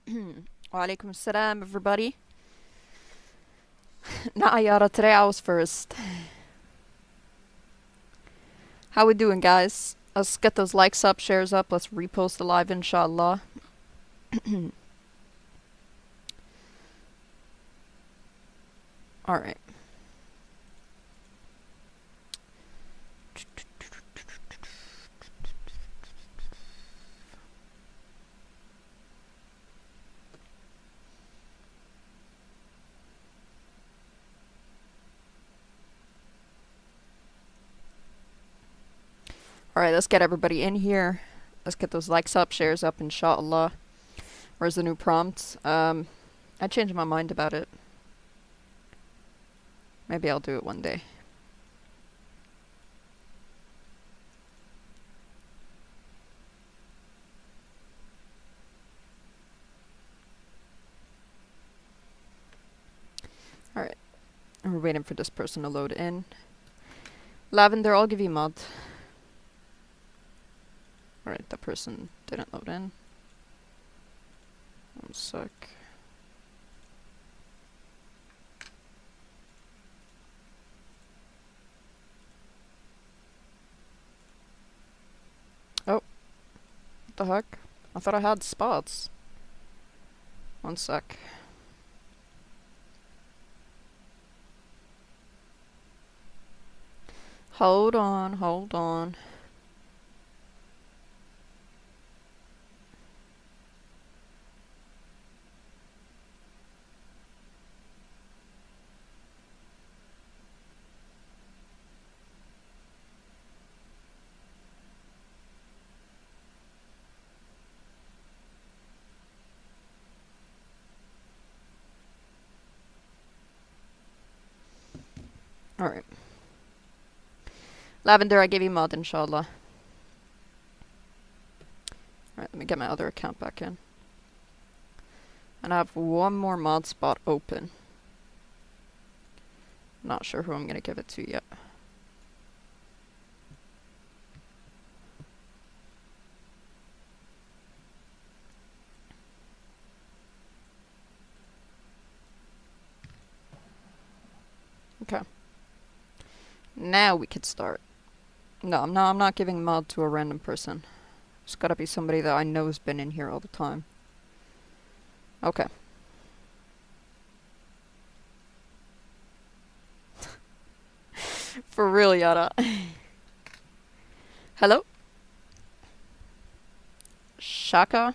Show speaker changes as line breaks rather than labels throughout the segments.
Walaikum salam, everybody. Nah, yada, today I was first. How we doing, guys? Let's get those likes up, shares up. Let's repost the live, inshallah. Alright. Alright, let's get everybody in here. Let's get those likes up, shares up, inshallah. Where's the new prompt? I changed my mind about it. Maybe I'll do it one day. Alright. And we're waiting for this person to load in. Lavender, I'll give you mod. Alright, that person didn't load in. One sec. Oh. What the heck? I thought I had spots. One sec. Hold on, hold on. Alright. Lavender, I gave you mod, inshallah. Alright, let me get my other account back in. And I have one more mod spot open. Not sure who I'm gonna give it to yet. Okay. Now we could start. No, I'm not giving mod to a random person. It's gotta be somebody that I know has been in here all the time. Okay. For real, Yada. Hello? Shaka?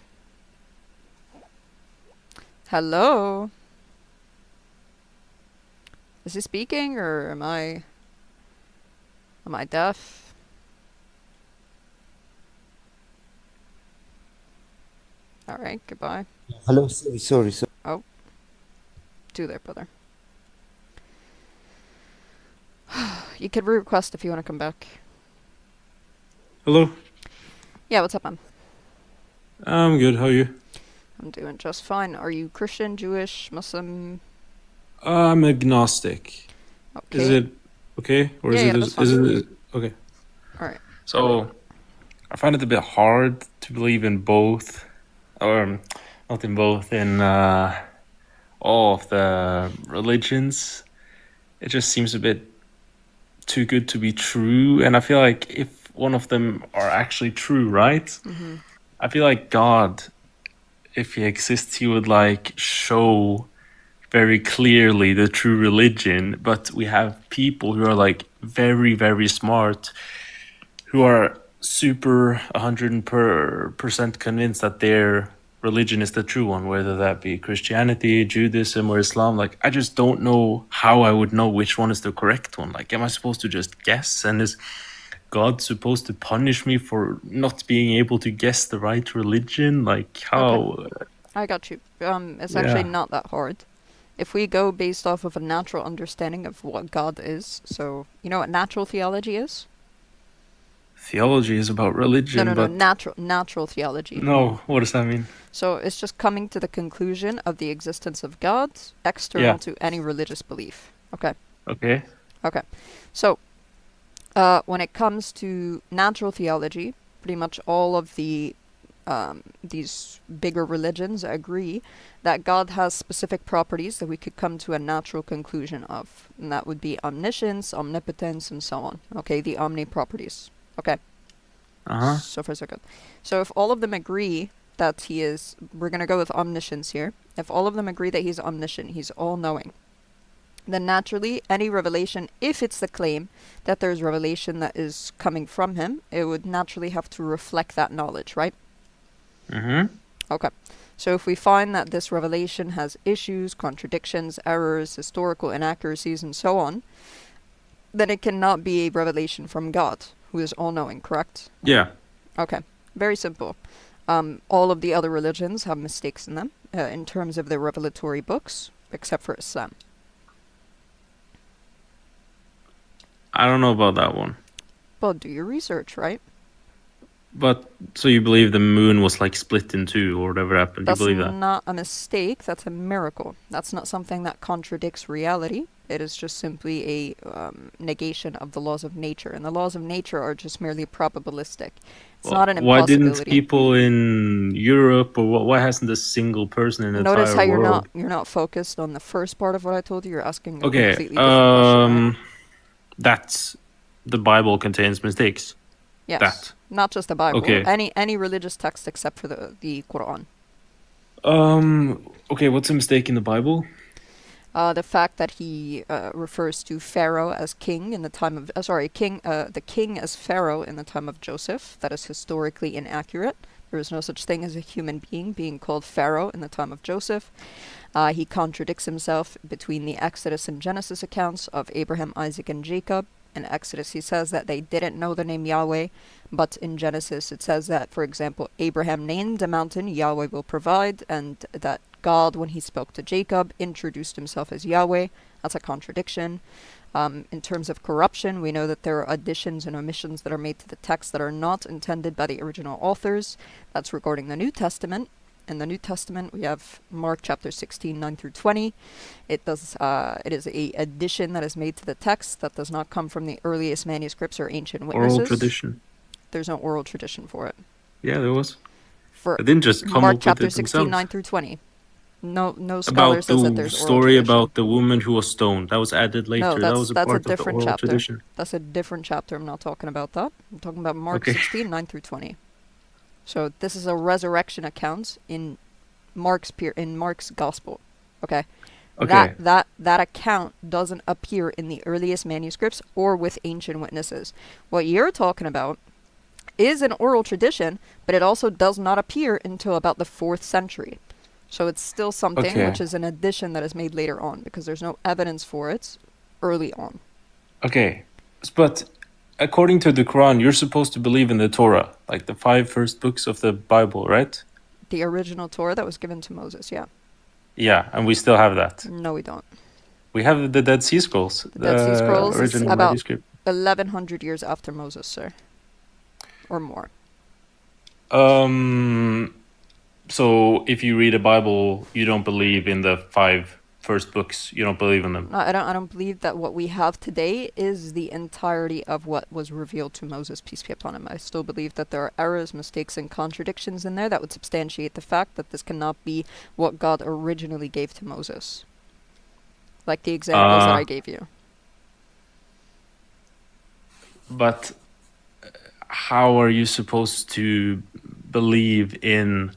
Hello? Is he speaking, or am I deaf? Alright, goodbye.
Hello, sorry.
Oh. Do there, brother. You could re-request if you want to come back.
Hello.
Yeah, what's up, man?
I'm good. How are you?
I'm doing just fine. Are you Christian, Jewish, Muslim?
I'm agnostic.
Okay.
Is it okay, or
Yeah,
is
that's
it okay?
All right.
So I find it a bit hard to believe in both, or not in both, in all of the religions. It just seems a bit too good to be true, and I feel like if one of them are actually true, right?
Mm-hmm.
I feel like God, if he exists, he would like show very clearly the true religion, but we have people who are like very, very smart, who are super 100% convinced that their religion is the true one, whether that be Christianity, Judaism, or Islam. Like, I just don't know how I would know which one is the correct one. Like, am I supposed to just guess? And is God supposed to punish me for not being able to guess the right religion? Like, how?
Okay. I got you. It's
Yeah.
actually not that hard. If we go based off of a natural understanding of what God is, so you know what natural theology is?
Theology is about religion,
No.
but
Natural theology.
no, what does that mean?
So it's just coming to the conclusion of the existence of God external
Yeah.
to any religious belief. Okay.
Okay.
Okay. So, when it comes to natural theology, pretty much all of the these bigger religions agree that God has specific properties that we could come to a natural conclusion of. And that would be omniscience, omnipotence, and so on. Okay, the omni properties. Okay.
Uh-huh.
So far, so good. So if all of them agree that he is, we're going to go with omniscience here. If all of them agree that he's omniscient, he's all-knowing, then naturally any revelation, if it's the claim that there's revelation that is coming from him, it would naturally have to reflect that knowledge, right?
Mm-hmm.
Okay. So if we find that this revelation has issues, contradictions, errors, historical inaccuracies, and so on, then it cannot be a revelation from God, who is all-knowing, correct?
Yeah.
Okay. Very simple. All of the other religions have mistakes in them, in terms of their revelatory books, except for Islam.
I don't know about that one.
Well, do your research, right?
But so you believe the moon was like split in two or whatever happened?
That's
You believe that?
not a mistake, that's a miracle. That's not something that contradicts reality. It is just simply a negation of the laws of nature. And the laws of nature are just merely probabilistic. It's not an
Why
impossibility.
didn't people in Europe, or why hasn't a single person in the
Notice
entire
how
world?
you're not focused on the first part of what I told you. You're asking a
Okay,
completely different question, right?
that's the Bible contains mistakes.
Yes.
That.
Not just the Bible.
Okay.
Any religious text except for the Quran.
Okay, what's a mistake in the Bible?
The fact that he refers to Pharaoh as king in the time of the king as Pharaoh in the time of Joseph. That is historically inaccurate. There is no such thing as a human being called Pharaoh in the time of Joseph. He contradicts himself between the Exodus and Genesis accounts of Abraham, Isaac, and Jacob. In Exodus, he says that they didn't know the name Yahweh, but in Genesis, it says that, for example, Abraham named a mountain, Yahweh will provide, and that God, when he spoke to Jacob, introduced himself as Yahweh. That's a contradiction. In terms of corruption, we know that there are additions and omissions that are made to the text that are not intended by the original authors. That's regarding the New Testament. In the New Testament, we have Mark chapter 16, 9 through 20. It is a addition that is made to the text that does not come from the earliest manuscripts or ancient witnesses.
Oral tradition.
There's no oral tradition for it.
Yeah, there was.
For
It didn't just come
Mark
up with
chapter
it
16,
themselves.
9 through 20. No scholar
About
says that
the
there's oral
story
tradition.
about the woman who was stoned. That was added later.
No,
That was a
that's
part
a
of the
different
oral
chapter.
tradition.
That's a different chapter. I'm not talking about that. I'm talking about Mark
Okay.
16, 9 through 20. So this is a resurrection account in Mark's gospel. Okay.
Okay.
That account doesn't appear in the earliest manuscripts or with ancient witnesses. What you're talking about is an oral tradition, but it also does not appear until about the 4th century. So it's still something
Okay.
which is an addition that is made later on, because there's no evidence for it early on.
Okay. But according to the Quran, you're supposed to believe in the Torah, like the 5 first books of the Bible, right?
The original Torah that was given to Moses, yeah.
Yeah, and we still have that.
No, we don't.
We have the Dead Sea Scrolls.
The Dead Sea Scrolls is
original
about
manuscript.
1100 years after Moses, sir. Or more.
So if you read a Bible, you don't believe in the 5 first books. You don't believe in them.
No, I don't believe that what we have today is the entirety of what was revealed to Moses, peace be upon him. I still believe that there are errors, mistakes, and contradictions in there that would substantiate the fact that this cannot be what God originally gave to Moses. Like the examples that I gave you.
But how are you supposed to believe in?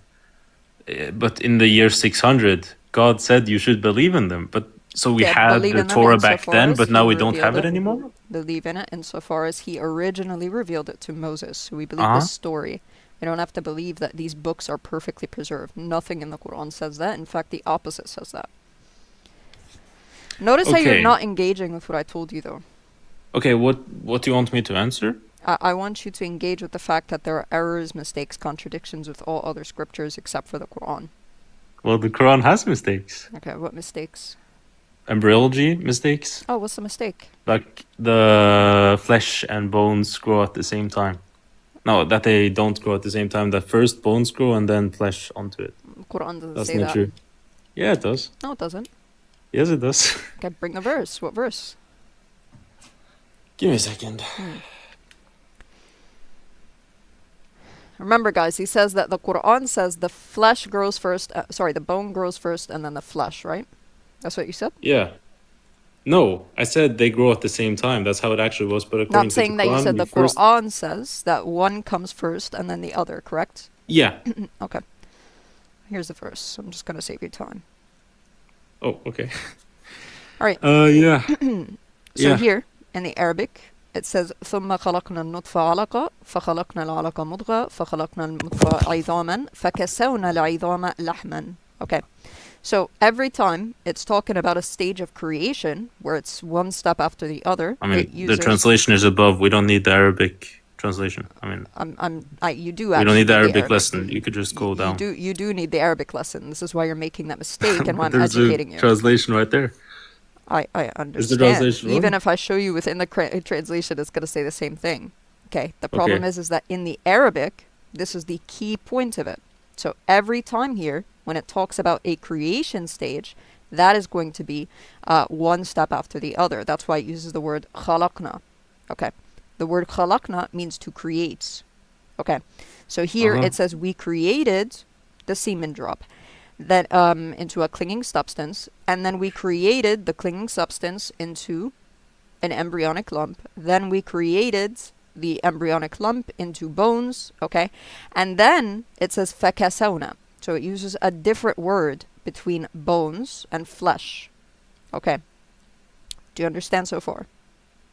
But in the year 600, God said you should believe in them. But so we
Yeah,
had
believe
the
in them
Torah back
insofar
then,
as
but
he
now we don't
revealed
have it
it.
anymore.
Believe in it insofar as he originally revealed it to Moses. So we believe
Uh-huh.
this story. We don't have to believe that these books are perfectly preserved. Nothing in the Quran says that. In fact, the opposite says that. Notice how you're
Okay.
not engaging with what I told you, though.
Okay, what do you want me to answer?
I want you to engage with the fact that there are errors, mistakes, contradictions with all other scriptures except for the Quran.
Well, the Quran has mistakes.
Okay, what mistakes?
Embryology mistakes,
Oh, what's the mistake?
like the flesh and bones grow at the same time. No, that they don't grow at the same time. That first bones grow and then flesh onto it.
Quran doesn't
That's
say
not
that.
true. Yeah, it does.
No, it doesn't.
Yes, it does.
Okay, bring the verse. What verse?
Give me a second.
Remember, guys, he says that the Quran says the flesh grows first. The bone grows first, and then the flesh. Right? That's what you said.
Yeah. No, I said they grow at the same time. That's how it actually was. But
No,
according
I'm
to the
saying that you
Quran,
said
you
the
first.
Quran says that one comes first and then the other. Correct?
Yeah.
Okay. Here's the verse. I'm just gonna save you time.
Oh, okay.
All right.
Yeah.
So
Yeah.
here in the Arabic, it says ثم خلقنا النطفة علقة فخلقنا العلقة مضغة فخلقنا المضغة عظاما فكسونا العظام لحما. Okay. So every time it's talking about a stage of creation where it's one step after the other,
I mean,
it
the
uses
translation is above. We don't need the Arabic translation. I mean,
you do
we
actually
don't need the
need
Arabic lesson. You could just go down.
You do need the Arabic lesson. This is why you're making that mistake and why I'm
There's
educating
a
you.
translation right there.
I
Is the
understand.
translation
Even
wrong?
if I show you within the translation, it's going to say the same thing. Okay. The problem
Okay.
is that in the Arabic, this is the key point of it. So every time here, when it talks about a creation stage, that is going to be one step after the other. That's why it uses the word khalaqna. Okay. The word khalaqna means to create. Okay. So here
Uh-huh.
it says we created the semen drop that into a clinging substance, and then we created the clinging substance into an embryonic lump. Then we created the embryonic lump into bones, okay? And then it says fakasawna. So it uses a different word between bones and flesh. Okay. Do you understand so far?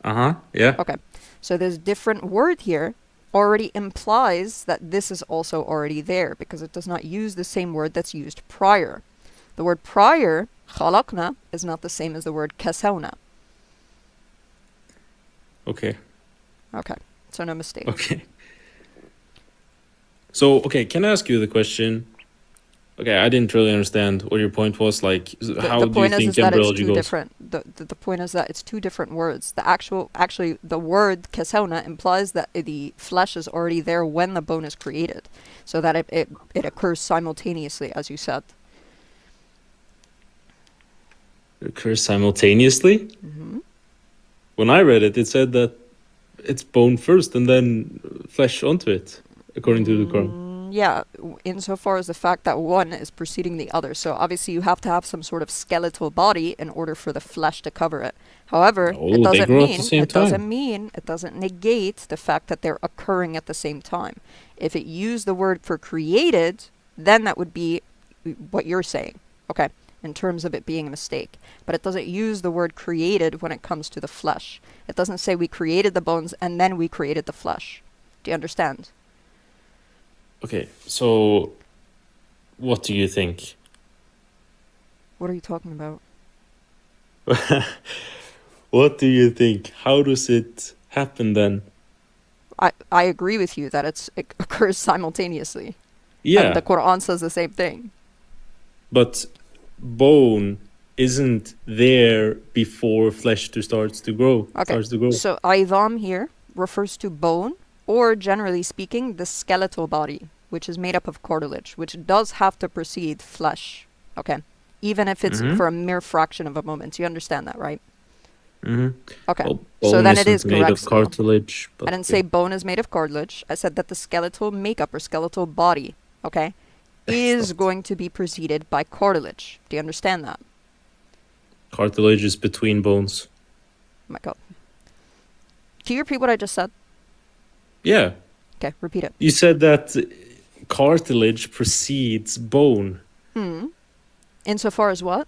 Uh-huh. Yeah.
Okay. So this different word here already implies that this is also already there because it does not use the same word that's used prior. The word prior, khalaqna, is not the same as the word kasawna.
Okay.
Okay. So no mistake.
Okay. So, okay, can I ask you the question? Okay, I didn't really understand what your point was. Like, how
The
do you
point
think
is that it's
embryology
two
goes?
different. The point is that it's two different words. Actually, the word kasawna implies that the flesh is already there when the bone is created, so that it occurs simultaneously, as you said.
It occurs simultaneously?
Hmm.
When I read it, it said that it's bone first and then flesh onto it, according to the Quran.
Yeah, insofar as the fact that one is preceding the other. So obviously you have to have some sort of skeletal body in order for the flesh to cover it. However,
No, they grow at the same time.
it doesn't negate the fact that they're occurring at the same time. If it used the word for created, then that would be what you're saying, okay, in terms of it being a mistake. But it doesn't use the word created when it comes to the flesh. It doesn't say we created the bones and then we created the flesh. Do you understand?
Okay, so what do you think?
What are you talking about?
What do you think? How does it happen then?
I agree with you that it occurs simultaneously.
Yeah,
And the Quran says the same thing.
but bone isn't there before flesh starts to grow.
Okay.
Starts to grow.
So Aidam here refers to bone, or generally speaking, the skeletal body, which is made up of cartilage, which does have to precede flesh. Okay. Even if it's
Mhm.
for a mere fraction of a moment. You understand that, right?
Mm-hmm.
Okay.
Well,
So
bone
then it
isn't
is
made
correct
of
still.
cartilage. But
I didn't say bone is made of cartilage. I said that the skeletal makeup or skeletal body, okay, is
Excellent.
going to be preceded by cartilage. Do you understand that?
Cartilage is between bones.
Oh my God. Can you repeat what I just said?
Yeah,
Okay, repeat it.
you said that cartilage precedes bone.
Insofar as what?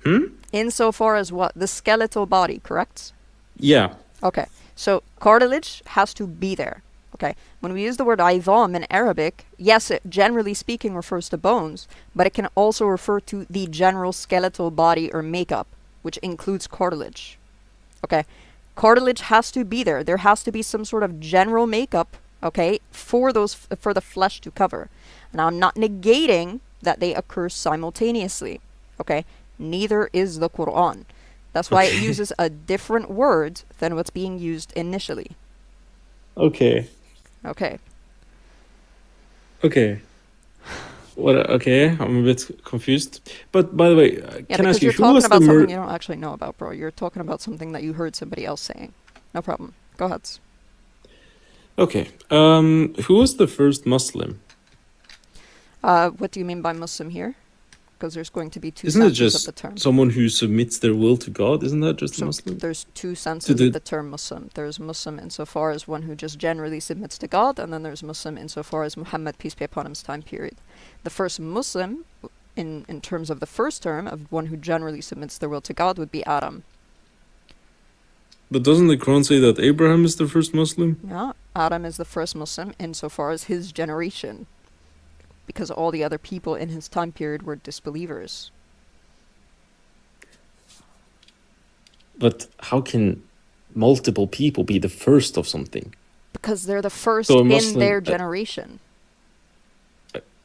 Hmm?
Insofar as what? The skeletal body, correct?
Yeah.
Okay, so cartilage has to be there. Okay, when we use the word idham in Arabic, yes, it generally speaking refers to bones, but it can also refer to the general skeletal body or makeup, which includes cartilage. Okay, cartilage has to be there. There has to be some sort of general makeup, okay, for the flesh to cover. And I'm not negating that they occur simultaneously. Okay, neither is the Quran. That's why it
Okay.
uses a different word than what's being used initially.
Okay.
Okay.
Okay. What? Okay, I'm a bit confused. But by the way,
Yeah,
can I
because
ask you
you're
who
talking
was the
about something
murderer?
you don't actually know about, bro. You're talking about something that you heard somebody else saying. No problem. Go ahead.
Okay. Who was the first Muslim?
What do you mean by Muslim here? Because there's going to be two
Isn't it
senses of
just
the term.
someone who submits their will to God? Isn't that just a
So
Muslim?
there's two
To
senses
the
of the term Muslim. There's Muslim insofar as one who just generally submits to God, and then there's Muslim insofar as Muhammad, peace be upon him's time period. The first Muslim, in terms of the first term, of one who generally submits their will to God, would be Adam.
But doesn't the Quran say that Abraham is the first Muslim?
Yeah, Adam is the first Muslim insofar as his generation, because all the other people in his time period were disbelievers.
But how can multiple people be the first of something?
Because they're the first
So a
in
Muslim,
their generation.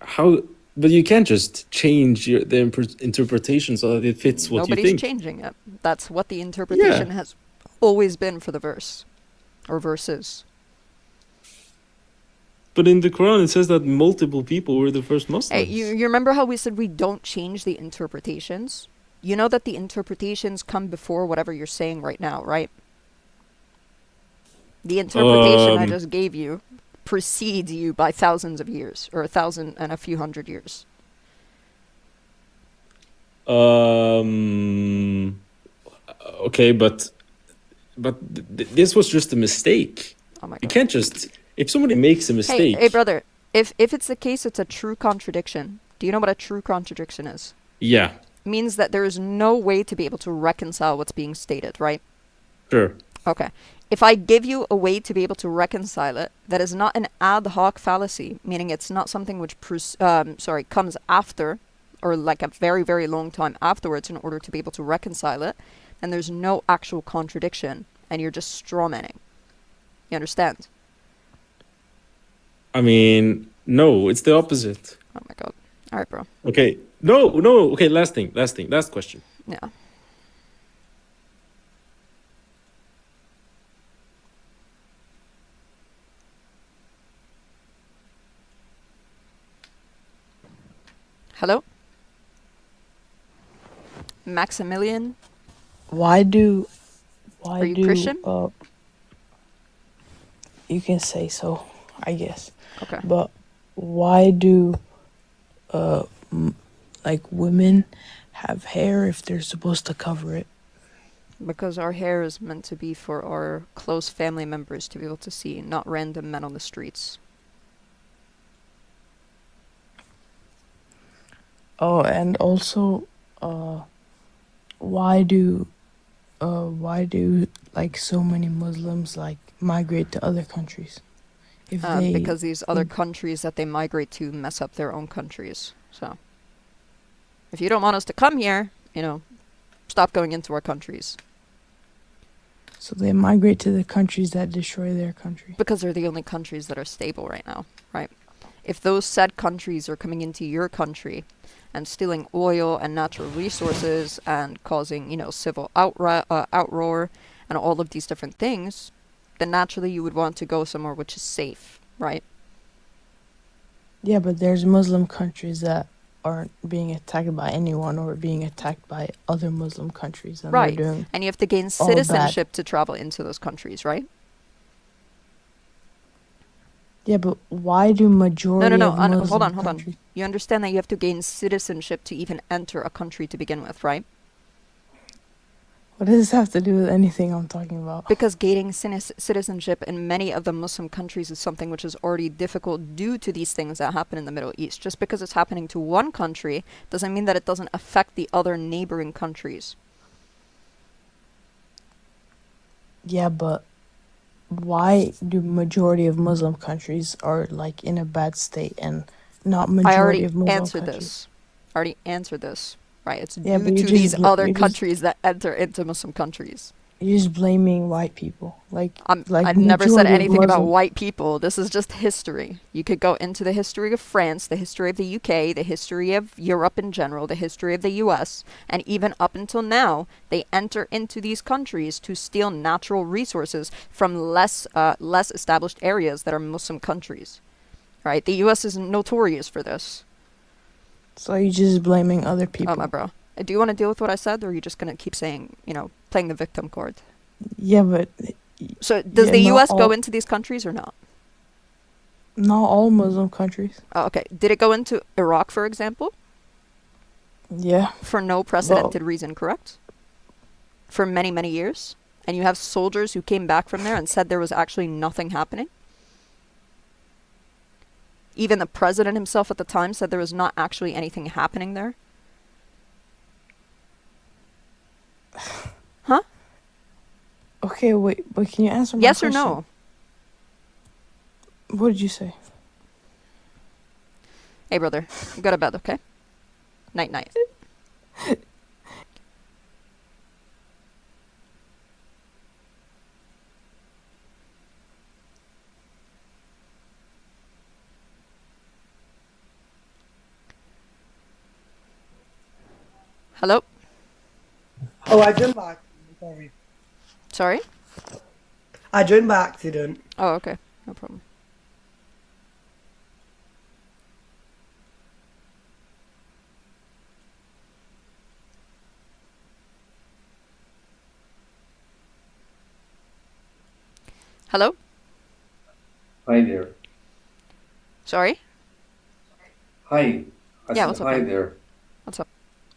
how? But you can't just change the interpretation so that it fits what you
Nobody's
think.
changing it. That's what the interpretation
Yeah.
has always been for the verse. Or verses.
But in the Quran, it says that multiple people were the first
Hey,
Muslims.
you remember how we said we don't change the interpretations? You know that the interpretations come before whatever you're saying right now, right? The interpretation I
Um,
just gave you precedes you by thousands of years, or 1,000 and a few hundred years.
um, okay, but this was just a mistake.
Oh my
You
god.
can't just if somebody makes a
Hey,
mistake.
hey, brother. If it's the case, it's a true contradiction. Do you know what a true contradiction is?
Yeah,
It means that there is no way to be able to reconcile what's being stated, right?
sure.
Okay. If I give you a way to be able to reconcile it, that is not an ad hoc fallacy, meaning it's not something which comes after, or like a very, very long time afterwards in order to be able to reconcile it, then there's no actual contradiction, and you're just strawmanning. You understand?
I mean, no, it's the opposite.
Oh my god. Alright, bro.
Okay, no. Okay, last question.
Yeah. Hello? Maximilian?
Why do
Are you Christian?
you can say so, I guess.
Okay.
But why do like women have hair if they're supposed to cover it?
Because our hair is meant to be for our close family members to be able to see, not random men on the streets.
Oh, and also why do like so many Muslims like migrate to other countries? If they
Because these other
Mm.
countries that they migrate to mess up their own countries. So, if you don't want us to come here, stop going into our countries.
so they migrate to the countries that destroy their country.
Because they're the only countries that are stable right now, right? If those said countries are coming into your country and stealing oil and natural resources and causing, civil outroar and all of these different things, then naturally you would want to go somewhere which is safe, right?
Yeah, but there's Muslim countries that aren't being attacked by anyone or being attacked by other Muslim countries, and
Right.
they're doing
And you have to gain
all bad.
citizenship to travel into those countries, right?
Yeah, but why do majority
No.
of Muslim
Hold on.
countries?
You understand that you have to gain citizenship to even enter a country to begin with, right?
What does this have to do with anything I'm talking about?
Because gaining citizenship in many of the Muslim countries is something which is already difficult due to these things that happen in the Middle East. Just because it's happening to one country doesn't mean that it doesn't affect the other neighboring countries.
Yeah, but why do majority of Muslim countries are like in a bad state and not
I
majority
already
of Muslim
answered
countries?
this. I already answered this. Right, it's
Yeah,
due
but
to these other
you're
countries that enter into Muslim countries.
you're just blaming white people. Like
I never said
majority of
anything about
Muslim-
white people. This is just history. You could go into the history of France, the history of the UK, the history of Europe in general, the history of the US, and even up until now, they enter into these countries to steal natural resources from less established areas that are Muslim countries. Right? The US is notorious for this.
So you're just blaming other people.
Oh, my bro. Do you want to deal with what I said, or are you just going to keep saying, playing the victim card?
Yeah, but
So, does
Yeah,
the
not
US go
all-
into these countries or not?
Not all Muslim countries.
Oh, okay. Did it go into Iraq, for example?
Yeah.
For no precedented reason, correct? For many, many years? And you have soldiers who came back from there and said there was actually nothing happening? Even the president himself at the time said there was not actually anything happening there? Huh?
Okay, wait, but can you answer my
Yes or
question?
no?
What did you say?
Hey, brother, go to bed, okay? Night, night. Hello?
Oh, I joined by accident. Sorry.
Sorry?
I joined by accident.
Oh, okay. No problem. Hello?
Hi there.
Sorry?
Hi. I
Yeah,
said
what's up,
hi
man?
there.
What's up?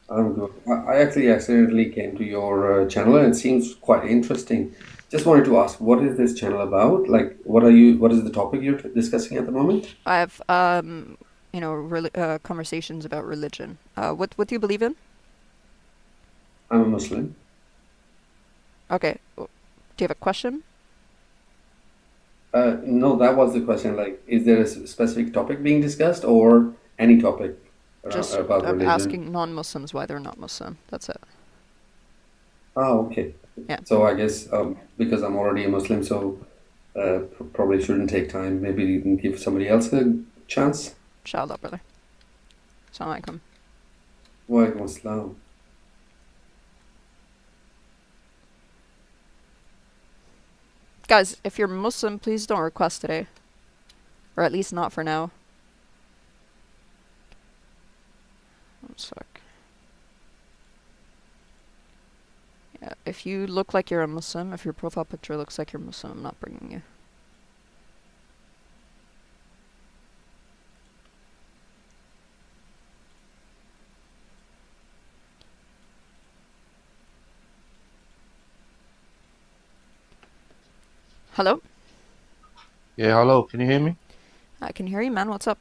I'm good. I actually accidentally came to your channel and it seems quite interesting. Just wanted to ask, what is this channel about? Like, what is the topic you're discussing at the moment?
I have, conversations about religion. What do you believe in?
I'm a Muslim.
Okay. Do you have a question?
No, that was the question. Like, is there a specific topic being discussed or any topic
Just
about
I'm
religion?
asking non-Muslims why they're not Muslim. That's it.
Oh, okay.
Yeah.
So I guess because I'm already a Muslim, so probably shouldn't take time. Maybe you can give somebody else a chance.
Inshallah, brother. Assalamu alaikum.
Walaikum assalam.
Guys, if you're Muslim, please don't request today. Or at least not for now. One sec. Yeah, if you look like you're a Muslim, if your profile picture looks like you're Muslim, I'm not bringing you. Hello?
Yeah, hello. Can you hear me?
I can hear you, man. What's up?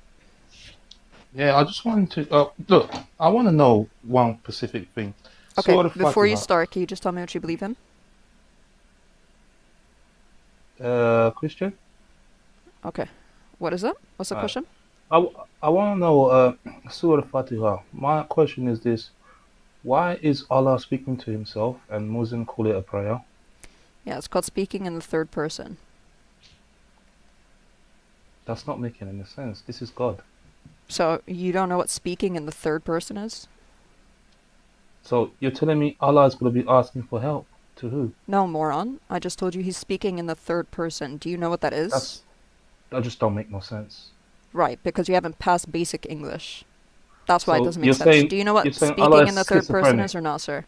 Yeah, I just wanted to look. I want to know one specific thing.
Okay,
Surah
before you
Al-Fatiha,
start, can you just tell me what you believe in?
Christian.
Okay. What is it? What's the
Right.
question?
I want to know Surah Al-Fatiha. My question is this: why is Allah speaking to Himself, and Muslims call it a prayer?
Yeah, it's called speaking in the third person.
That's not making any sense. This is God.
So you don't know what speaking in the third person is?
So you're telling me Allah is going to be asking for help to who?
No, moron. I just told you he's speaking in the third person. Do you know what that is?
That just don't make no sense.
Right, because you haven't passed basic English. That's why it
So
doesn't make
you're
sense.
saying
Do you know what
you're saying Allah
speaking
is
in the third person
schizophrenic.
is or not, sir?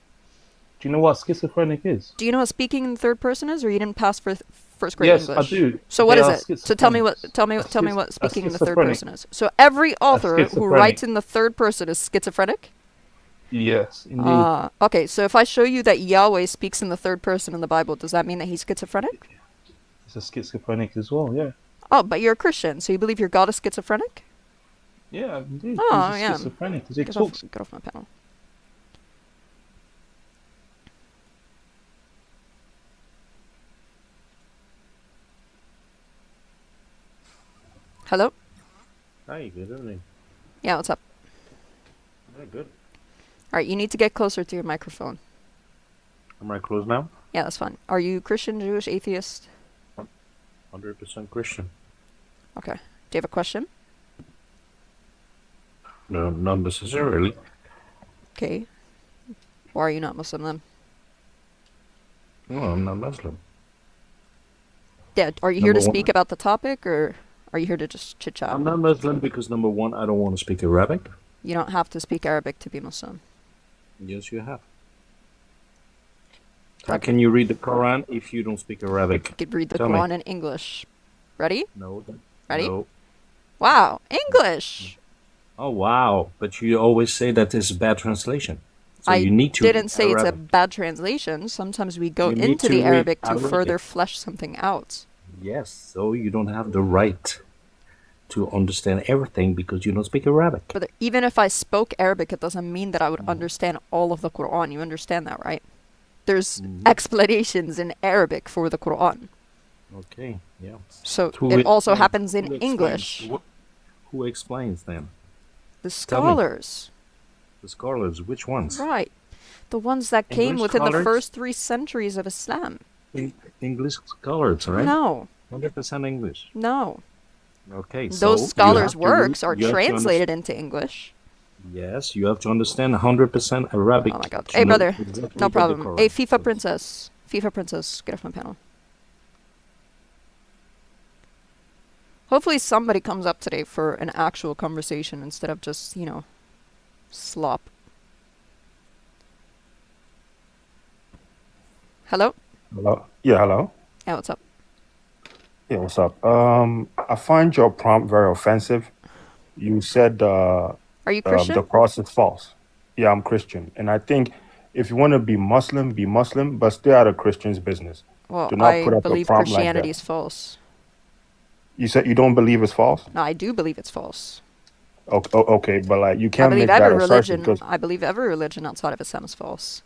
Do you know what schizophrenic is?
Do you know what speaking in the third person is, or you didn't pass for first grade
Yes,
English?
I do.
So what
They
is
are
it? So tell me what
schizophrenics.
tell me what
A
speaking in the third
schizophrenic.
person is. So every author who
schizophrenic.
writes in the third person is schizophrenic?
Yes, indeed.
Okay, so if I show you that Yahweh speaks in the third person in the Bible, does that mean that he's schizophrenic?
It's a schizophrenic as well, yeah.
Oh, but you're a Christian, so you believe your God is schizophrenic?
Yeah, indeed.
Oh,
He's a
yeah.
schizophrenic because he
Get
talks.
off my panel. Hello?
Hi, good evening.
Yeah, what's up?
Yeah, good.
Alright, you need to get closer to your microphone.
Am I close now?
Yeah, that's fine. Are you Christian, Jewish, atheist?
100% Christian.
Okay. Do you have a question?
No, not necessarily.
Okay. Why are you not Muslim then?
No, I'm not Muslim.
Yeah, are you here to
Number
speak
one.
about the topic, or are you here to just chit-chat?
I'm not Muslim because number one, I don't want to speak Arabic.
You don't have to speak Arabic to be Muslim.
Yes, you have. How can you read the Quran if you don't speak Arabic?
You could read the
Tell me.
Quran in English. Ready?
No.
Ready?
No.
Wow, English.
Oh wow! But you always say that is a bad translation. So
I
you need to
didn't
read
say it's a
Arabic.
bad translation. Sometimes we go
You need
into
to
the
read
Arabic to
Arabic.
further flesh something out.
Yes, so you don't have the right to understand everything because you don't speak Arabic.
But even if I spoke Arabic, it doesn't mean that I would understand all of the Quran. You understand that, right? There's explanations in Arabic for the Quran.
Okay, yeah.
So
Who
it also
explains-
happens
who
in
explains?
English.
Who explains them?
The
Tell me.
scholars.
The scholars, which ones?
Right. The ones that came
English
within the
scholars?
first 3 centuries of Islam.
English scholars, right?
No,
100% English.
no.
Okay, so
Those
you
scholars'
have to
works
read-
are
you have to
translated into English.
Yes, you have to understand 100% Arabic.
Oh my god.
to
Hey,
know
brother.
exactly
No
what the
problem.
Quran
Hey, FIFA
says.
princess. FIFA princess, get off my panel. Hopefully somebody comes up today for an actual conversation instead of just, slop. Hello?
Hello. Yeah, hello.
Yeah, what's up?
Yeah, what's up? I find your prompt very offensive. You said
Are you Christian?
the cross is false. Yeah, I'm Christian, and I think if you want to be Muslim, but stay out of Christian's business.
Well,
Do not
I
put up a
believe
prompt like
Christianity
that.
is false.
You said you don't believe it's false.
No, I do believe it's false.
Okay, but like you
I
can't
believe
make that
every
assertion
religion.
because
I believe every religion outside of Islam is false.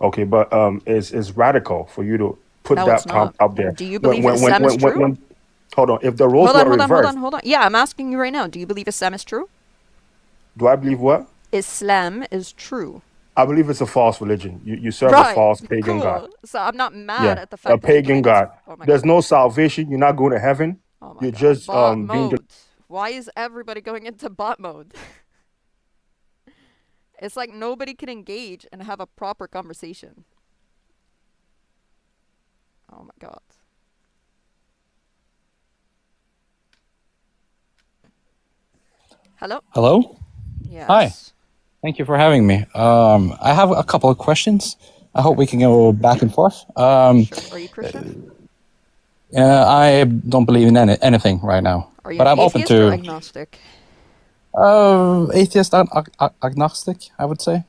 okay, but it's radical for you to put
No,
that
it's not.
prompt up there.
Do you believe Islam is true?
Hold on, if the roles
Hold on,
were
hold on, hold
reversed,
on, hold on. Yeah, I'm asking you right now. Do you believe Islam is true?
do I believe what?
Islam is true.
I believe it's a false religion. You serve
Right.
a false pagan
Cool.
god.
So I'm not mad
Yeah,
at the fact
a
that you're
pagan
doing this.
god.
Oh my
There's
god.
no salvation. You're not going to heaven.
Oh my
You're
god.
just
Bot
being
mode. Why is everybody going into bot mode? It's like nobody can engage and have a proper conversation. Oh my god. Hello?
Hello.
Yes.
Hi. Thank you for having me. I have a couple of questions. I hope we can go back and forth.
Sure. Are you Christian?
I don't believe in anything right now,
Are you
but
an
I'm open
atheist or
to
agnostic?
atheist, agnostic. I would say,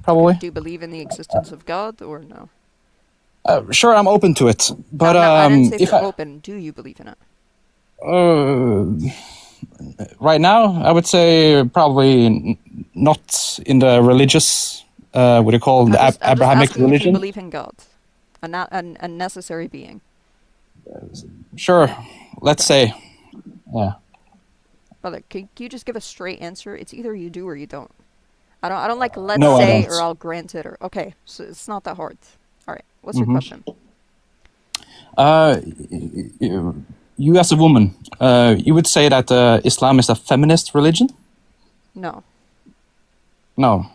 probably.
Do you believe in the existence of God or no?
Sure, I'm open to it, but
no, I didn't say if
if
you're
I,
open. Do you believe in it?
right now, I would say probably not in the religious. What do you call the
I'm just
Abrahamic
asking if you
religion?
believe in God, a necessary being.
Sure, let's say, yeah.
Brother, can you just give a straight answer? It's either you do or you don't. I don't like let's
No, I
say
don't.
or I'll grant it or okay. So it's not that hard. All right. What's your
Mhm.
question?
You as a woman, you would say that Islam is a feminist religion?
No.
No.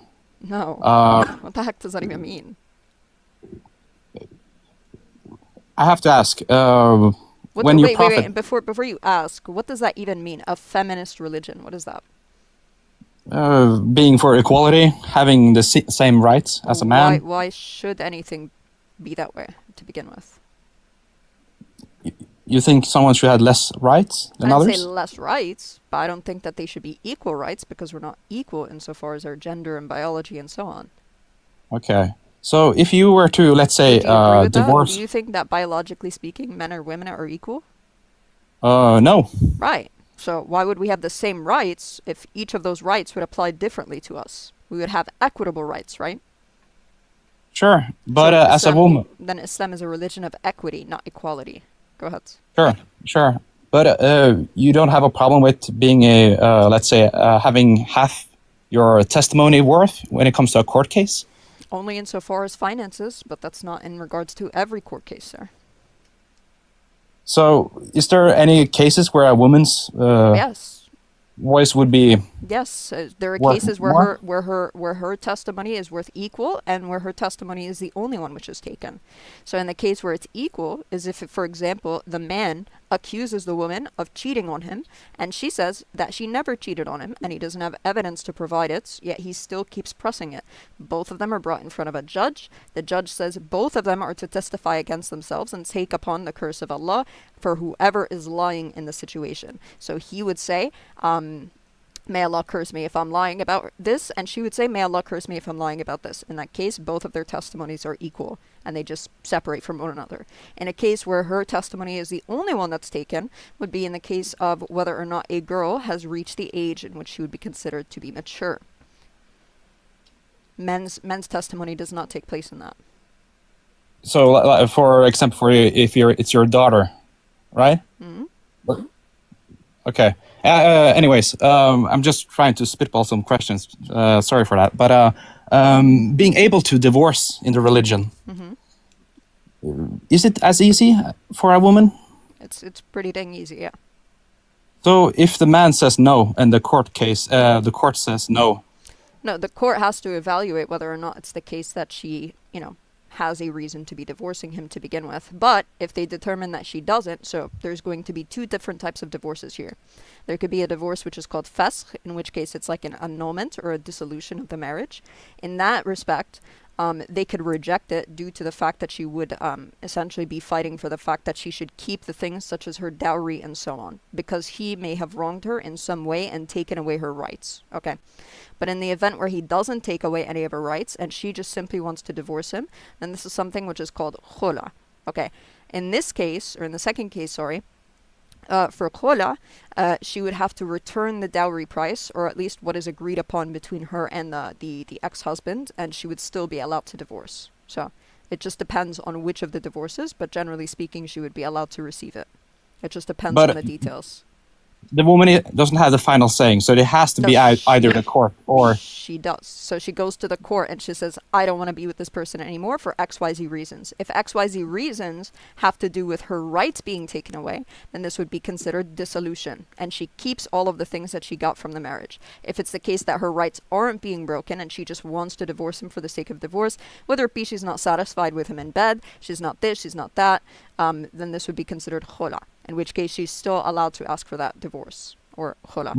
No.
Uh,
What the heck does that even mean?
I have to ask.
What
When
the,
your
wait,
prophet,
wait, wait. Before you ask, what does that even mean? A feminist religion. What is that?
being for equality, having the same rights as a man,
Why should anything be that way to begin with?
you think someone should have less rights than
I didn't
others?
say less rights, but I don't think that they should be equal rights because we're not equal insofar as our gender and biology and so on.
Okay. So if you were to, let's say,
Do you agree with that?
divorce,
Do you think that biologically speaking, men or women are equal?
no.
Right. So why would we have the same rights if each of those rights would apply differently to us? We would have equitable rights, right?
Sure. But
So
as a
Islam-
woman,
Then Islam is a religion of equity, not equality. Go ahead.
sure. But you don't have a problem with being a, let's say, having half your testimony worth when it comes to a court case?
Only insofar as finances, but that's not in regards to every court case, sir.
So is there any cases where a woman's
Yes.
voice would be
Yes, there are
worth
cases where
more?
her testimony is worth equal, and where her testimony is the only one which is taken. So in the case where it's equal, is if, for example, the man accuses the woman of cheating on him, and she says that she never cheated on him, and he doesn't have evidence to provide it, yet he still keeps pressing it. Both of them are brought in front of a judge. The judge says both of them are to testify against themselves and take upon the curse of Allah for whoever is lying in the situation. So he would say, may Allah curse me if I'm lying about this, and she would say, may Allah curse me if I'm lying about this. In that case, both of their testimonies are equal, and they just separate from one another. In a case where her testimony is the only one that's taken, would be in the case of whether or not a girl has reached the age in which she would be considered to be mature. Men's testimony does not take place in that.
So, for example, for you, if it's your daughter, right?
Mm-hmm.
Okay. Anyways, I'm just trying to spitball some questions. Sorry for that. But being able to divorce in the religion, is it as easy for a woman?
It's pretty dang easy, yeah.
So if the man says no and the court says no.
No, the court has to evaluate whether or not it's the case that she, has a reason to be divorcing him to begin with. But if they determine that she doesn't, so there's going to be two different types of divorces here. There could be a divorce which is called fasq, in which case it's like an annulment or a dissolution of the marriage. In that respect, they could reject it due to the fact that she would essentially be fighting for the fact that she should keep the things such as her dowry and so on, because he may have wronged her in some way and taken away her rights. Okay. But in the event where he doesn't take away any of her rights and she just simply wants to divorce him, then this is something which is called khula. Okay. In this case, or in the second case, sorry, for khula, she would have to return the dowry price, or at least what is agreed upon between her and the ex-husband, and she would still be allowed to divorce. So it just depends on which of the divorces, but generally speaking, she would be allowed to receive it. It just depends on the details.
The woman doesn't have the final saying, so it has to be either the court or...
She does. So she goes to the court and she says, I don't want to be with this person anymore for XYZ reasons. If XYZ reasons have to do with her rights being taken away, then this would be considered dissolution. And she keeps all of the things that she got from the marriage. If it's the case that her rights aren't being broken and she just wants to divorce him for the sake of divorce, whether it be she's not satisfied with him in bed, she's not this, she's not that, then this would be considered khula. In which case she's still allowed to ask for that divorce or khula,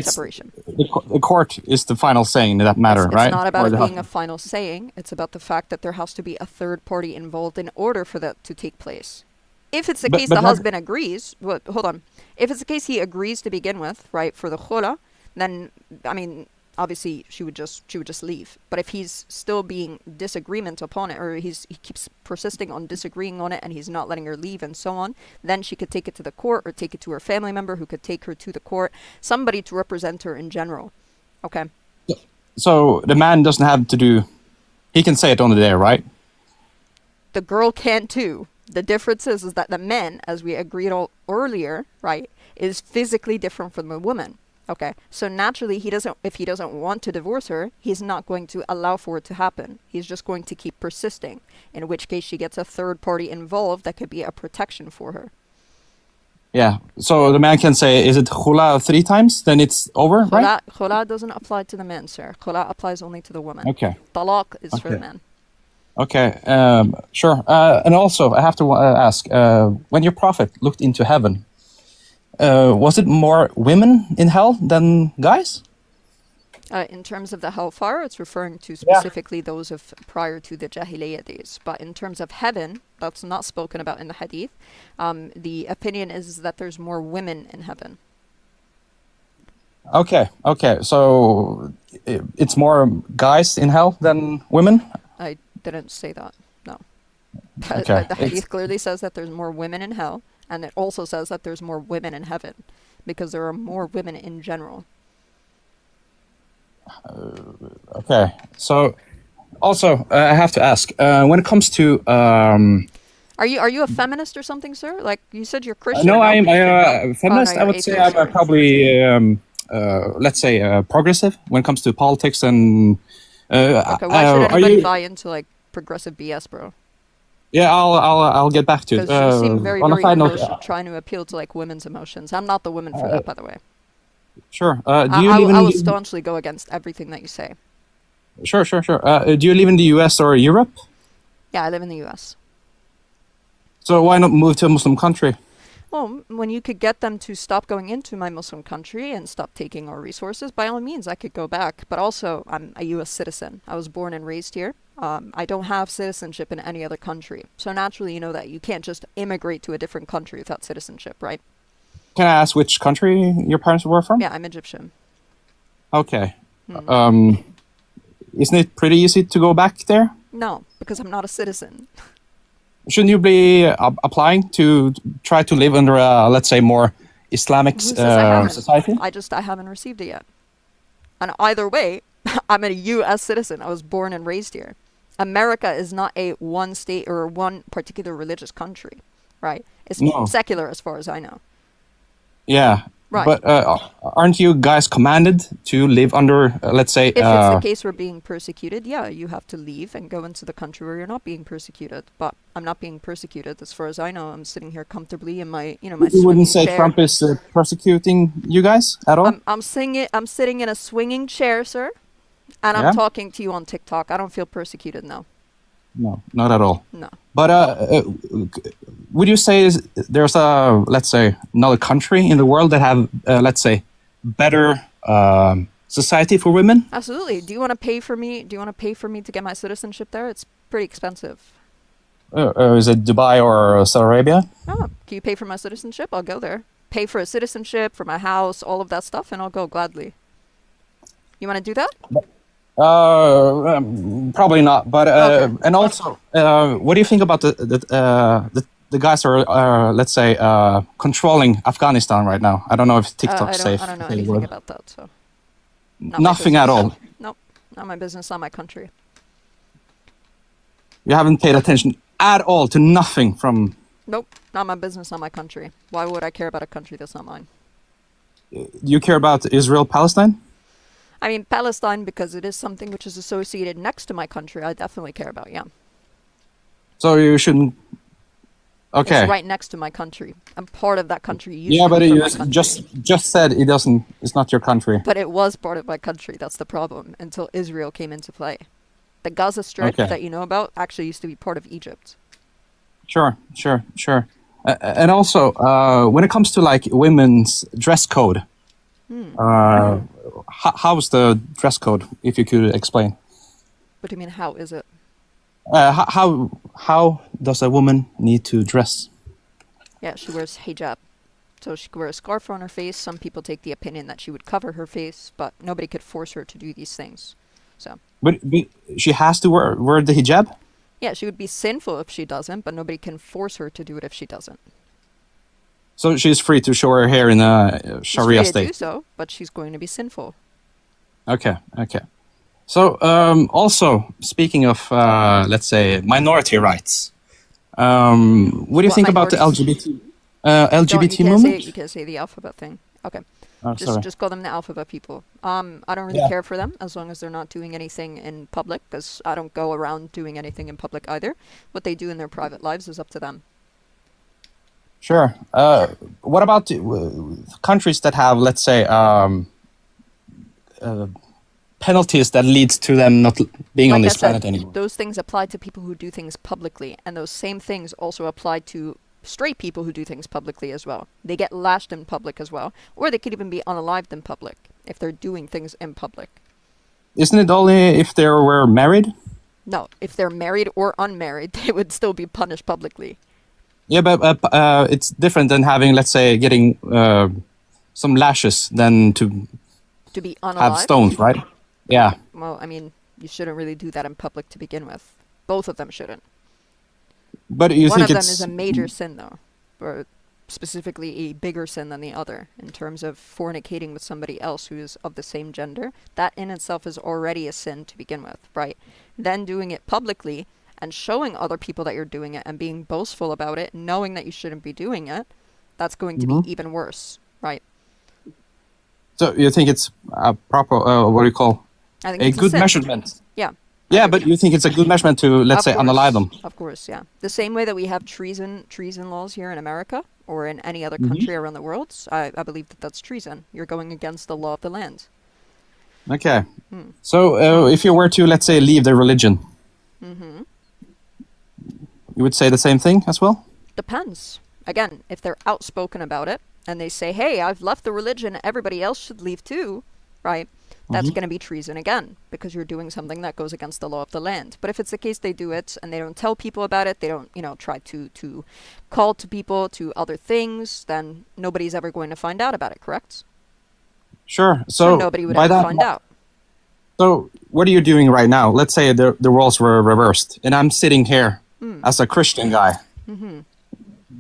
separation.
The court is the final saying in that matter, right?
It's not about it being a final saying. It's about the fact that there has to be a third party involved in order for that to take place. If it's the case the husband agrees, hold on. If it's the case he agrees to begin with, right, for the khula, then, obviously she would just leave. But if he's still being disagreement upon it, or he keeps persisting on disagreeing on it and he's not letting her leave and so on, then she could take it to the court or take it to her family member who could take her to the court, somebody to represent her in general. Okay.
So the man doesn't have to do, he can say it on the day, right?
The girl can too. The difference is that the men, as we agreed earlier, right, is physically different from the woman. Okay, so naturally if he doesn't want to divorce her, he's not going to allow for it to happen. He's just going to keep persisting, in which case she gets a third party involved that could be a protection for her.
Yeah, so the man can say, is it khula 3 times? Then it's over, right?
Khula doesn't apply to the men, sir. Khula applies only to the woman.
Okay.
Talaq is for the men.
Okay, sure. And also, I have to ask, when your prophet looked into heaven, was it more women in hell than guys?
In terms of the hellfire, it's referring to specifically those of prior to the Jahiliyyah days. But in terms of heaven, that's not spoken about in the hadith. The opinion is that there's more women in heaven.
Okay. So it's more guys in hell than women?
I didn't say that, no.
Okay.
The hadith clearly says that there's more women in hell. And it also says that there's more women in heaven, because there are more women in general.
Okay. So, also, I have to ask, when it comes to...
Are you a feminist or something, sir? Like, you said you're Christian.
No, I'm a feminist.
No,
I would say I'm probably, let's say, progressive when it comes to politics and...
okay, why should anybody buy into, like, progressive BS, bro?
Yeah, I'll get back to it.
Because you seem very trying to appeal to like women's emotions. I'm not the woman for that, by the way.
Sure.
I will staunchly go against everything that you say.
Sure. Do you live in the US or Europe?
Yeah, I live in the US.
So why not move to a Muslim country?
Well, when you could get them to stop going into my Muslim country and stop taking our resources, by all means, I could go back. But also, I'm a U.S. citizen. I was born and raised here. I don't have citizenship in any other country. So naturally, you know that you can't just immigrate to a different country without citizenship, right?
Can I ask which country your parents were from?
Yeah, I'm Egyptian.
Okay. Isn't it pretty easy to go back there?
No, because I'm not a citizen.
Shouldn't you be applying to try to live under a, let's say, more Islamic
Who says I haven't?
society?
I haven't received it yet. And either way, I'm a U.S. citizen. I was born and raised here. America is not a one state or one particular religious country, right? It's
No.
secular as far as I know.
Yeah.
Right.
But aren't you guys commanded to live under, let's say,
If it's the case we're being persecuted, yeah, you have to leave and go into the country where you're not being persecuted. But I'm not being persecuted as far as I know. I'm sitting here comfortably in my, my
you wouldn't
swinging
say
chair.
Trump is persecuting you guys at all?
I'm sitting in a swinging chair, sir, and
Yeah?
I'm talking to you on TikTok. I don't feel persecuted, no.
No, not at all.
No.
But would you say there's a, let's say, another country in the world that have, let's say, better society for women?
Absolutely. Do you want to pay for me? Do you want to pay for me to get my citizenship there? It's pretty expensive.
Is it Dubai or Saudi Arabia?
Oh, can you pay for my citizenship? I'll go there. Pay for a citizenship, for my house, all of that stuff, and I'll go gladly. You want to do that?
Probably not. But
Okay.
and also, what do you think about the guys who are, let's say, controlling Afghanistan right now? I don't know if TikTok's safe.
I don't know
to say the
anything
word.
about that, so. Not my
Nothing at
business.
all.
Nope. Not my business, not my country.
You haven't paid attention at all to nothing from.
Nope. Not my business, not my country. Why would I care about a country that's not mine?
You care about Israel, Palestine?
I mean, Palestine, because it is something which is associated next to my country, I definitely care about, yeah.
So you shouldn't. Okay.
It's right next to my country. I'm part of that country.
Yeah, but
from
you
my country.
just said it doesn't. It's not your country.
But it was part of my country. That's the problem. Until Israel came into play. The Gaza Strip
Okay.
that you know about actually used to be part of Egypt.
Sure. And also, when it comes to like women's dress code, how's the dress code? If you could explain.
What do you mean, how is it?
How does a woman need to dress?
Yeah, she wears hijab. So she could wear a scarf on her face. Some people take the opinion that she would cover her face, but nobody could force her to do these things. So,
But she has to wear the hijab.
yeah, she would be sinful if she doesn't, but nobody can force her to do it if she doesn't.
So she's free to show her hair in a
She's
Sharia
free to do
state.
so, but she's going to be sinful.
Okay. So also speaking of let's say minority rights, what do you
What
think about the
minorities?
LGBT
you
movement?
You can't say the alphabet thing. Okay.
Oh, sorry.
Just call them the alphabet people. I don't really
Yeah.
care for them as long as they're not doing anything in public, because I don't go around doing anything in public either. What they do in their private lives is up to them.
Sure. What about countries that have, let's say, penalties that leads to them not being on
Like I
this planet
said,
anymore?
those things apply to people who do things publicly, and those same things also apply to straight people who do things publicly as well. They get lashed in public as well, or they could even be unalived in public if they're doing things in public.
Isn't it only if they were married?
No, if they're married or unmarried, they would still be punished publicly.
Yeah, but it's different than having, let's say, getting some lashes than to
To be unalived.
have stones, right? Yeah.
Well, I mean, you shouldn't really do that in public to begin with. Both of them shouldn't.
But you
One
think
of them
it's
is a major sin, though, or specifically a bigger sin than the other in terms of fornicating with somebody else who is of the same gender. That in itself is already a sin to begin with, right? Then doing it publicly and showing other people that you're doing it and being boastful about it, knowing that you shouldn't be doing it, that's going to be even worse, right?
So you think it's a proper, what do you call,
I think
a
it's
good
sin.
measurement?
Yeah.
Yeah, but you think it's a good measurement to, let's say, unalive them?
Of course, yeah. The same way that we have treason laws here in America or in any other country around the world, I believe that that's treason. You're going against the law of the land.
Okay. So if you were to, let's say, leave the religion, you would say the same thing as well?
Depends. again, if they're outspoken about it and they say, hey, I've left the religion, everybody else should leave too, right? That's going to be treason again, because you're doing something that goes against the law of the land. But if it's the case they do it and they don't tell people about it, they don't, try to call to people to other things, then nobody's ever going to find out about it, correct?
Sure.
So
So
nobody would
by
ever
that,
find out.
so what are you doing right now? Let's say the roles were reversed, and I'm sitting here as a Christian guy.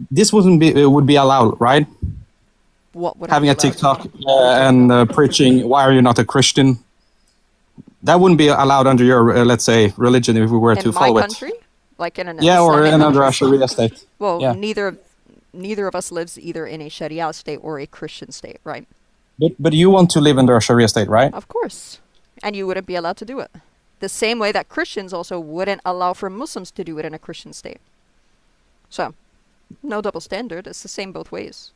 This would be allowed, right?
What would
Having
I
a
be allowed to
TikTok and preaching, why are you not a Christian? That wouldn't be allowed under your, let's say, religion if we were to
in my
follow
country? Like in an
it. Yeah, or
Islamic
in under a
country?
Sharia state.
Well,
Yeah.
neither of us lives either in a Sharia state or a Christian state, right?
But you want to live under a Sharia state, right?
Of course. And you wouldn't be allowed to do it. The same way that Christians also wouldn't allow for Muslims to do it in a Christian state. So, no double standard. It's the same both ways.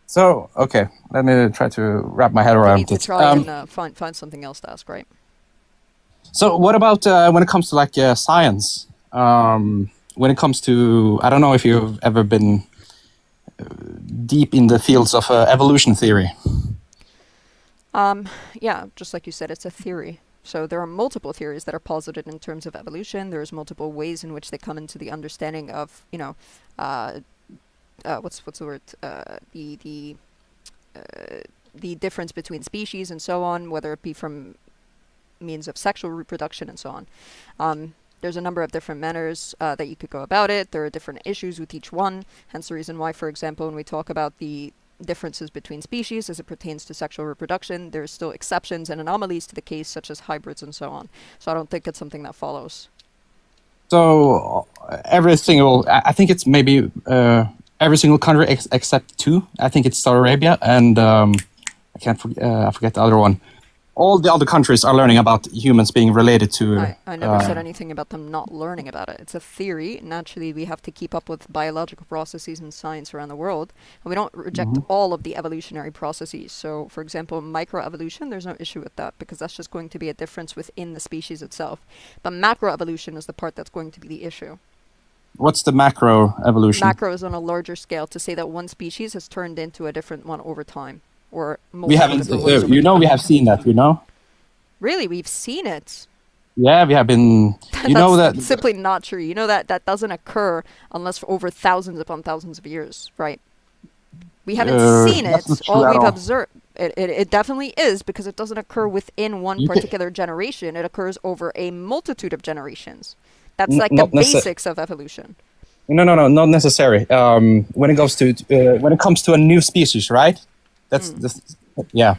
So, okay, let me try to wrap my head
You
around
need to
it.
try and find something else to ask, right?
So what about when it comes to like science? When it comes to, I don't know if you've ever been deep in the fields of evolution theory.
Yeah, just like you said, it's a theory. So there are multiple theories that are posited in terms of evolution. There's multiple ways in which they come into the understanding of, what's the word? The difference between species and so on, whether it be from means of sexual reproduction and so on. There's a number of different manners that you could go about it. There are different issues with each one. Hence the reason why, for example, when we talk about the differences between species as it pertains to sexual reproduction, there's still exceptions and anomalies to the case, such as hybrids and so on. So I don't think it's something that follows.
So every single, I think it's maybe every single country except two. I think it's Saudi Arabia and I forget the other one. All the other countries are learning about humans being related to.
I never said anything about them not learning about it. It's a theory. Naturally, we have to keep up with biological processes and science around the world. And we don't reject all of the evolutionary processes. So, for example, microevolution, there's no issue with that because that's just going to be a difference within the species itself. But macroevolution is the part that's going to be the issue.
What's the macro evolution?
Macro is on a larger scale to say that one species has turned into a different one over time. Or
We haven't, we have seen that,
Really, we've seen it.
Yeah, we have been,
That's simply not true. You know that doesn't occur unless for over thousands upon thousands of years, right? We haven't seen it.
That's not true
All
at
we've
all.
observed, it definitely is because it doesn't occur within one particular generation. It occurs over a multitude of generations. That's like the
not
basics of evolution.
No, not necessary. When it comes to a new species, right? That's yeah.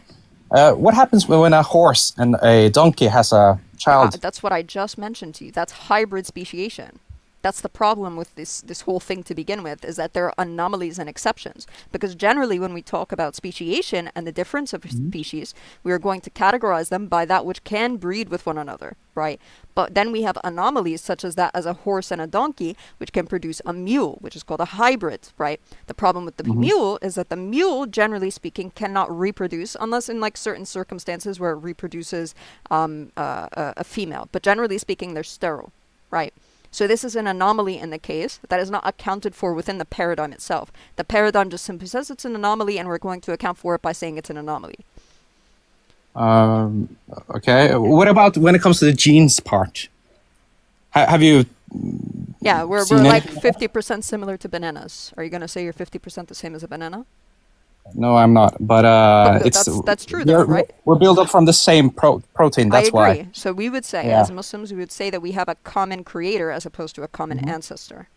What happens when a horse and a donkey has a child?
That's what I just mentioned to you. That's hybrid speciation. That's the problem with this whole thing to begin with, is that there are anomalies and exceptions. Because generally when we talk about speciation and the difference of species, we are going to categorize them by that which can breed with one another, right? But then we have anomalies such as that as a horse and a donkey, which can produce a mule, which is called a hybrid, right? The problem with the mule is that the mule, generally speaking, cannot reproduce unless in like certain circumstances where it reproduces a female. But generally speaking, they're sterile, right? So this is an anomaly in the case that is not accounted for within the paradigm itself. The paradigm just simply says it's an anomaly and we're going to account for it by saying it's an anomaly.
Okay. What about when it comes to the genes part? Have you?
Yeah, we're
seen
like
anything?
50% similar to bananas. Are you going to say you're 50% the same as a banana?
No, I'm not. But it's
that's true though, right?
We're built up from the same protein. That's
I agree.
why.
So we would say,
Yeah.
as Muslims, we would say that we have a common creator as opposed to a common ancestor.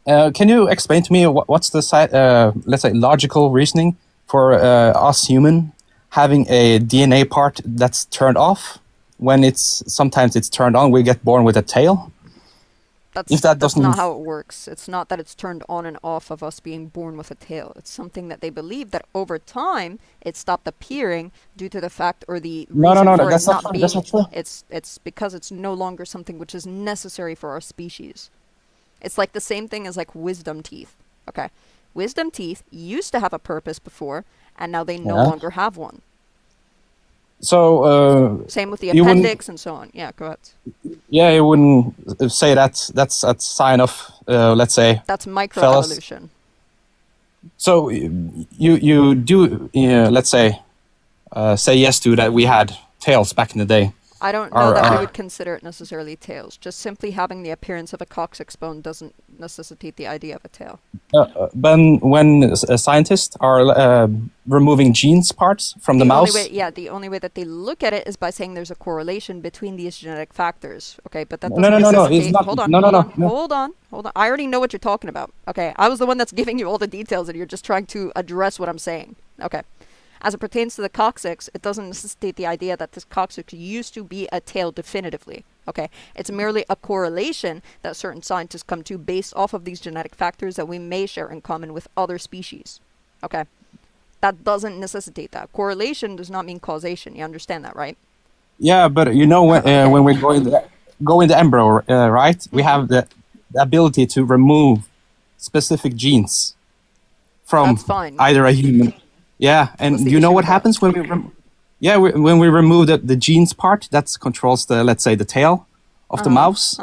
Can you explain to me what's the let's say logical reasoning for us human having a DNA part that's turned off when sometimes it's turned on? We get born with a tail. If that
That's
doesn't-
not how it works. It's not that it's turned on and off of us being born with a tail. It's something that they believe that over time it stopped appearing due to the fact or the
No,
reason for
that's
it
not
not
true.
being.
That's not true.
It's because it's no longer something which is necessary for our species. It's like the same thing as like wisdom teeth. Okay, wisdom teeth used to have a purpose before, and now they no
Yeah.
longer have one. Same with the
you wouldn't-
appendix and so on. Yeah, go ahead.
Yeah, you wouldn't say that's a sign of, let's say.
That's
Fellas.
microevolution.
So you do, let's say yes to that we had tails back in the day.
I don't know that we
Our-
would consider it necessarily tails. Just simply having the appearance of a coccyx bone doesn't necessitate the idea of a tail.
But when scientists are removing genes parts from the mouse,
The only way that they look at it is by saying there's a correlation between these genetic factors. Okay, but that
No,
doesn't
no, no,
necessitate...
it's not-
Hold on,
no, no,
hold
no,
on,
no.
hold on. I already know what you're talking about. Okay, I was the one that's giving you all the details and you're just trying to address what I'm saying. Okay. As it pertains to the coccyx, it doesn't necessitate the idea that this coccyx used to be a tail definitively. Okay, it's merely a correlation that certain scientists come to based off of these genetic factors that we may share in common with other species. Okay, that doesn't necessitate that. Correlation does not mean causation. You understand that, right?
yeah, but when we go in the embryo, right? We have the ability to remove specific genes from
That's fine.
either a human. Yeah, and
What's the
you know
issue
what
with that?
happens when when we remove the genes part that controls the, let's say, the tail of the mouse.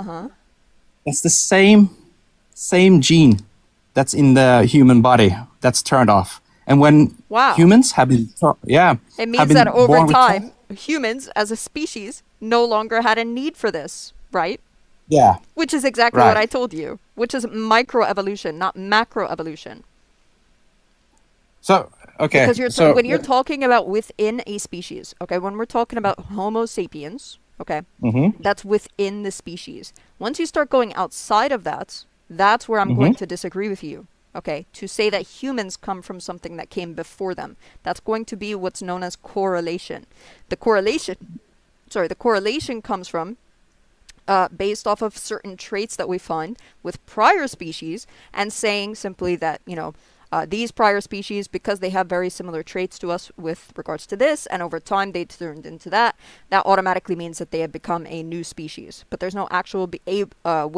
It's the same gene that's in the human body that's turned off. And when
Wow.
humans have been,
It
have
means
been
that over
born with
time, humans as a species no longer had a need for this, right?
yeah,
Which is exactly what
Right.
I told you, which is microevolution, not macroevolution.
so okay,
Because
so
when you're talking about within a species, okay, when we're talking about Homo sapiens, okay,
Mhm.
that's within the species. Once you start going outside of that, that's where I'm going to disagree with you. Okay, to say that humans come from something that came before them, that's going to be what's known as correlation. The correlation comes from based off of certain traits that we find with prior species, and saying simply that, these prior species, because they have very similar traits to us with regards to this, and over time they turned into that automatically means that they have become a new species. But there's no actual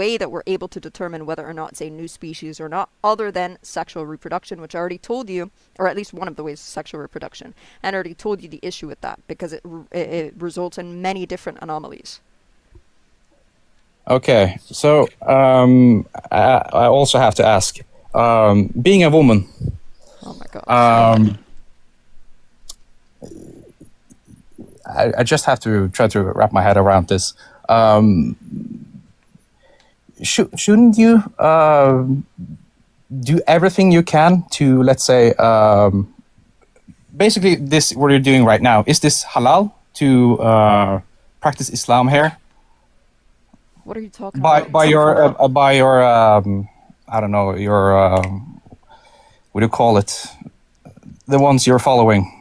way that we're able to determine whether or not it's a new species or not, other than sexual reproduction, which I already told you, or at least one of the ways is sexual reproduction, and I already told you the issue with that, because it results in many different anomalies.
okay, so I also have to ask, being a woman,
Oh my god.
I just have to try to wrap my head around this. Shouldn't you do everything you can to, let's say, basically this what you're doing right now, is this halal to practice Islam here?
What are you talking about?
By your I don't know, your what do you call it? The ones you're following.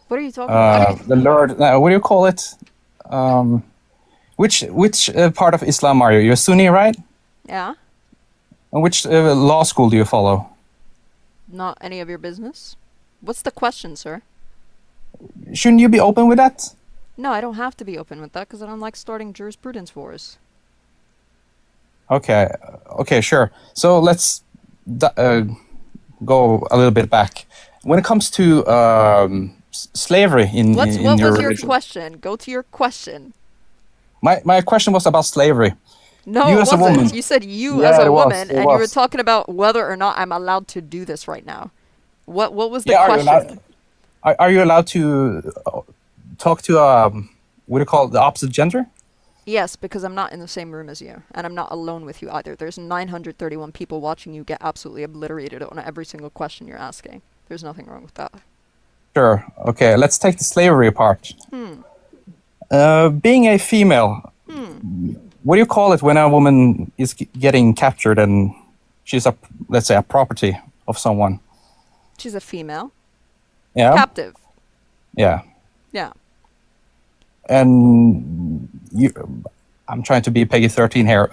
What are you talking about?
The Lord. What do you call it? Which part of Islam are you? You're Sunni, right?
Yeah?
And which law school do you follow?
Not any of your business? What's the question, sir?
Shouldn't you be open with that?
No, I don't have to be open with that because I don't like starting jurisprudence wars.
Okay, sure. So let's go a little bit back. When it comes to slavery in
What
your
was your
religion,
question? Go to your question.
my question was about slavery.
No,
You
it
as a
wasn't.
woman.
You said you
Yeah,
as a
it was,
woman,
it
and you were
was.
talking about whether or not I'm allowed to do this right now. What was the
Yeah,
question?
are you allowed to talk to what do you call it, the opposite gender?
Yes, because I'm not in the same room as you, and I'm not alone with you either. There's 931 people watching you get absolutely obliterated on every single question you're asking. There's nothing wrong with that.
Sure. Okay, let's take the slavery part. Being a female, what do you call it when a woman is getting captured and she's let's say, a property of someone?
She's a female.
Yeah.
Captive.
Yeah.
Yeah.
And I'm trying to be Peggy 13 here.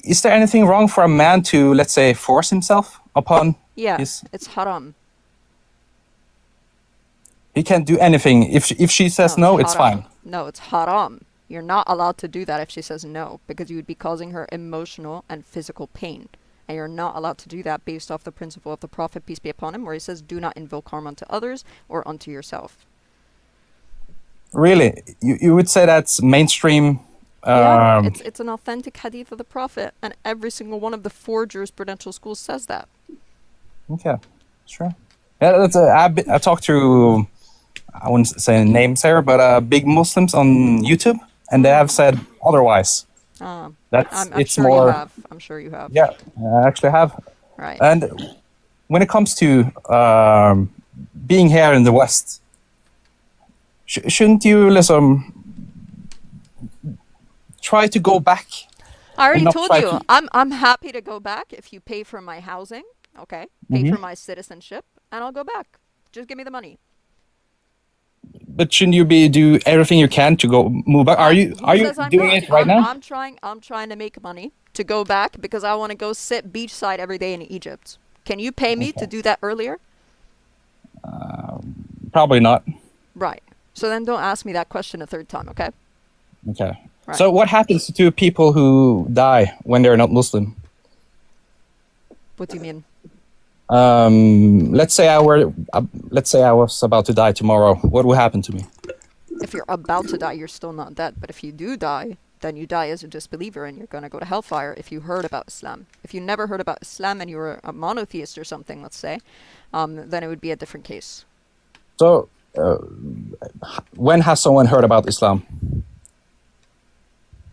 Is there anything wrong for a man to, let's say, force himself upon
Yeah,
his?
it's haram.
He can't do anything. If she says no, it's
haram.
fine.
No, it's haram. You're not allowed to do that if she says no, because you would be causing her emotional and physical pain. And you're not allowed to do that based off the principle of the Prophet, peace be upon him, where he says, do not invoke harm unto others or unto yourself.
Really, you would say that's mainstream.
Yeah, it's an authentic hadith of the Prophet, and every single one of the 4 jurisprudential schools says that.
Okay, sure. Yeah, I talked to, I wouldn't say names here, but big Muslims on YouTube, and they have said otherwise.
I'm
It's
sure
more.
you have. I'm sure you have.
Yeah, I actually have.
Right.
And when it comes to being here in the West, shouldn't you listen? Try to go back.
I already
and not
told
try
you.
to-
I'm happy to go back if you pay for my housing, okay? Pay for
Mhm.
my citizenship, and I'll go back. Just give me the money.
But shouldn't you do everything you can to go move back? Are you
Who says I'm
doing
not?
it right now?
I'm trying to make money to go back because I want to go sit beachside every day in Egypt. Can you pay me to do that earlier?
Probably not.
Right. So then don't ask me that question a third time, okay?
Okay.
Right.
So what happens to people who die when they're not Muslim?
What do you mean?
Let's say I was about to die tomorrow. What will happen to me?
If you're about to die, you're still not dead. But if you do die, then you die as a disbeliever and you're going to go to hellfire if you heard about Islam. If you never heard about Islam and you were a monotheist or something, let's say, then it would be a different case.
So, when has someone heard about Islam?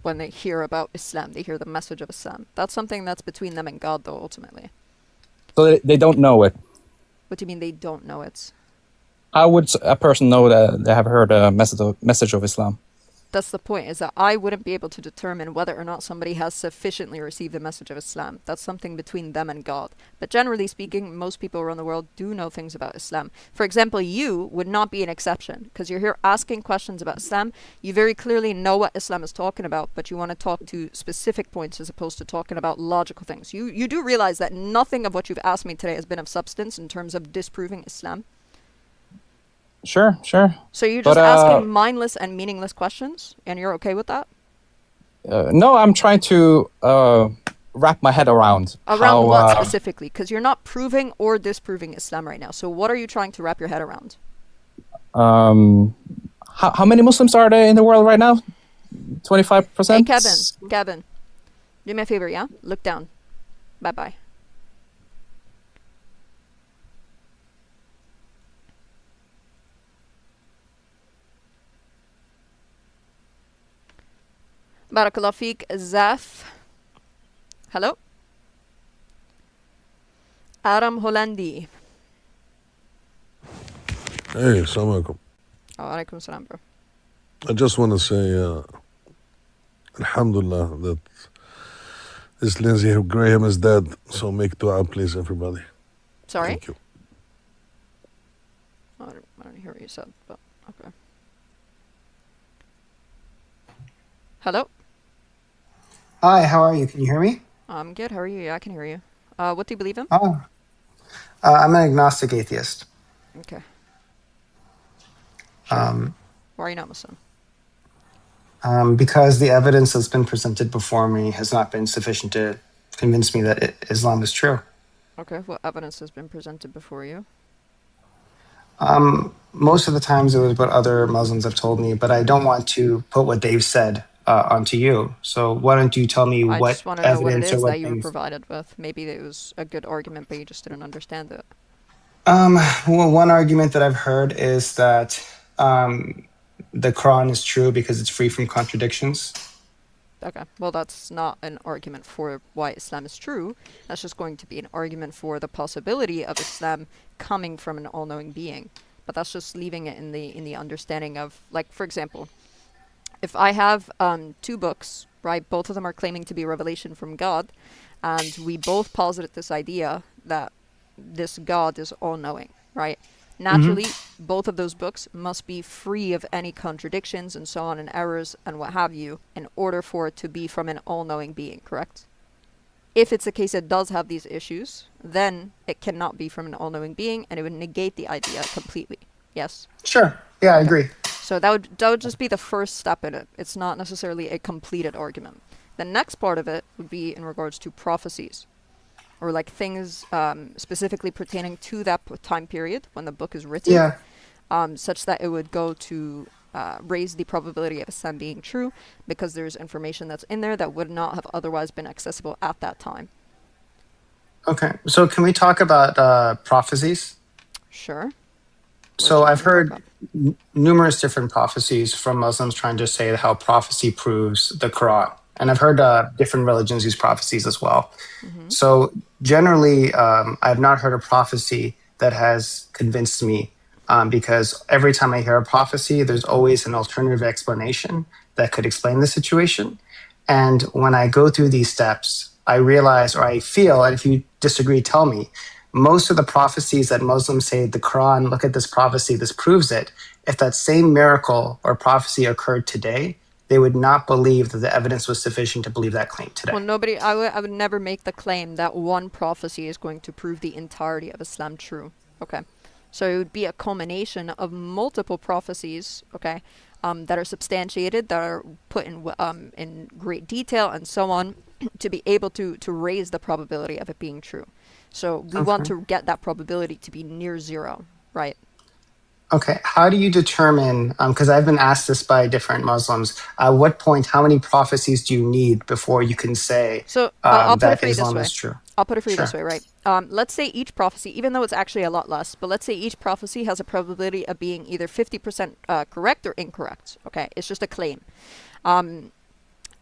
When they hear about Islam, they hear the message of Islam. That's something that's between them and God, though, ultimately.
So they don't know it.
What do you mean they don't know it?
How would a person know that they have heard a message of Islam?
That's the point, is that I wouldn't be able to determine whether or not somebody has sufficiently received the message of Islam. That's something between them and God. But generally speaking, most people around the world do know things about Islam. For example, you would not be an exception, because you're here asking questions about Islam. You very clearly know what Islam is talking about, but you want to talk to specific points as opposed to talking about logical things. You do realize that nothing of what you've asked me today has been of substance in terms of disproving Islam.
Sure.
So you're just
But,
asking mindless and meaningless questions, and you're okay with that?
No, I'm trying to wrap my head around.
Around
how,
what specifically? Because you're not proving or disproving Islam right now. So what are you trying to wrap your head around?
How many Muslims are there in the world right now? 25%?
Hey, Kevin, do me a favor, yeah? Look down. Bye-bye. Barakallah feek, Zaf. Hello? Aram Hollandi.
Hey, assalamu alaikum.
Oh, alaikum salam, bro.
I just want to say, Alhamdulillah, that this Lindsey Graham is dead. So make dua, please, everybody.
Sorry?
Thank you.
I don't hear what you said, but okay. Hello?
Hi, how are you? Can you hear me?
I'm good. How are you? Yeah, I can hear you. What do you believe in?
Oh, I'm an agnostic atheist.
Okay.
Um,
Why are you not Muslim?
because the evidence that's been presented before me has not been sufficient to convince me that Islam is true.
Okay, what evidence has been presented before you?
Most of the times it was what other Muslims have told me, but I don't want to put what they've said onto you. So why don't you tell me
I
what
just want to know what it
evidence or
is
what
that you were
things...
provided with. Maybe it was a good argument, but you just didn't understand it.
Well, one argument that I've heard is that the Quran is true because it's free from contradictions.
Okay, well that's not an argument for why Islam is true. That's just going to be an argument for the possibility of Islam coming from an all-knowing being. But that's just leaving it in the understanding of, like, for example, if I have 2 books, right, both of them are claiming to be revelation from God, and we both posited this idea that this God is all-knowing, right? Naturally, both of those books must be free of any contradictions and so on and errors and what have you in order for it to be from an all-knowing being, correct? If it's a case it does have these issues, then it cannot be from an all-knowing being and it would negate the idea completely. Yes?
Sure. Yeah, I agree.
So that would just be the first step in it. It's not necessarily a completed argument. The next part of it would be in regards to prophecies, or like things specifically pertaining to that time period when the book is written,
Yeah.
such that it would go to raise the probability of Islam being true because there's information that's in there that would not have otherwise been accessible at that time.
Okay, so can we talk about prophecies?
Sure.
So I've heard numerous different prophecies from Muslims trying to say how prophecy proves the Quran. And I've heard different religions use prophecies as well. So generally, I've not heard a prophecy that has convinced me because every time I hear a prophecy, there's always an alternative explanation that could explain the situation. And when I go through these steps, I realize or I feel, and if you disagree, tell me, most of the prophecies that Muslims say, the Quran, look at this prophecy, this proves it. If that same miracle or prophecy occurred today, they would not believe that the evidence was sufficient to believe that claim today.
Well, I would never make the claim that one prophecy is going to prove the entirety of Islam true. Okay. So it would be a culmination of multiple prophecies, okay, that are substantiated, that are put in great detail and so on to be able to raise the probability of it being true. So we want to get that probability to be near zero, right?
Okay, how do you determine, because I've been asked this by different Muslims, at what point, how many prophecies do you need before you can say
I'll put it
that
for you
Islam
this
is true?
I'll put it for you this way, right? Let's say each prophecy, even though it's actually a lot less, but let's say each prophecy has a probability of being either 50% correct or incorrect, okay? It's just a claim.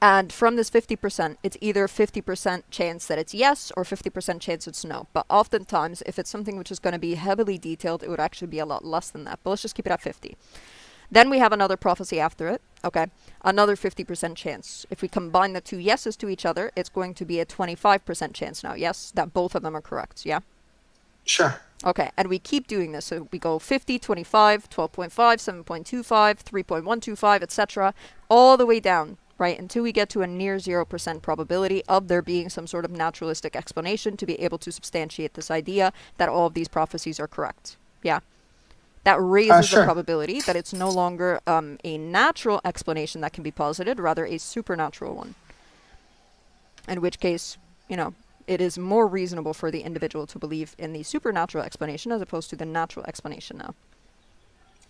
And from this 50%, it's either 50% chance that it's yes or 50% chance it's no. But oftentimes, if it's something which is going to be heavily detailed, it would actually be a lot less than that. But let's just keep it at 50. Then we have another prophecy after it, okay? Another 50% chance. If we combine the two yeses to each other, it's going to be a 25% chance now, yes? That both of them are correct, yeah?
Sure.
Okay, and we keep doing this. So we go 50, 25, 12.5, 7.25, 3.125, etc., all the way down, right, until we get to a near 0% probability of there being some sort of naturalistic explanation to be able to substantiate this idea that all of these prophecies are correct. Yeah. That raises the probability that it's no longer a natural explanation that can be posited, rather a supernatural one. In which case, you know, it is more reasonable for the individual to believe in the supernatural explanation as opposed to the natural explanation now.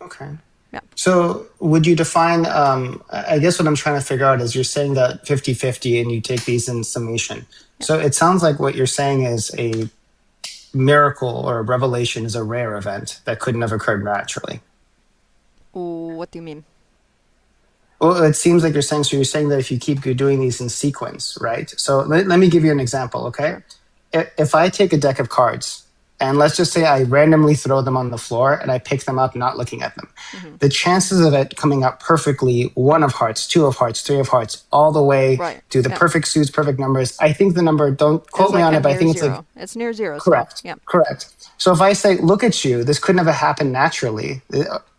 Okay.
Yeah.
So would you define, I guess what I'm trying to figure out is you're saying that 50-50 and you take these in summation. Yeah. So it sounds like what you're saying is a miracle or a revelation is a rare event that couldn't have occurred naturally.
What do you mean?
Well, it seems like you're saying that if you keep doing these in sequence, right? So let me give you an example, okay? Sure. If I take a deck of cards, and let's just say I randomly throw them on the floor and I pick them up not looking at them. Mm-hmm. The chances of it coming up perfectly, 1 of hearts, 2 of hearts, 3 of hearts, all the way to the perfect suits, perfect numbers. I think the number, don't quote me on it, but I think it's like...
It's near zero.
Correct.
So, yeah.
Correct. So if I say, look at you, this couldn't have happened naturally,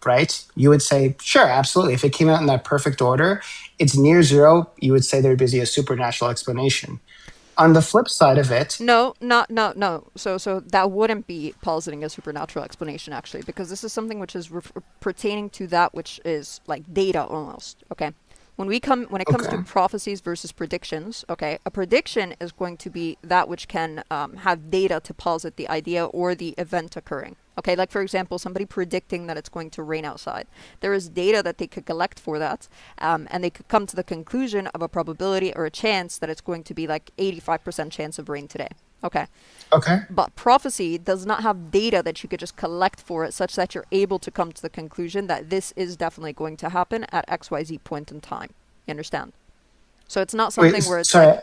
right? You would say, sure, absolutely. If it came out in that perfect order, it's near zero. You would say there'd be a supernatural explanation. On the flip side of it...
No. So that wouldn't be positing a supernatural explanation, actually, because this is something which is pertaining to that which is like data almost, okay? When it comes to prophecies versus predictions, okay, a prediction is going to be that which can have data to posit the idea or the event occurring. Okay, like for example, somebody predicting that it's going to rain outside. There is data that they could collect for that, and they could come to the conclusion of a probability or a chance that it's going to be like 85% chance of rain today. Okay. But prophecy does not have data that you could just collect for it such that you're able to come to the conclusion that this is definitely going to happen at XYZ point in time. You understand? So it's not something where it's...
Sorry,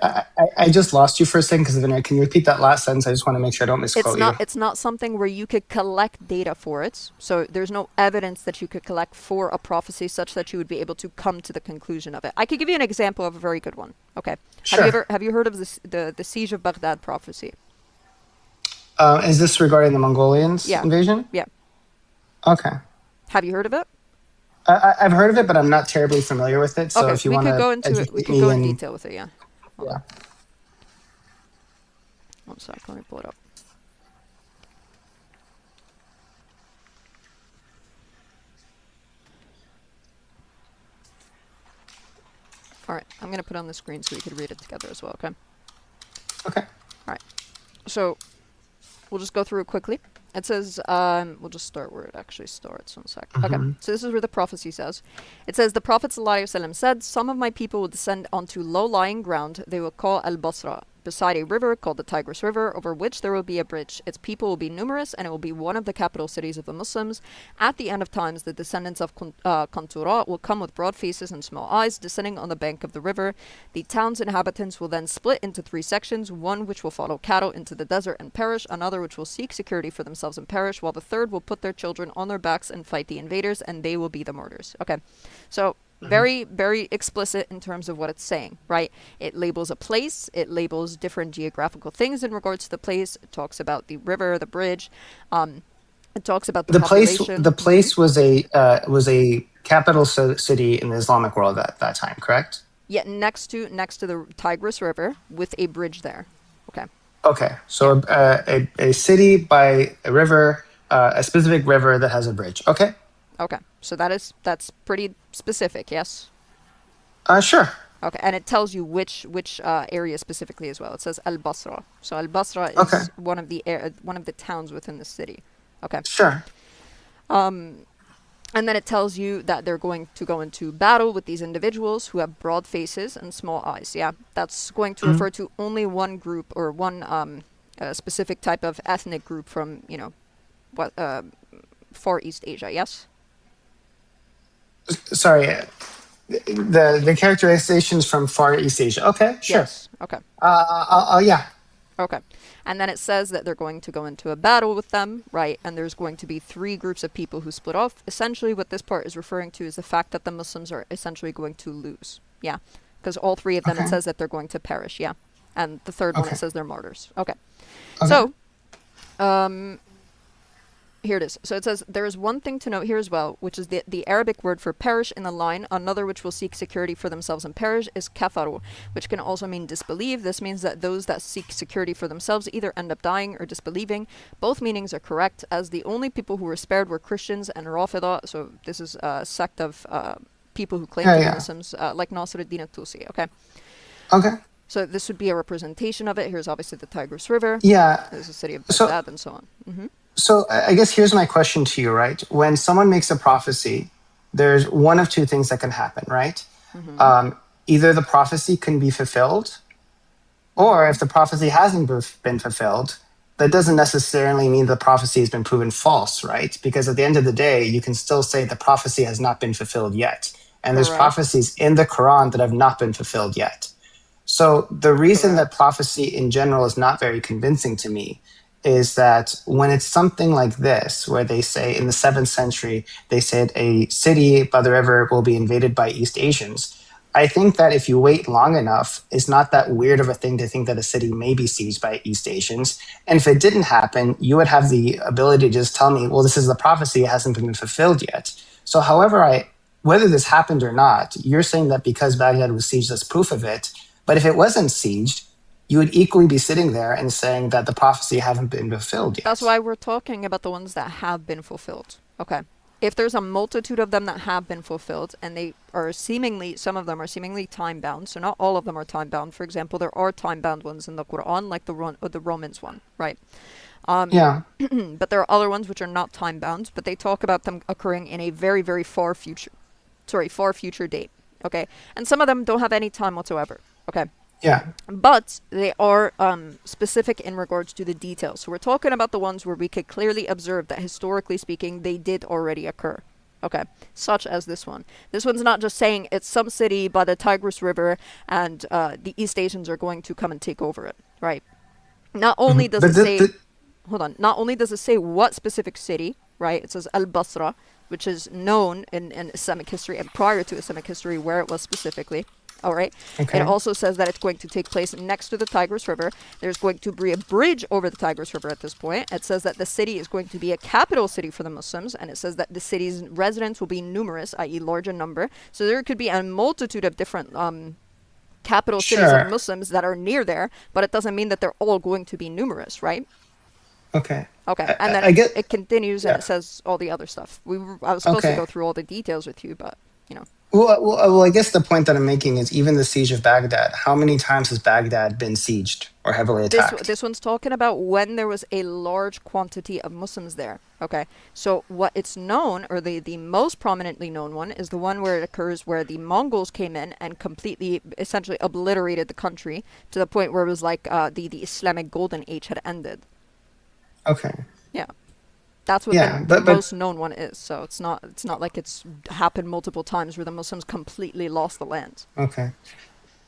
I just lost you for a second because can you repeat that last sentence? I just want to make sure I don't misquote you.
It's not something where you could collect data for it. So there's no evidence that you could collect for a prophecy such that you would be able to come to the conclusion of it. I could give you an example of a very good one. Okay.
Sure.
Have you heard of the Siege of Baghdad prophecy?
Is this regarding the Mongolians invasion?
Yeah.
Okay.
Have you heard of it?
I've heard of it, but I'm not terribly familiar with it. So if you want to
go into it, we could go in detail with it. Yeah. Hold on. 1 sec. Let me pull it up. All right. I'm gonna put it on the screen so we could read it together as well. Okay.
Okay.
All right. So we'll just go through it quickly. It says, we'll just start where it actually starts. 1 sec. Okay, so this is where the prophecy says. It says, the Prophet ﷺ said, some of my people will descend onto low-lying ground they will call Al-Basra, beside a river called the Tigris River, over which there will be a bridge. Its people will be numerous, and it will be one of the capital cities of the Muslims. At the end of times, the descendants of Qantura will come with broad faces and small eyes, descending on the bank of the river. The town's inhabitants will then split into 3 sections, one which will follow cattle into the desert and perish, another which will seek security for themselves and perish, while the third will put their children on their backs and fight the invaders, and they will be the martyrs. Okay, so very, very explicit in terms of what it's saying, right? It labels a place, it labels different geographical things in regards to the place. It talks about the river, the bridge. It talks about the population.
The place was a capital city in the Islamic world at that time, correct?
Yeah, next to the Tigris River with a bridge there. Okay.
Okay, so a city by a river, a specific river that has a bridge. Okay.
Okay, so that's pretty specific, yes?
Sure.
Okay, and it tells you which area specifically as well. It says Al-Basra. So Al-Basra is one of the towns within the city. Okay.
Sure.
And then it tells you that they're going to go into battle with these individuals who have broad faces and small eyes. Yeah, that's going to refer to only one group or one specific type of ethnic group from, Far East Asia, yes?
Sorry, the characterizations from Far East Asia. Okay, sure.
Yes. Okay.
Yeah.
Okay. And then it says that they're going to go into a battle with them, right? And there's going to be 3 groups of people who split off. Essentially, what this part is referring to is the fact that the Muslims are essentially going to lose. Yeah. Because all 3 of them, it says that they're going to perish. Yeah. And the third one, it says they're martyrs. Okay. So, here it is. So it says, there is one thing to note here as well, which is the Arabic word for perish in the line. Another which will seek security for themselves and perish is kafaru, which can also mean disbelieve. This means that those that seek security for themselves either end up dying or disbelieving. Both meanings are correct, as the only people who were spared were Christians and Rafida. So this is a sect of people who claim to be Muslims, like Nasruddin al-Tusi. Okay.
Okay.
So this would be a representation of it. Here's obviously the Tigris River.
Yeah.
There's the city of Baghdad and so on.
So I guess here's my question to you, right? When someone makes a prophecy, there's one of 2 things that can happen, right? Either the prophecy can be fulfilled, or if the prophecy hasn't been fulfilled, that doesn't necessarily mean the prophecy has been proven false, right? Because at the end of the day, you can still say the prophecy has not been fulfilled yet. And there's prophecies in the Quran that have not been fulfilled yet. So the reason that prophecy in general is not very convincing to me is that when it's something like this, where they say in the 7th century, they said a city by the river will be invaded by East Asians. I think that if you wait long enough, it's not that weird of a thing to think that a city may be sieged by East Asians. And if it didn't happen, you would have the ability to just tell me, well, this is the prophecy, it hasn't been fulfilled yet. So whether this happened or not, you're saying that because Baghdad was sieged, that's proof of it. But if it wasn't sieged, you would equally be sitting there and saying that the prophecy hasn't been fulfilled yet.
That's why we're talking about the ones that have been fulfilled. Okay. If there's a multitude of them that have been fulfilled, and some of them are seemingly time-bound, so not all of them are time-bound. For example, there are time-bound ones in the Quran, like the Romans one, right? But there are other ones which are not time-bound, but they talk about them occurring in a very, very far future date. Okay. And some of them don't have any time whatsoever. Okay.
Yeah.
But they are specific in regards to the details. So we're talking about the ones where we could clearly observe that historically speaking, they did already occur. Okay. Such as this one. This one's not just saying it's some city by the Tigris River and the East Asians are going to come and take over it. Right. Not only does not only does it say what specific city, right? It says Al-Basra, which is known in Islamic history and prior to Islamic history where it was specifically. All right. Okay. It also says that it's going to take place next to the Tigris River. There's going to be a bridge over the Tigris River at this point. It says that the city is going to be a capital city for the Muslims. And it says that the city's residents will be numerous, i.e. large in number. So there could be a multitude of different capital cities of Muslims that are near there. But it doesn't mean that they're all going to be numerous, right?
Okay.
And then it continues and it says all the other stuff. I was supposed to go through all the details with you, but... you know.
Well, I guess the point that I'm making is even the siege of Baghdad. How many times has Baghdad been sieged or heavily attacked?
This one's talking about when there was a large quantity of Muslims there. Okay, so what it's known, or the most prominently known one, is the one where it occurs where the Mongols came in and completely, essentially obliterated the country to the point where it was like the Islamic Golden Age had ended.
Okay.
Yeah. That's what the most known one is. So it's not like it's happened multiple times where the Muslims completely lost the land.
Okay.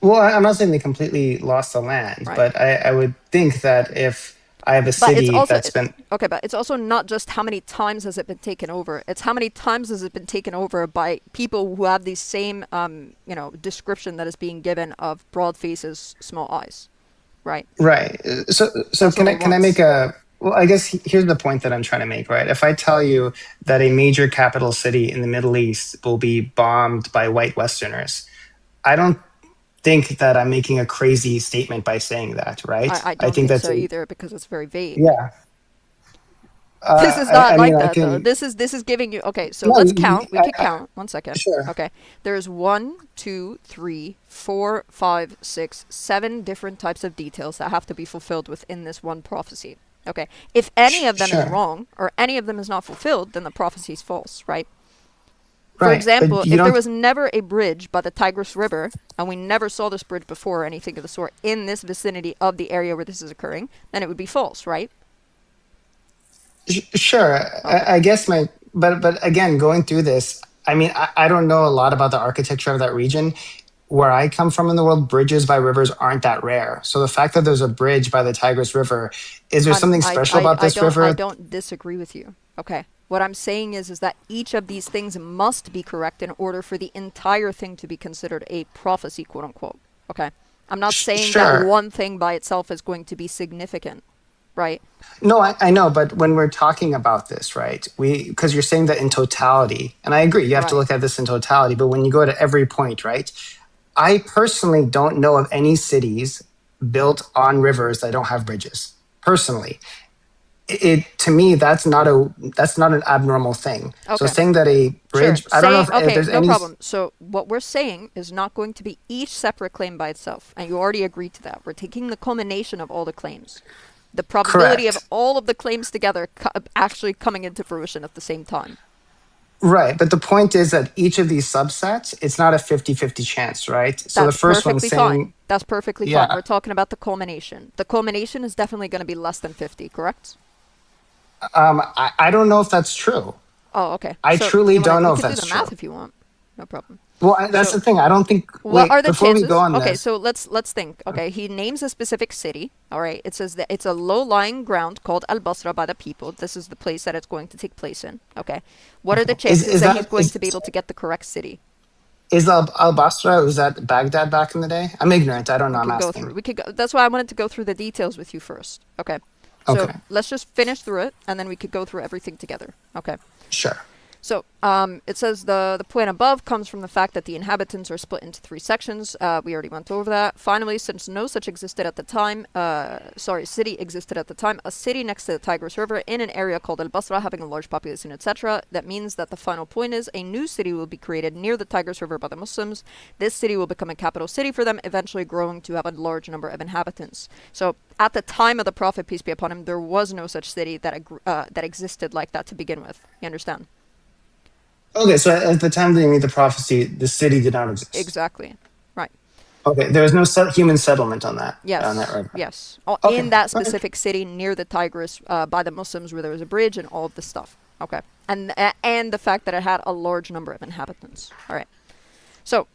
Well, I'm not saying they completely lost the land,
Right.
but I would think that if I have a
But
city
it's also
that's been
okay, but it's also not just how many times has it been taken over. It's how many times has it been taken over by people who have the same description that is being given of broad faces, small eyes. Right.
right. So
That's
can
what
I
it
can I
wants.
make a well, I guess here's the point that I'm trying to make, right? If I tell you that a major capital city in the Middle East will be bombed by white Westerners, I don't think that I'm making a crazy statement by saying that, right?
I don't
think
think
that's
so either because it's very vague.
yeah.
This is not
I
like
mean, I
that though.
can.
This is giving you okay. So
No,
let's count. We could
I,
count. 1 second.
sure.
Okay. There's 1, 2, 3, 4, 5, 6, 7 different types of details that have to be fulfilled within this one prophecy. Okay. If any of them is
Sure.
wrong or any of them is not fulfilled, then the prophecy is false, right? For
Right,
example,
but
if
you
there
don't.
was never a bridge by the Tigris River and we never saw this bridge before or anything of the sort in this vicinity of the area where this is occurring, then it would be false, right?
Sure.
Okay.
I guess but again, going through this, I mean, I don't know a lot about the architecture of that region. Where I come from in the world, bridges by rivers aren't that rare. So the fact that there's a bridge by the Tigris River, is there something special about this
I
river?
don't disagree with you. Okay. What I'm saying is that each of these things must be correct in order for the entire thing to be considered a prophecy, quote unquote. Okay. I'm not saying that
Sure.
one thing by itself is going to be significant, right?
No, I know, but when we're talking about this, right? Because you're saying that in totality, and I agree, you have to
Right.
look at this in totality. But when you go to every point, right? I personally don't know of any cities built on rivers that don't have bridges. Personally, it to me that's not an abnormal thing. So
Okay.
saying that a bridge,
Sure.
I don't know
Saying,
if
okay,
there's
no
any.
problem. So what we're saying is not going to be each separate claim by itself, and you already agreed to that. We're taking the culmination of all the claims, the probability of
Correct.
all of the claims together actually coming into fruition at the same time.
Right, but the point is that each of these subsets, it's not a 50-50 chance, right? So the
That's
first one's
perfectly
saying,
fine. That's perfectly fine.
yeah,
We're talking about the culmination. The culmination is definitely going to be less than 50, correct?
I don't know if that's true.
Oh, okay.
I
So
truly don't know
we
if
could do
that's
the
true.
math if you want. No problem.
Well, that's
So
the thing. I don't think.
what
Wait,
are the
before we
chances?
go on
Okay,
this,
so let's think. Okay, he names a specific city. All right, it says that it's a low-lying ground called Al Basra by the people. This is the place that it's going to take place in. Okay, what are the chances
is
that he's
that
going to be able to get the correct city?
is Al Basra? Was that Baghdad back in the day? I'm ignorant. I don't know.
We
I'm
can go
asking.
through. We could go. That's why I wanted to go through the details with you first. Okay, so
Okay,
let's just finish through it, and then we could go through everything together. Okay.
sure.
So, it says the point above comes from the fact that the inhabitants are split into 3 sections. We already went over that. Finally, since no such existed at the time, city existed at the time, a city next to the Tigris River in an area called Al Basra having a large population, etc. That means that the final point is a new city will be created near the Tigris River by the Muslims. This city will become a capital city for them, eventually growing to have a large number of inhabitants. So, at the time of the Prophet, peace be upon him, there was no such city that existed like that to begin with. You understand?
Okay, so at the time they made the prophecy, the city did not exist.
Exactly. Right.
Okay, there was no human settlement on that
Yes.
river.
Yes.
Okay,
In that
okay.
specific city near the Tigris by the Muslims where there was a bridge and all of this stuff. Okay. And the fact that it had a large number of inhabitants. All right. So,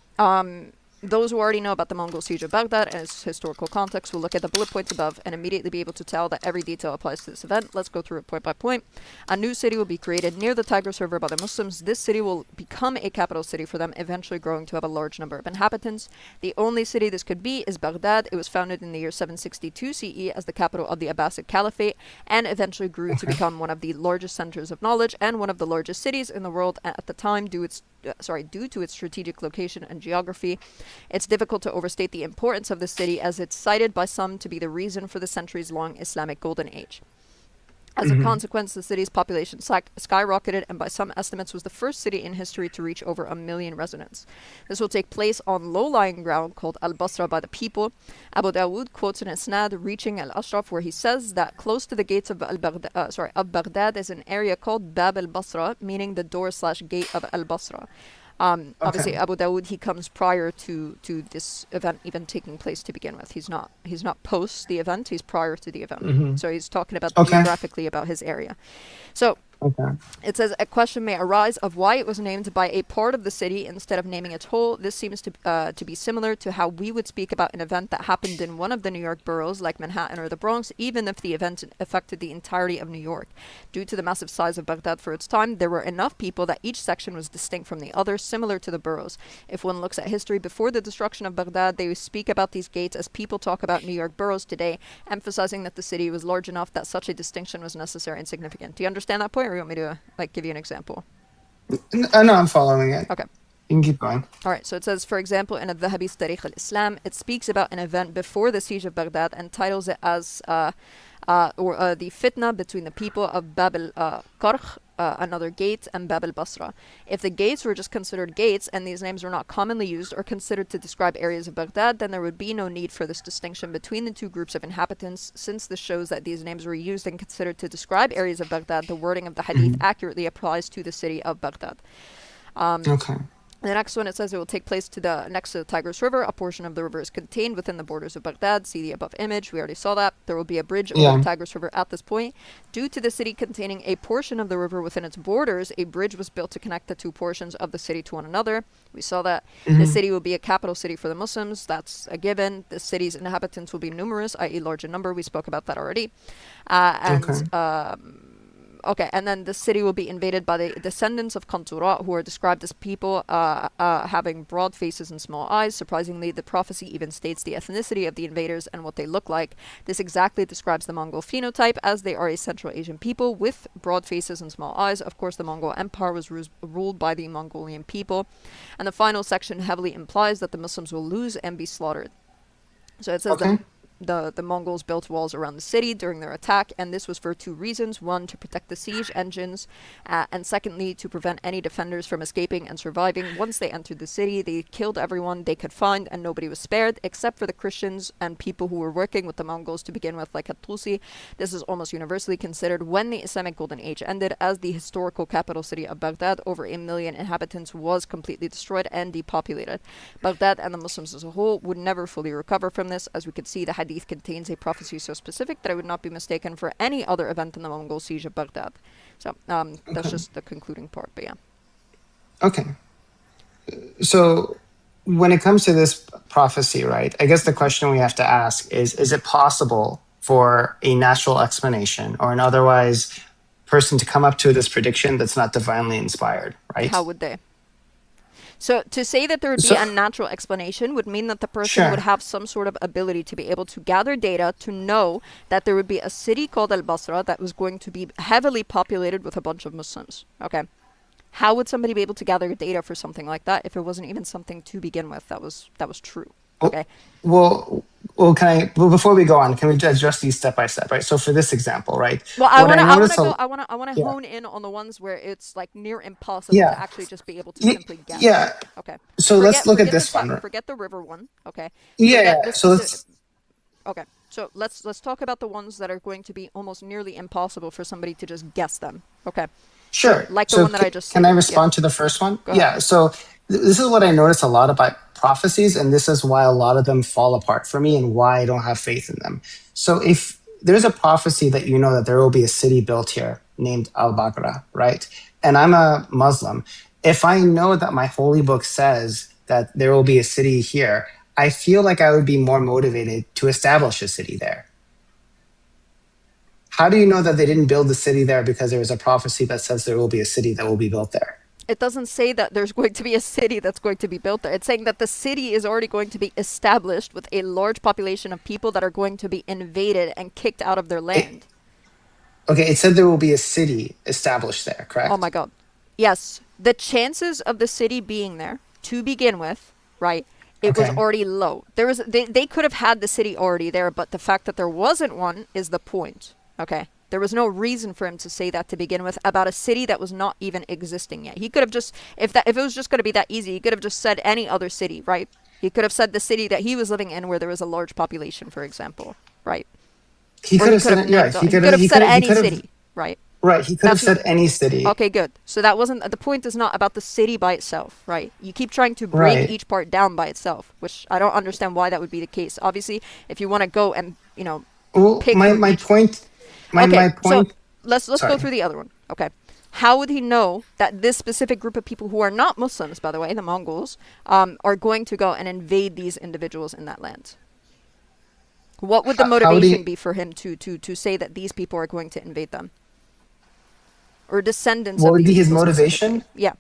those who already know about the Mongol siege of Baghdad and its historical context will look at the bullet points above and immediately be able to tell that every detail applies to this event. Let's go through it point by point. A new city will be created near the Tigris River by the Muslims. This city will become a capital city for them, eventually growing to have a large number of inhabitants. The only city this could be is Baghdad. It was founded in the year 762 CE as the capital of the Abbasid Caliphate and eventually grew to become one of the largest centers of knowledge and one of the largest cities in the world at the time due to its strategic location and geography. It's difficult to overstate the importance of the city as it's cited by some to be the reason for the centuries-long Islamic Golden Age. As a consequence, the city's population skyrocketed and by some estimates was the first city in history to reach over 1 million residents. This will take place on low-lying ground called Al-Basra by the people. Abu Dawood quotes an isnad reaching Al-Ashraf where he says that close to the gates of Baghdad is an area called Bab al-Basra, meaning the door/gate of Al-Basra. Obviously, Abu Dawood, he comes prior to this event even taking place to begin with. He's not post the event. He's prior to the event. So he's talking about geographically about his area. So it says a question may arise of why it was named by a part of the city instead of naming its whole. This seems to be similar to how we would speak about an event that happened in one of the New York boroughs like Manhattan or the Bronx, even if the event affected the entirety of New York. Due to the massive size of Baghdad for its time, there were enough people that each section was distinct from the other, similar to the boroughs. If one looks at history before the destruction of Baghdad, they speak about these gates as people talk about New York boroughs today, emphasizing that the city was large enough that such a distinction was necessary and significant. Do you understand that point, or you want me to give you an example?
No, I'm following it.
Okay.
You can keep going.
All right, so it says, for example, in Al-Dhahabi's Tarikh al-Islam, it speaks about an event before the siege of Baghdad and titles it as the fitna between the people of Bab al-Qarh, another gate, and Bab al-Basra. If the gates were just considered gates and these names were not commonly used or considered to describe areas of Baghdad, then there would be no need for this distinction between the two groups of inhabitants. Since this shows that these names were used and considered to describe areas of Baghdad, the wording of the hadith accurately applies to the city of Baghdad. The next one, it says it will take place next to the Tigris River. A portion of the river is contained within the borders of Baghdad. See the above image. We already saw that. There will be a bridge over the Tigris River at this point. Due to the city containing a portion of the river within its borders, a bridge was built to connect the two portions of the city to one another. We saw that. The city will be a capital city for the Muslims. That's a given. The city's inhabitants will be numerous, i.e. large in number. We spoke about that already. And then the city will be invaded by the descendants of Qantura, who are described as people having broad faces and small eyes. Surprisingly, the prophecy even states the ethnicity of the invaders and what they look like. This exactly describes the Mongol phenotype, as they are a Central Asian people with broad faces and small eyes. Of course, the Mongol Empire was ruled by the Mongolian people. And the final section heavily implies that the Muslims will lose and be slaughtered. So it says that the Mongols built walls around the city during their attack, and this was for two reasons. One, to protect the siege engines, and secondly, to prevent any defenders from escaping and surviving. Once they entered the city, they killed everyone they could find, and nobody was spared, except for the Christians and people who were working with the Mongols to begin with, like At-Tusi. This is almost universally considered, when the Islamic Golden Age ended, as the historical capital city of Baghdad. Over 1 million inhabitants was completely destroyed and depopulated. Baghdad and the Muslims as a whole would never fully recover from this. As we could see, the hadith contains a prophecy so specific that it would not be mistaken for any other event in the Mongol siege of Baghdad. So that's just the concluding part, but yeah.
Okay. So when it comes to this prophecy, right, I guess the question we have to ask is it possible for a natural explanation or an otherwise person to come up to this prediction that's not divinely inspired, right?
How would they? So to say that there would be a natural explanation would mean that the person would have some sort of ability to be able to gather data to know that there would be a city called Al-Basra that was going to be heavily populated with a bunch of Muslims. Okay. How would somebody be able to gather data for something like that if it wasn't even something to begin with that was true? Okay.
Well, before we go on, can we address these step by step, right? So for this example, right?
Well, I want to hone in on the ones where it's like near impossible to actually just be able to simply guess.
Yeah.
Okay.
So let's look at this one.
Forget the river one. Okay.
Okay.
So let's talk about the ones that are going to be almost nearly impossible for somebody to just guess them. Okay.
Sure.
Like the one that I just said.
Can I respond to the first one? Yeah. So this is what I notice a lot about prophecies, and this is why a lot of them fall apart for me and why I don't have faith in them. So if there's a prophecy that you know that there will be a city built here named Al-Baqarah, right? And I'm a Muslim. If I know that my holy book says that there will be a city here, I feel like I would be more motivated to establish a city there. How do you know that they didn't build the city there because there was a prophecy that says there will be a city that will be built there?
It doesn't say that there's going to be a city that's going to be built there. It's saying that the city is already going to be established with a large population of people that are going to be invaded and kicked out of their land.
It said there will be a city established there, correct?
Oh my God. Yes. The chances of the city being there to begin with, right, it was already low. They could have had the city already there, but the fact that there wasn't one is the point. Okay. There was no reason for him to say that to begin with about a city that was not even existing yet. He could have just, if it was just going to be that easy, he could have just said any other city, right? He could have said the city that he was living in where there was a large population, for example, right?
He
Or
could have said, yeah,
he could have said any city, right?
Right, he could have
That's-
said any city.
Okay, good. So that wasn't, the point is not about the city by itself, right? You keep trying to break
Right.
each part down by itself, which I don't understand why that would be the case. Obviously, if you want to go and,
Well,
pick
my,
from
my
each-
point, my point.
So let's go
Sorry.
through the other one. Okay. How would he know that this specific group of people who are not Muslims, by the way, the Mongols, are going to go and invade these individuals in that land? What would the
How would he-
motivation be for him to say that these people are going to invade them? Or descendants
What
of
would
these
be his
people
motivation?
specifically? Yeah.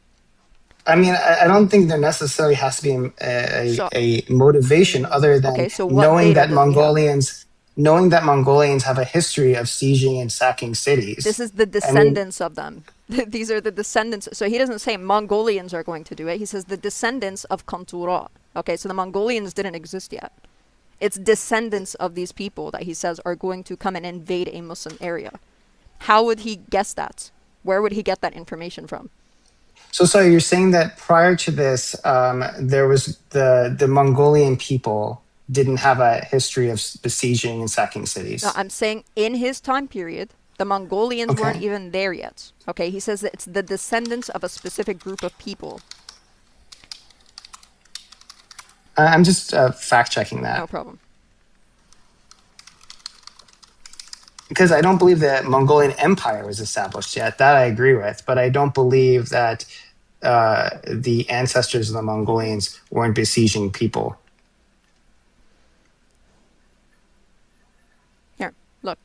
I mean, I don't think there necessarily has to be
So-
a motivation other than
Okay, so what
knowing
data
that Mongolians have a history of sieging and sacking cities.
This is the descendants of them. These are the descendants. So he doesn't say Mongolians are going to do it. He says the descendants of Kantura. Okay, so the Mongolians didn't exist yet. It's descendants of these people that he says are going to come and invade a Muslim area. How would he guess that? Where would he get that information from?
So you're saying that prior to this, there was the Mongolian people didn't have a history of besieging and sacking cities.
No, I'm saying in his time period, the Mongolians
Okay.
weren't even there yet. Okay, he says that it's the descendants of a specific group of people.
I'm just fact checking that.
No problem.
Because I don't believe the Mongolian Empire was established yet. That I agree with, but I don't believe that the ancestors of the Mongolians weren't besieging people.
Here, look.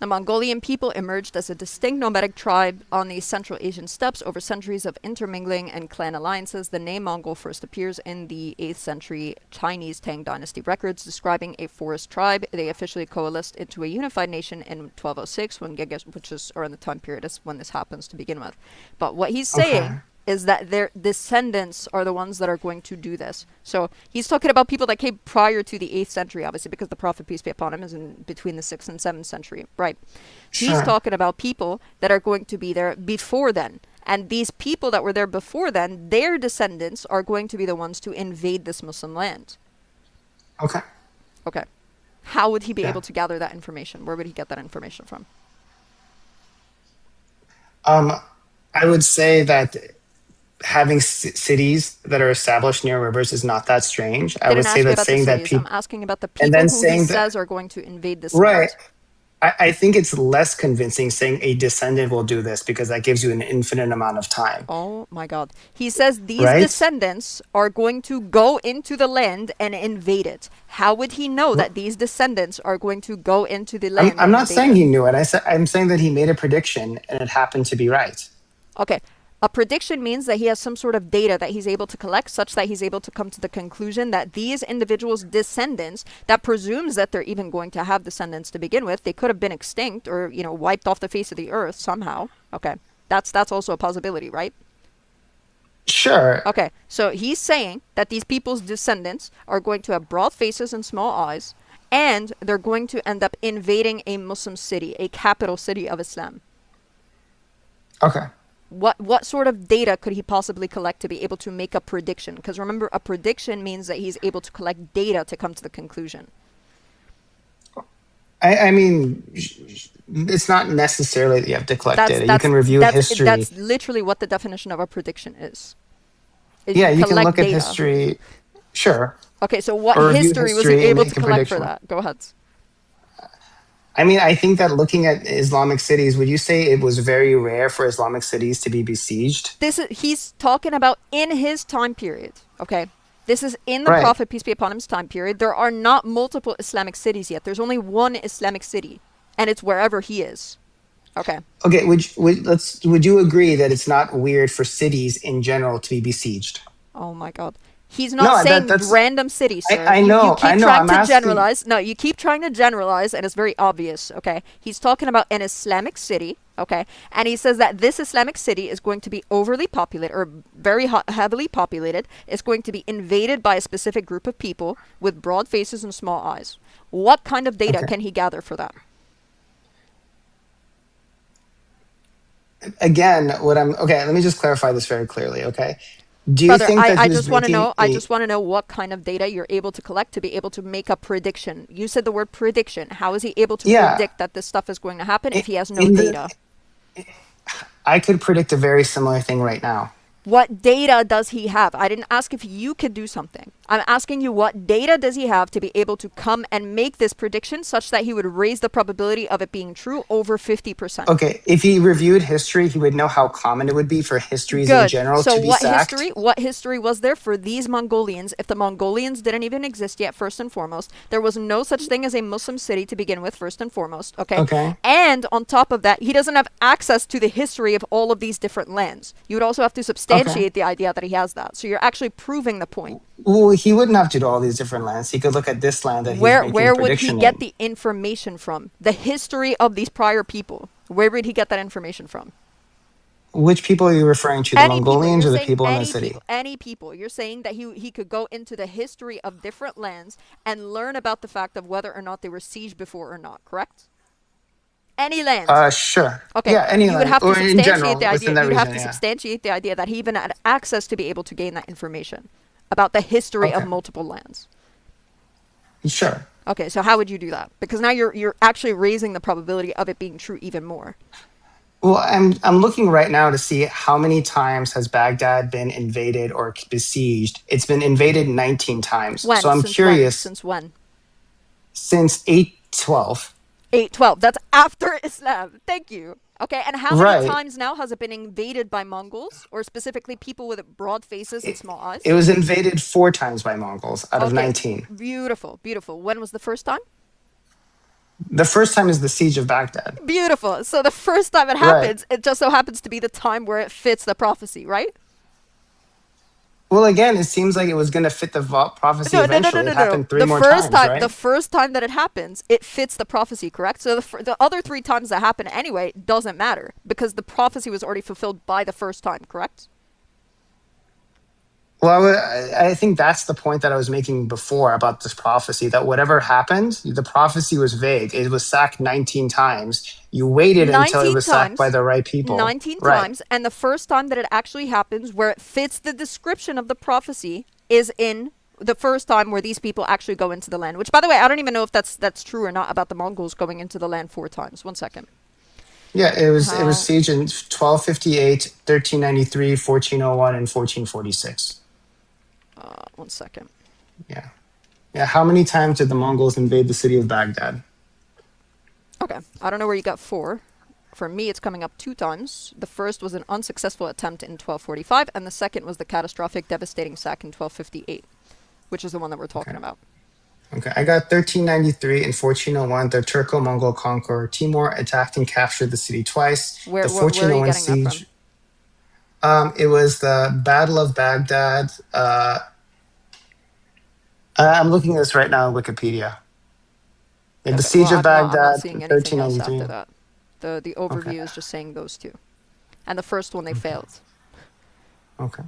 The Mongolian people emerged as a distinct nomadic tribe on the Central Asian steppes over centuries of intermingling and clan alliances. The name Mongol first appears in the 8th century Chinese Tang Dynasty records describing a forest tribe. They officially coalesced into a unified nation in 1206, when Genghis, which is around the time period is when this happens to begin with. But what he's saying is that their descendants are the ones that are going to do this. So he's talking about people that came prior to the 8th century, obviously, because the Prophet, peace be upon him, is in between the 6th and 7th century, right? He's
Sure.
talking about people that are going to be there before then. And these people that were there before then, their descendants are going to be the ones to invade this Muslim land.
Okay.
Okay. How would he be
Yeah.
able to gather that information? Where would he get that information from?
I would say that having cities that are established near rivers is not that strange. I would
Didn't
say
ask you
that
about the
saying that
cities.
people
I'm asking about the
and
people
then
who he
saying that-
says are going to invade this
right.
land.
I think it's less convincing saying a descendant will do this because that gives you an infinite amount of time.
Oh my God. He says these
Right?
descendants are going to go into the land and invade it. How would he know that these descendants are going to go into the land?
I'm
and
not
invade
saying
it?
he knew it. I'm saying that he made a prediction and it happened to be right.
Okay. A prediction means that he has some sort of data that he's able to collect such that he's able to come to the conclusion that these individuals' descendants, that presumes that they're even going to have descendants to begin with. They could have been extinct or, wiped off the face of the earth somehow. Okay. That's also a possibility, right?
Sure.
Okay. So he's saying that these people's descendants are going to have broad faces and small eyes, and they're going to end up invading a Muslim city, a capital city of Islam.
Okay.
What sort of data could he possibly collect to be able to make a prediction? Because remember, a prediction means that he's able to collect data to come to the conclusion.
I mean, it's not necessarily that you have to collect data. You can review history.
That's literally what the definition of a prediction is.
Yeah, you can
collect
look at
data.
history. Sure.
Okay, so what
Or review
history was he
history and
able
make
to
a
collect for
prediction.
that? Go ahead.
I mean, I think that looking at Islamic cities, would you say it was very rare for Islamic cities to be besieged?
He's talking about in his time period. Okay. This is in the
Right.
Prophet, peace be upon him's time period. There are not multiple Islamic cities yet. There's only one Islamic city, and it's wherever he is. Okay.
Okay, would you agree that it's not weird for cities in general to be besieged?
Oh my God. He's
No,
not saying
that's-
random cities, sir.
I
You
know,
keep
I know,
trying
I'm
to
asking-
generalize. No, you keep trying to generalize, and it's very obvious, okay? He's talking about an Islamic city Okay, and he says that this Islamic city is going to be overly populated or very heavily populated. It's going to be invaded by a specific group of people with broad faces and small eyes. What kind of data
Okay.
can he gather for that?
Again, okay, let me just clarify this very clearly, okay? Do you
Brother,
think that
I
he was
just want to
making
know. I
a-
just want to know what kind of data you're able to collect to be able to make a prediction. You said the word prediction. How is he able to
Yeah.
predict that this stuff is going to happen if he has no
in the-
data?
I could predict a very similar thing right now.
What data does he have? I didn't ask if you could do something. I'm asking you what data does he have to be able to come and make this prediction such that he would raise the probability of it being true over 50%.
Okay, if he reviewed history, he would know how common it would be for histories in
Good.
general
So
to be
what
sacked.
history was there for these Mongolians if the Mongolians didn't even exist yet, first and foremost? There was no such thing as a Muslim city to begin with, first and foremost, okay?
Okay.
And on top of that, he doesn't have access to the history of all of these different lands. You would also have to substantiate the idea that he has that. So you're actually proving the point.
Well, he wouldn't have to do all these different lands. He could look at this land that he's making
Where
a
would he
prediction
get
in.
the information from? The history of these prior people. Where would he get that information from?
Which people are you referring to? The
Any people.
Mongolians
You're
or the
saying
people in
any
the city?
people. Any people. You're saying that he could go into the history of different lands and learn about the fact of whether or not they were sieged before or not, correct? Any land.
Sure.
Okay.
Yeah, any
you would
land,
have to
or in
substantiate
general
the idea.
within that
You would have
region.
to
Yeah.
substantiate the idea that he even had access to be able to gain that information about the history of
Okay.
multiple lands.
Sure.
Okay, so how would you do that? Because now you're actually raising the probability of it being true even more.
Well, I'm looking right now to see how many times has Baghdad been invaded or besieged. It's been invaded 19 times.
When?
So I'm
Since
curious.
When? Since when?
Since 812.
812. That's after Islam. Thank you. Okay, and how many
Right.
times now has it been invaded by Mongols, or specifically people with broad faces and small eyes?
It was invaded 4 times by Mongols out of
Okay,
19.
Beautiful, beautiful. When was the first time?
The first time is the siege of Baghdad.
Beautiful. So the first time it
Right.
happens, it just so happens to be the time where it fits the prophecy, right?
Well, again, it seems like it was going to fit the prophecy eventually. It happened 3
The
more
first
times, right?
the first time that it happens, it fits the prophecy, correct? So the other 3 times that happen anyway doesn't matter because the prophecy was already fulfilled by the first time, correct?
Well, I think that's the point that I was making before about this prophecy, that whatever happened, the prophecy was vague. It was sacked 19 times. You waited until it
19
was sacked
times.
by the right people.
19
Right.
times, and the first time that it actually happens where it fits the description of the prophecy is in the first time where these people actually go into the land. Which, by the way, I don't even know if that's true or not about the Mongols going into the land 4 times. 1 second.
Yeah, it was
How-
siege in 1258, 1393, 1401, and 1446.
1 second.
Yeah. Yeah, how many times did the Mongols invade the city of Baghdad?
Okay, I don't know where you got 4. For me, it's coming up 2 times. The first was an unsuccessful attempt in 1245, and the second was the catastrophic, devastating sack in 1258, which is the one that we're talking about.
Okay, I got 1393 and 1401. The Turco-Mongol conqueror Timur attacked and captured the city twice.
Where
The
are you
1401
getting that
siege. It was the Battle of Baghdad. I'm looking at this right now on Wikipedia. Yeah, the siege of
I'm
Baghdad,
not seeing anything else
1393.
after that. The overview is just saying those 2. And the first one they failed.
Okay.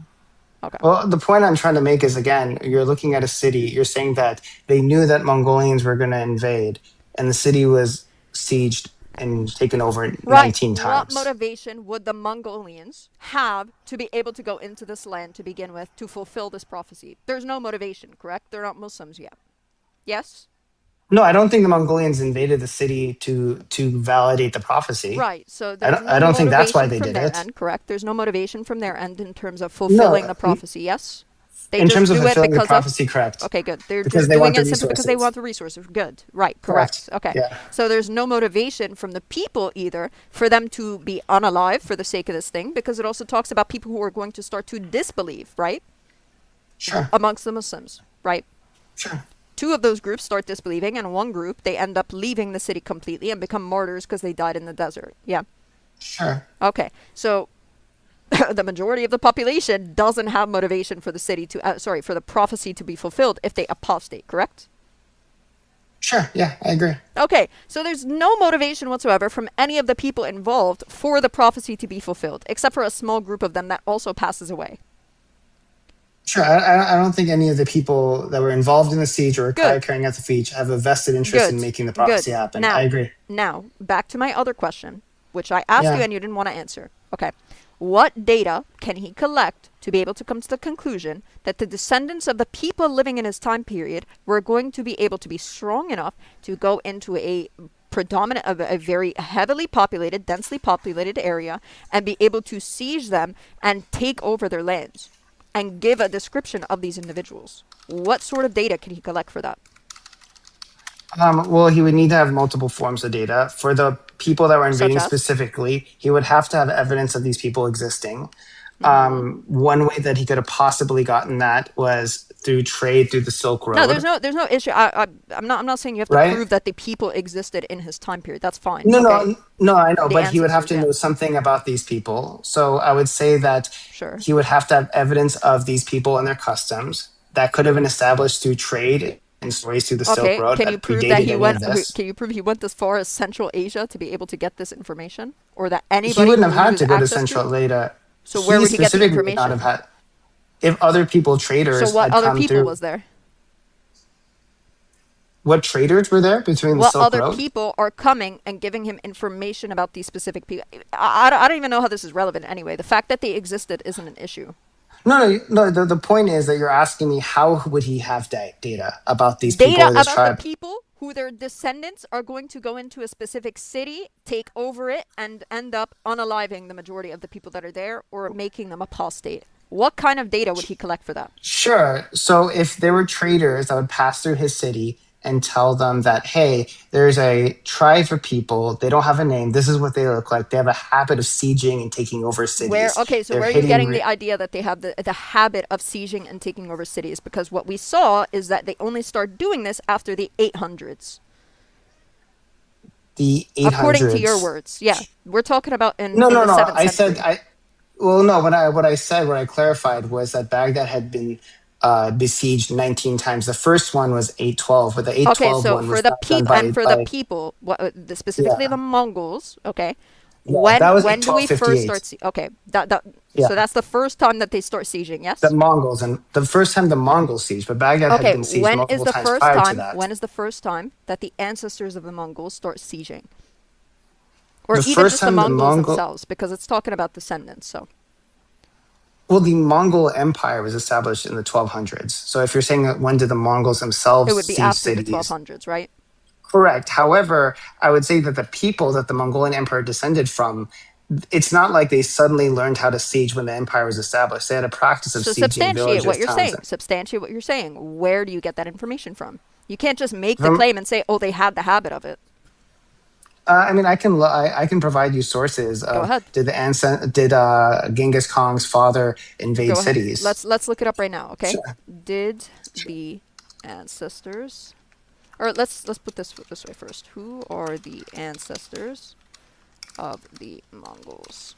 Okay.
Well, the point I'm trying to make is, again, you're looking at a city. You're saying that they knew that Mongolians were going to invade, and the city was sieged and taken over 19 times.
What motivation would the Mongolians have to be able to go into this land to begin with to fulfill this prophecy? There's no motivation, correct? They're not Muslims yet. Yes?
No, I don't think the Mongolians invaded the city to validate the prophecy.
Right. So
I
there's
don't,
no
I don't think that's why
motivation
they
from
did
their
it.
end, correct? There's no motivation from their end in terms of fulfilling the prophecy, yes? They
In
just
terms of
do it
fulfilling the
because
prophecy, correct.
Okay, good. They're
Because
just
they
doing
want the
it simply because they
resources.
want the resources. Good. Right. Correct. Okay.
Yeah.
So there's no motivation from the people either for them to be unalive for the sake of this thing, because it also talks about people who are going to start to disbelieve, right?
Sure.
Amongst the Muslims, right?
Sure.
2 of those groups start disbelieving, and 1 group, they end up leaving the city completely and become martyrs because they died in the desert. Yeah.
Sure.
Okay. So the majority of the population doesn't have motivation for the city to, for the prophecy to be fulfilled if they apostate, correct?
Sure. Yeah, I agree.
Okay, so there's no motivation whatsoever from any of the people involved for the prophecy to be fulfilled, except for a small group of them that also passes away.
Sure. I don't think any of the people that were involved in the siege or
Good.
carrying out the siege have a vested interest in
Good.
making the prophecy
Good.
happen.
Now,
I agree.
Now, back to my other question, which I asked
Yeah.
you and you didn't want to answer. Okay. What data can he collect to be able to come to the conclusion that the descendants of the people living in his time period were going to be able to be strong enough to go into a a very heavily populated, densely populated area and be able to siege them and take over their lands and give a description of these individuals? What sort of data can he collect for that?
Well, he would need to have multiple forms of data. For the people that were invading
Such as?
specifically, he would have to have evidence of these people existing.
Mm-hmm.
One way that he could have possibly gotten that was through trade through the Silk Road.
No, there's no issue. I'm not saying you have to
Right?
prove that the people existed in his time period. That's fine.
No,
okay?
no, I know,
The
but he would have
ancestors,
to
yeah.
know something about these people. So I would say that
Sure.
he would have to have evidence of these people and their customs that could have been established through trade and stories through the Silk
Okay,
Road
can
that
you prove
predated
that he
any
went?
of this.
Can you prove he went as far as Central Asia to be able to get this information, or that
He
anybody
wouldn't have
who
had
was
to go to
access
Central Asia.
So where would he get the
specifically would not
information?
have had. If other people, traders,
So what
had
other
come
people
through,
was there?
what traders were there between the
What
Silk
other
Road?
people are coming and giving him information about these specific people? I don't even know how this is relevant anyway. The fact that they existed isn't an issue.
No. The point is that you're asking me how would he have data about these people
Data
or this
about
tribe?
the people who their descendants are going to go into a specific city, take over it, and end up unaliving the majority of the people that are there or making them apostate. What kind of data would he collect for that?
Sure. So if there were traders that would pass through his city and tell them that, hey, there's a tribe of people, they don't have a name, this is what they look like, they have a habit of sieging and taking over cities.
So
They're
where are you
hitting
getting the idea that they have the habit of sieging and taking over cities? Because what we saw is that they only start doing this after the 800s.
the 800s?
According to your words. Yeah. We're talking about in
No,
the
no.
7th
I
century.
said Well, no. What I clarified was that Baghdad had been besieged 19 times. The first one was 812, but the 812
Okay, so
one
for
was
the
done
people
by,
and for
by
the people, specifically
yeah,
the Mongols, okay?
yeah. That was
When do we first
1258.
start okay,
Yeah,
so that's the first time that they start sieging, yes?
the Mongols, and the first time the Mongols sieged, but Baghdad had
Okay,
been sieged
when is
multiple
the
times
first
prior to
time
that.
when is the first time that the ancestors of the Mongols start sieging? Or
The
even
first
just the
time the
Mongols
Mongol,
themselves, because it's talking about descendants, so
well, the Mongol Empire was established in the 1200s. So if you're saying that when did the Mongols themselves
it would be
siege
after the
cities?
1200s, right?
Correct. However, I would say that the people that the Mongolian Empire descended from, it's not like they suddenly learned how to siege when the empire was established. They had a practice of
So
sieging
substantiate what
villages,
you're
towns.
saying. Substantiate what you're saying. Where do you get that information from? You can't just make the
From,
claim and say, "Oh, they had the habit of it."
I mean, I can provide you sources
Go
of
ahead.
did Genghis Khan's father invade
Go ahead.
cities?
Let's look it up right now, okay?
Sure.
Did the ancestors, or let's put this way first. Who are the ancestors of the Mongols?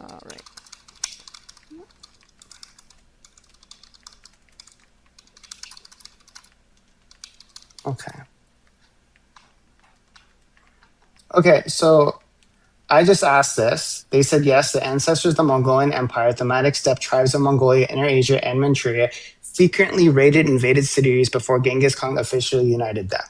All right.
Okay. Okay, so I just asked this. They said yes, the ancestors of the Mongolian Empire, thematic steppe tribes of Mongolia, Inner Asia, and Manchuria frequently raided and invaded cities before Genghis Khan officially united them.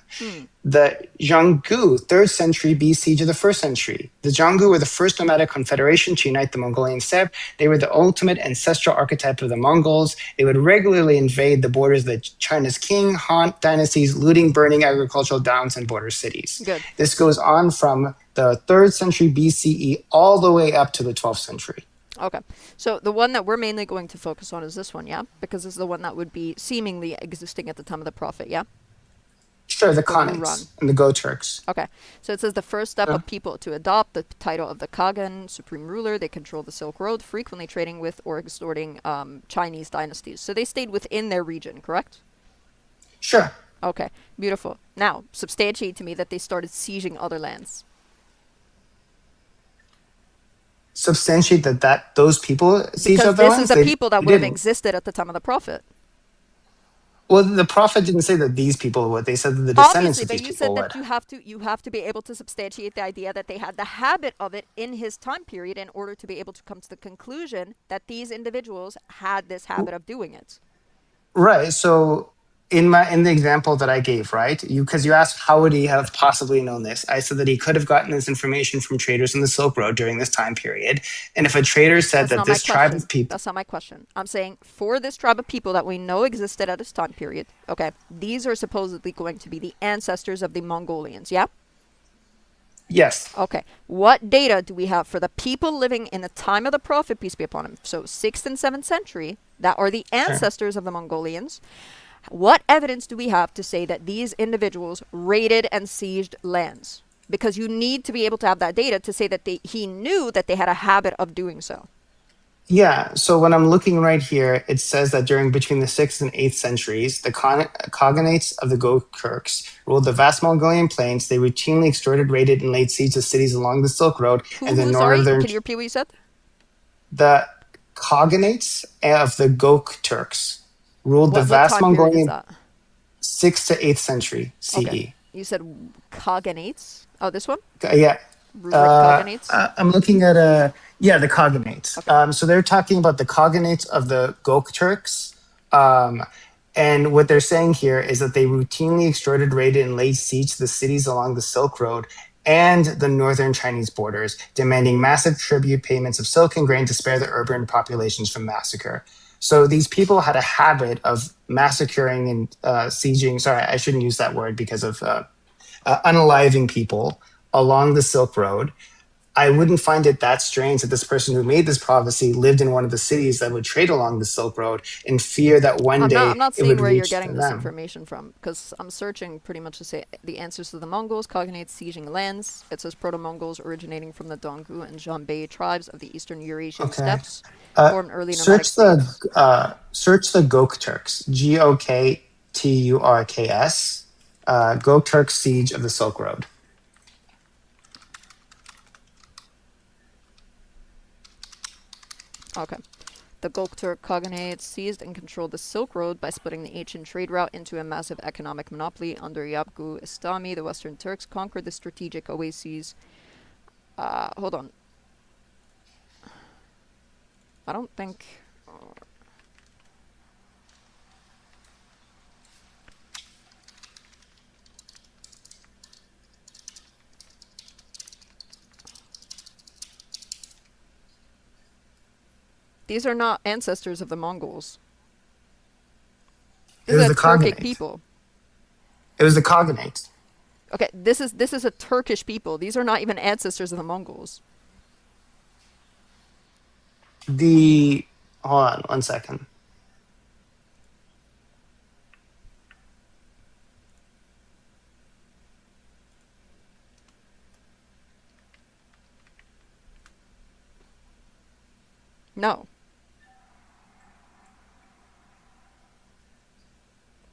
The Xiongnu, 3rd century BC to the 1st century. The Xiongnu were the first nomadic confederation to unite the Mongolian steppe. They were the ultimate ancestral archetype of the Mongols. They would regularly invade the borders of the China's Qing, Han dynasties, looting, burning agricultural downs and border cities.
Good.
This goes on from the 3rd century BCE all the way up to the 12th century.
Okay. So the one that we're mainly going to focus on is this one, yeah? Because this is the one that would be seemingly existing at the time of the Prophet, yeah?
Sure, the
Quran.
Khanates and the Go Turks.
Okay. So it says the first step of people to adopt the title of the Kagan, supreme ruler. They control the Silk Road, frequently trading with or extorting Chinese dynasties. So they stayed within their region, correct?
Sure.
Okay. Beautiful. Now, substantiate to me that they started sieging other lands.
substantiate that those people sieged
Because
up the
this
lands?
is the
They
people that would have
didn't.
existed at the time of the Prophet.
Well, the prophet didn't say that these people would. They said that the descendants
Obviously,
of
but
these
you said
people
that
would.
you have to be able to substantiate the idea that they had the habit of it in his time period in order to be able to come to the conclusion that these individuals had this habit of doing it.
Right. So in the example that I gave, right? Because you asked how would he have possibly known this? I said that he could have gotten this information from traders in the Silk Road during this time period. And if a trader said
That's
that
not my
this tribe
question.
of people,
That's not my question. I'm saying for this tribe of people that we know existed at this time period, okay, these are supposedly going to be the ancestors of the Mongolians, yeah?
yes,
Okay. What data do we have for the people living in the time of the Prophet, peace be upon him, so 6th and 7th century, that are the ancestors of the Mongolians? What evidence do we have to say that these individuals raided and sieged lands? Because you need to be able to have that data to say that he knew that they had a habit of doing so.
yeah. So when I'm looking right here, it says that between the 6th and 8th centuries, the cognates of the Gokturks ruled the vast Mongolian plains. They routinely extorted, raided, and laid siege to cities along the Silk Road and the
Sorry,
northern.
can you repeat what you said?
The cognates of the Gokturks ruled the
What
vast
time period is
Mongolian
that?
6th to 8th century CE.
Okay. You said cognates. Oh, this one?
Yeah.
Cognates?
I'm looking at the cognates.
Okay.
So they're talking about the cognates of the Gokturks. And what they're saying here is that they routinely extorted, raided, and laid siege to the cities along the Silk Road and the northern Chinese borders, demanding massive tribute payments of silk and grain to spare the urban populations from massacre. So these people had a habit of massacring and sieging. Sorry, I shouldn't use that word because of unaliving people along the Silk Road. I wouldn't find it that strange that this person who made this prophecy lived in one of the cities that would trade along the Silk Road in fear that one day
I'm not
it
seeing
would
where you're
reach
getting this
them.
information from, because I'm searching pretty much to say the answers to the Mongols, cognates, sieging lands. It says Proto-Mongols originating from the Donggu and Zhanbei tribes of the eastern Eurasian steppes formed early nomadic
Search
states.
the Gokturks, Gokturks, Gokturk siege of the Silk Road.
Okay. The Gokturk cognates seized and controlled the Silk Road by splitting the ancient trade route into a massive economic monopoly. Under Yapgu Istami, the Western Turks conquered the strategic oases. Hold on. I don't think... These are not ancestors of the Mongols.
It was
These are
the
Turkic
cognates.
people.
It was the cognates.
Okay, this is a Turkish people. These are not even ancestors of the Mongols.
Hold on 1 second.
No.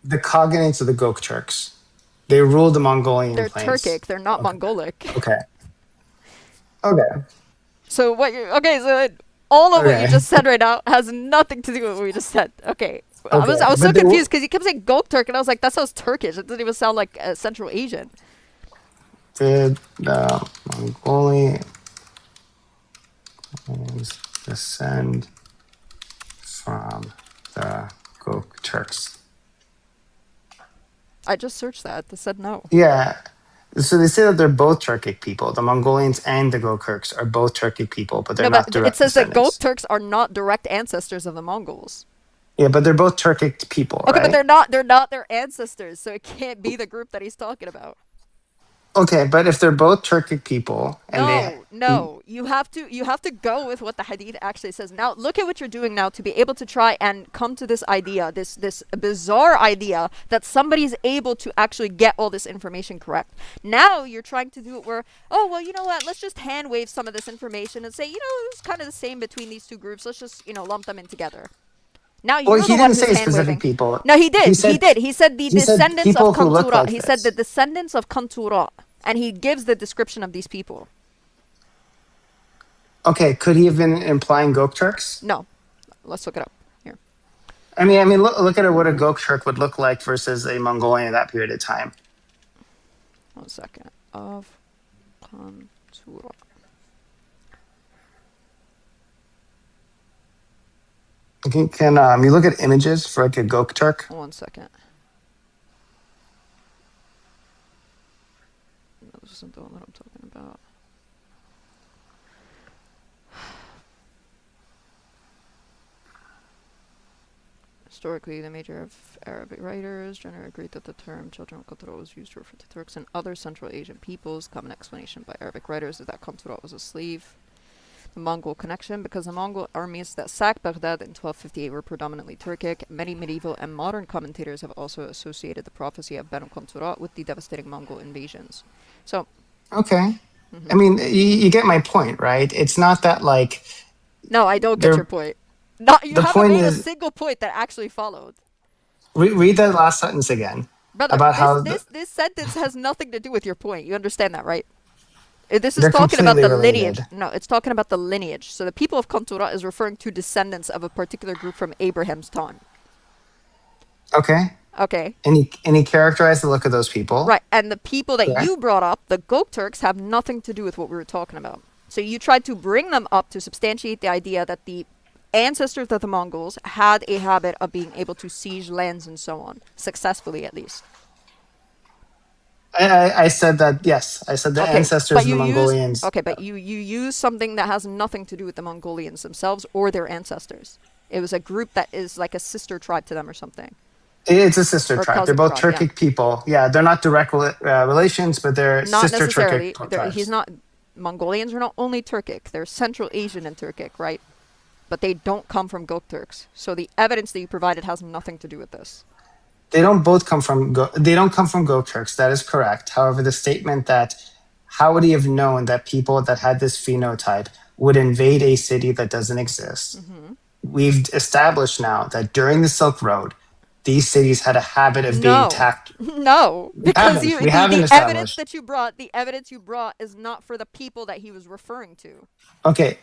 The cognates of the Gokturks. They ruled the Mongolian
They're
plains.
Turkic. They're not Mongolic.
Okay. Okay.
So what you so all of what you
Okay.
just said right now has nothing to do with what we just said. Okay. I was
Okay,
so
but they
confused because he kept saying Gokturk and I was like, that sounds Turkish. It doesn't even sound like Central Asian.
Did the Mongolians descend from the Gokturks?
I just searched that. It said no.
Yeah. So they say that they're both Turkic people. The Mongolians and the Gokturks are both Turkic people, but they're
No,
not
but
direct
it says that
descendants.
Gokturks are not direct ancestors of the Mongols.
Yeah, but they're both Turkic people,
Okay,
right?
but they're not their ancestors, so it can't be the group that he's talking about.
Okay, but if they're both Turkic people and
No, you have to go with what the hadith actually says. Now look at what you're doing now to be able to try and come to this idea, this bizarre idea that somebody's able to actually get all this information correct. Now you're trying to do it where, oh well, you know what, let's just hand wave some of this information and say, you know, it was kind of the same between these two groups, let's just, you know, lump them in together. Now you're
Well,
the
he
one
didn't
who's
say
hand
specific
waving.
people.
No, he did.
He said-
He said the
he said
descendants
people
of
who look
Kantura.
like
He said
this.
the descendants of Kantura, and he gives the description of these people.
Okay, could he have been implying Gokturks?
No. Let's look it up. Here.
I mean, look at what a Gokturk would look like versus a Mongolian at that period of time.
1 second. Of Kontura.
Can you look at images for like a Gokturk?
1 second. No, this isn't the one that I'm talking about. Historically, the major of Arabic writers generally agreed that the term children of Kontura was used to refer to Turks and other Central Asian peoples. Common explanation by Arabic writers is that Kontura was a slave. The Mongol connection, because the Mongol armies that sacked Baghdad in 1258 were predominantly Turkic. Many medieval and modern commentators have also associated the prophecy of Banu Kontura with the devastating Mongol invasions. So,
okay. I mean, you get my point, right? It's not that like.
No, I don't get your point. Not you
the
haven't
point
made a
is,
single point that actually followed.
Read that last sentence again.
Brother,
about
this sentence has nothing to do with your point. You understand that, right? This is
They're
talking about the
completely
lineage.
related.
No, it's talking about the lineage. So the people of Kontura is referring to descendants of a particular group from Abraham's time.
Okay.
Okay.
And he characterized the look of those people.
Right, and the people that
Correct.
you brought up, the Gokturks, have nothing to do with what we were talking about. So you tried to bring them up to substantiate the idea that the ancestors of the Mongols had a habit of being able to siege lands and so on, successfully at least.
I said that, yes. I said the ancestors of the Mongolians.
But you use something that has nothing to do with the Mongolians themselves or their ancestors. It was a group that is like a sister tribe to them or something.
It's a sister
Or
tribe. They're
cousin
both
tribe,
Turkic people. Yeah, they're not direct relations, but they're
Not
sister
necessarily.
Turkic tribes.
He's not. Mongolians are not only Turkic. They're Central Asian and Turkic, right? But they don't come from Gokturks. So the evidence that you provided has nothing to do with this.
They don't come from Gokturks. That is correct. However, the statement that how would he have known that people that had this phenotype would invade a city that doesn't exist?
Mm-hmm.
We've established now that during the Silk Road, these cities had a habit of being attacked.
No, because the evidence that the evidence you brought is not for the people that he was referring to.
Okay.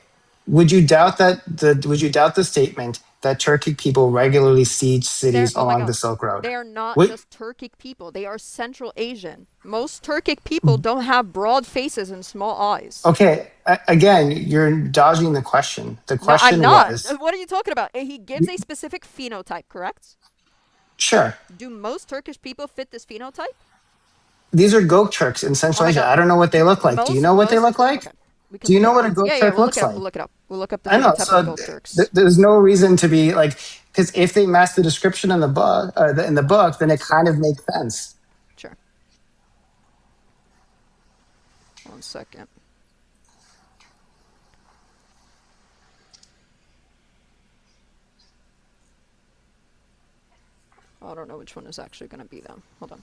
Would you doubt the statement that Turkic people regularly siege cities along the Silk Road?
They are not just Turkic people. They are Central Asian. Most Turkic people don't have broad faces and small eyes.
Okay. Again, you're dodging the question. The question was...
What are you talking about? He gives a specific phenotype, correct?
Sure.
Do most Turkish people fit this phenotype?
These are Gokturks in Central Asia. I don't know what they look like. Do you know what they look like?
Okay.
Do you know what a Gokturk looks like?
We'll look it up. We'll look up the
I know.
phenotype
So
of Gokturks.
there's no reason to be like, because if they match the description in the book, then it kind of makes sense.
Sure. 1 second. I don't know which one is actually going to be them. Hold on.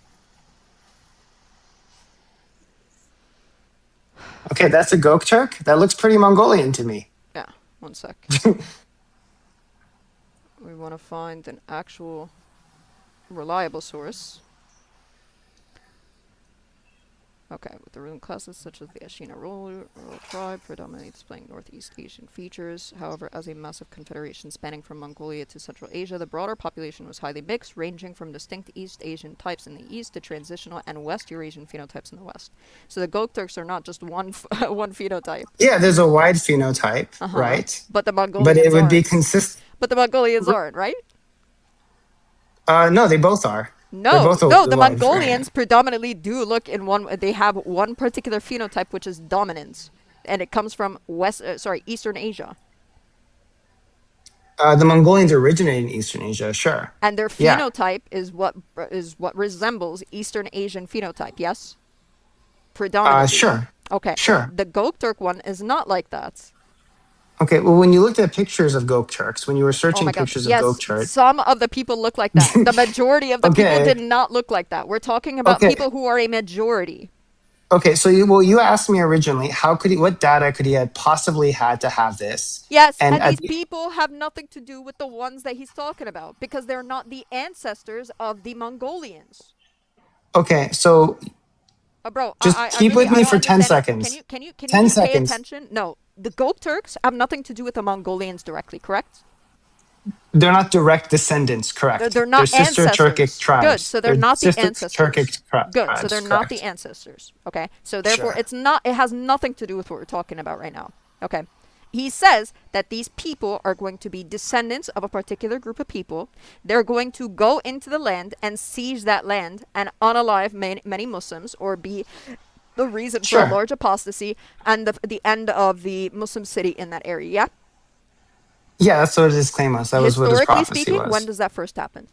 Okay, that's a Gokturk. That looks pretty Mongolian to me.
Yeah, 1 sec. We want to find an actual reliable source. Okay, with the ruling classes such as the Ashina rural tribe predominantly displaying Northeast Asian features. However, as a massive confederation spanning from Mongolia to Central Asia, the broader population was highly mixed, ranging from distinct East Asian types in the east to transitional and West Eurasian phenotypes in the west. So the Gokturks are not just one phenotype.
Yeah, there's a wide phenotype, right?
But the Mongolians
But it would be
aren't.
consistent.
But the Mongolians aren't, right?
No, they both are.
No, the Mongolians predominantly do look in one. They have one particular phenotype, which is dominance, and it comes from Eastern Asia.
The Mongolians originate in Eastern Asia, sure.
And their phenotype is what resembles Eastern Asian phenotype. Yes, predominantly.
Sure.
Okay.
Sure.
The Gokturk one is not like that.
Okay, well, when you looked at pictures of Gokturks, when you were searching pictures of Gokturks...
Some of the people look like that. The majority of the people did not look like that. We're talking about people who are a majority.
Okay, so you asked me originally, what data could he have possibly had to have this?
Yes, and these people have nothing to do with the ones that he's talking about, because they're not the ancestors of the Mongolians.
Okay, so...
Bro,
just keep with me for 10 seconds.
Can you
10
just pay
seconds.
attention? No. the Gok Turks have nothing to do with the Mongolians directly, correct?
They're not direct descendants, correct?
They're not
sister Turkic
ancestors.
tribes.
Good, so they're not the
sister
ancestors.
Turkic
Good,
tribes,
so they're not the
correct.
ancestors. Okay, so therefore
Sure.
it has nothing to do with what we're talking about right now. Okay, he says that these people are going to be descendants of a particular group of people. They're going to go into the land and siege that land and unalive many Muslims, or be the reason for
Sure.
a large apostasy and the end of the Muslim city in that area. Yeah.
Yeah, that's what his claim was. That was what his
Historically
prophecy
speaking,
was.
when does that first happen?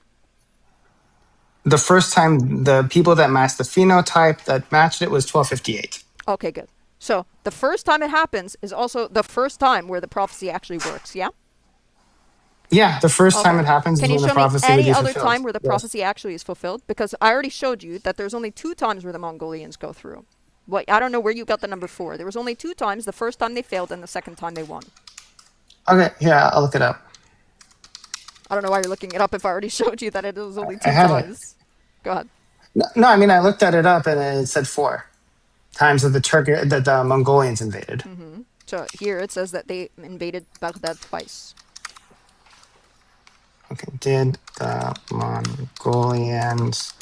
The first time the people that matched the phenotype that matched it was 1258.
Okay, good. So the first time it happens is also the first time where the prophecy actually works. Yeah.
Yeah, the first time
Okay.
it happens
Can
is
you
when the
show me
prophecy would
any
be
other
fulfilled.
time where the
Yes.
prophecy actually is fulfilled? Because I already showed you that there's only 2 times where the Mongolians go through. What, I don't know where you got the number 4. There was only 2 times. The first time they failed and the second time they won.
Okay, yeah, I'll look it up.
I don't know why you're looking it up if I already showed you that it was only 2
I have it.
times. Go ahead.
No, I mean I looked at it up and it said 4 times that the Mongolians invaded.
So here it says that they invaded Baghdad twice.
Okay, did the Mongolians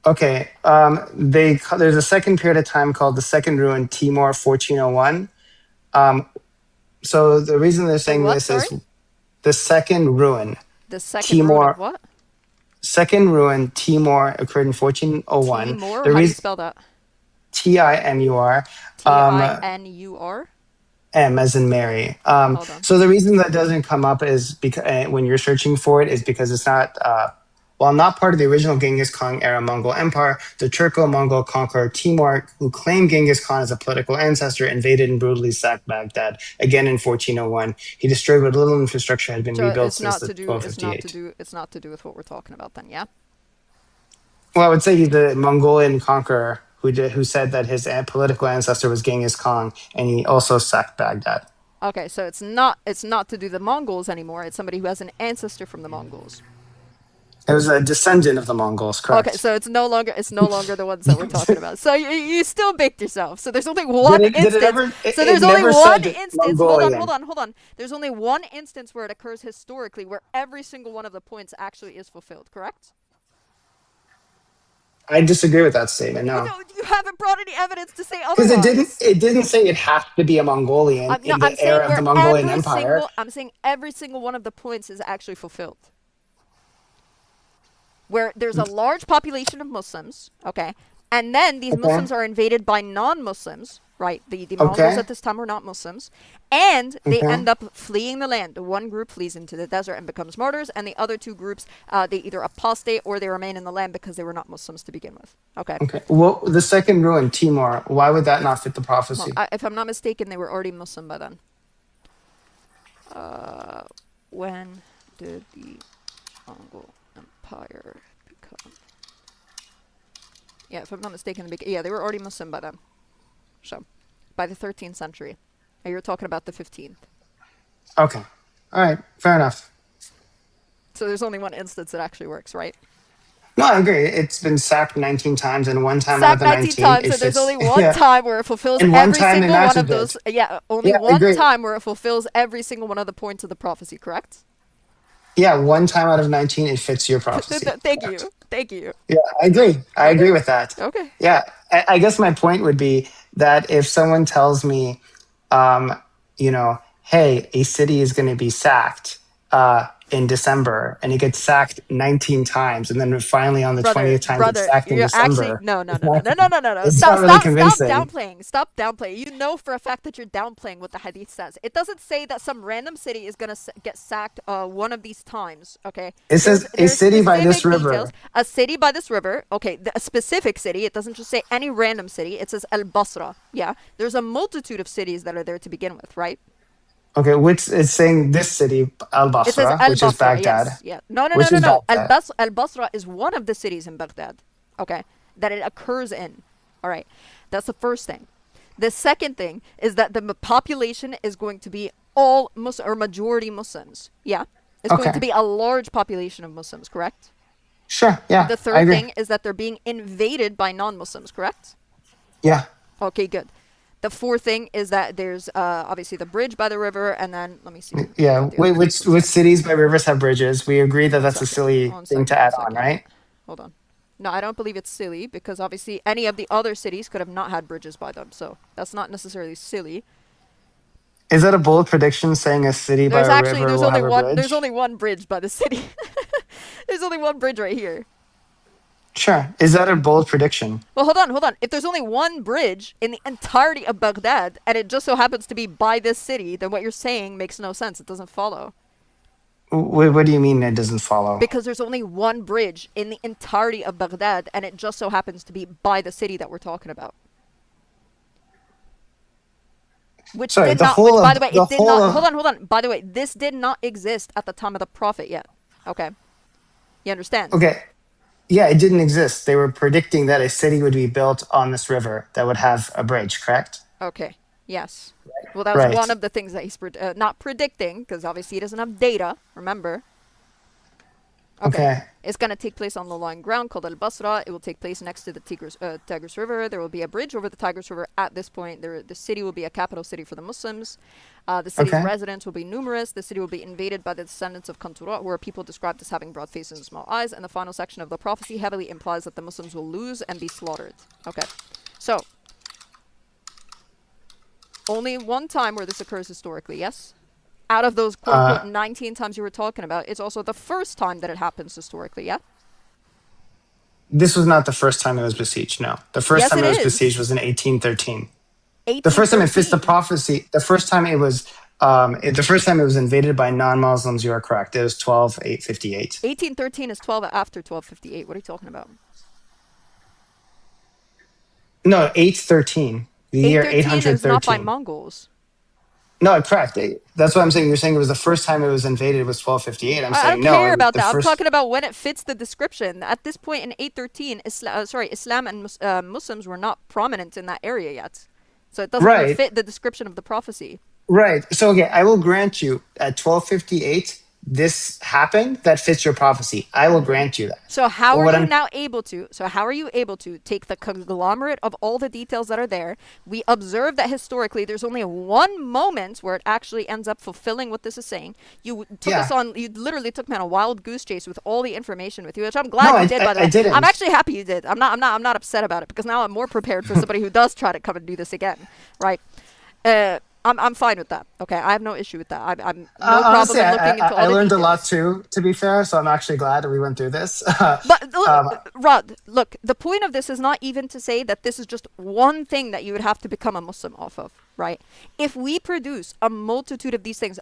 Okay, there's a second period of time called the Second Ruin, Timor 1401. So the reason they're saying
what,
this is
sorry?
the Second Ruin.
The second
Timor.
ruin of what?
Second Ruin, Timor occurred in 1401.
Timur?
The
How do you
reason
spell that?
Timur.
Tinur?
M as in Mary.
Hold on.
So the reason that doesn't come up is because when you're searching for it is because it's not while not part of the original Genghis Khan era Mongol Empire, the Turco-Mongol conqueror Timur, who claimed Genghis Khan as a political ancestor, invaded and brutally sacked Baghdad again in 1401. He destroyed what little infrastructure had been
So
rebuilt
it's
since
not
the
to do.
1258.
It's not to do with what we're talking about then. Yeah.
Well, I would say he's the Mongolian conqueror who said that his political ancestor was Genghis Khan, and he also sacked Baghdad.
Okay, so it's not to do the Mongols anymore. It's somebody who has an ancestor from the Mongols.
It was a descendant of the Mongols, correct?
Okay, so it's no longer the ones that we're talking about. So you still baked yourself. So there's only one instance. So there's only one instance. Hold on. There's only one instance where it occurs historically where every single one of the points actually is fulfilled. Correct?
I disagree with that statement. No,
You haven't brought any evidence to say otherwise.
because it didn't say it has to be a Mongolian in the era of the Mongolian Empire.
I'm saying every single one of the points is actually fulfilled. Where there's a large population of Muslims, okay, and then these Muslims are invaded by non-Muslims, right? The Mongols at this time were not Muslims, and they end up fleeing the land. The one group flees into the desert and becomes martyrs, and the other 2 groups, they either apostate or they remain in the land because they were not Muslims to begin with. Okay.
Okay. Well, the Second Ruin, Timor. Why would that not fit the prophecy?
Well, if I'm not mistaken, they were already Muslim by then. When did the Mongol Empire become? Yeah, if I'm not mistaken, they were already Muslim by then. So, by the 13th century. And you're talking about the 15th.
Okay. All right. Fair enough.
So there's only one instance that actually works, right?
No, I agree. It's been sacked 19 times, and one time out of
Sacked
the
19
19,
times,
it
so there's
fits-
only one
yeah.
time where it fulfills
And one
every
time they
single one
matched
of
it.
those. Yeah, only
Yeah, I
one
agree.
time where it fulfills every single one of the points of the prophecy, correct?
Yeah, one time out of 19, it fits your prophecy.
Thank you.
Yeah, I agree. I agree with that.
Okay.
Yeah, I guess my point would be that if someone tells me, hey, a city is going to be sacked in December, and it gets sacked 19 times, and then finally on the 20th time it's sacked in December.
No.
It's
Stop
not really convincing.
downplaying. Stop downplaying. You know for a fact that you're downplaying what the hadith says. It doesn't say that some random city is going to get sacked one of these times, okay?
It says a city by this
specific
river.
details. A city by this river, okay, a specific city. It doesn't just say any random city. It says Al-Basra, yeah? There's a multitude of cities that are there to begin with, right?
Okay, which is saying this city,
It says
Al-Basra, which is Baghdad.
Yes, yeah. No.
Which is Baghdad.
Al-Basra is one of the cities in Baghdad, okay, that it occurs in. All right, that's the first thing. The second thing is that the population is going to be all Muslim or majority Muslims. Yeah. It's going
Okay.
to be a large population of Muslims, correct?
Sure. Yeah.
The
I
third
agree.
thing is that they're being invaded by non-Muslims, correct?
Yeah.
Okay, good. The fourth thing is that there's obviously the bridge by the river, and then let me see.
Yeah.
what the
Wait,
other
which
things are.
cities by rivers have bridges? We agree that that's a
Second.
silly
One
thing
second,
to
one
add on,
second.
right?
Hold on. No, I don't believe it's silly because obviously any of the other cities could have not had bridges by them, so that's not necessarily silly.
Is that a bold prediction saying a city by
There's
a
actually
river
there's
will
only
have a
one
bridge?
there's only one bridge by the city. There's only one bridge right here.
Sure. Is that a bold prediction?
Well, hold on. If there's only one bridge in the entirety of Baghdad and it just so happens to be by this city, then what you're saying makes no sense. It doesn't follow.
What do you mean it doesn't follow?
Because there's only one bridge in the entirety of Baghdad and it just so happens to be by the city that we're talking about. Which
Sorry,
did
the
not,
whole
which, by
of-
the way,
the
it did
whole
not,
of-
hold on. By the way, this did not exist at the time of the Prophet yet. Okay. You understand?
Okay. Yeah, it didn't exist. They were predicting that a city would be built on this river that would have a bridge, correct?
Okay. Yes. Well, that was
Right.
one of the things that he's not predicting, because obviously he doesn't have data. Remember.
Okay.
It's going to take place on the long ground called Al Basra. It will take place next to the Tigris River. There will be a bridge over the Tigris River at this point. The city will be a capital city for the Muslims. The city's
Okay.
residents will be numerous. The city will be invaded by the descendants of Kantura, who are people described as having broad faces and small eyes. And the final section of the prophecy heavily implies that the Muslims will lose and be slaughtered. Okay. So, only one time where this occurs historically, yes? Out of those quote-unquote 19 times you were talking about, it's also the first time that it happens historically, yeah?
This was not the first time it was besieged, no. The first
Yes,
time
it
it was
is.
besieged was in 1813. The first time it fits the
1813.
prophecy, the first time it was the first time it was invaded by non-Muslims, you are correct. It was 12,858.
1813 is 12 after 1258. What are you talking about?
No, 813. The year
813 is not by
813.
Mongols.
No, correct. That's what I'm saying. You're saying it was the first time it was invaded was 1258. I'm
I
saying
don't
no.
care about
the
that. I'm
first-
talking about when it fits the description. At this point in 813, Islam and Muslims were not prominent in that area yet. So it doesn't even
Right.
fit the description of the prophecy.
Right. So, okay, I will grant you at 1258, this happened. That fits your prophecy. I will grant you that.
So how
But
are
what
you
I'm-
now able to? So how are you able to take the conglomerate of all the details that are there? We observe that historically, there's only one moment where it actually ends up fulfilling what this is saying. You took
Yeah.
us on. You literally took me on a wild goose chase with all the information with you, which I'm glad
No,
you
I-
did. By the
I
way,
didn't.
I'm actually happy you did. I'm not upset about it because now I'm more prepared for somebody who does try to come and do this again, right? I'm fine with that. Okay, I have no issue with that. I'm no problem
Honestly,
in looking into all
I
the
learned a lot
details.
too, to be fair. So I'm actually glad that we went through this.
But look, Rod, look, the point of this is not even to say that this is just one thing that you would have to become a Muslim off of, right? If we produce a multitude of these things,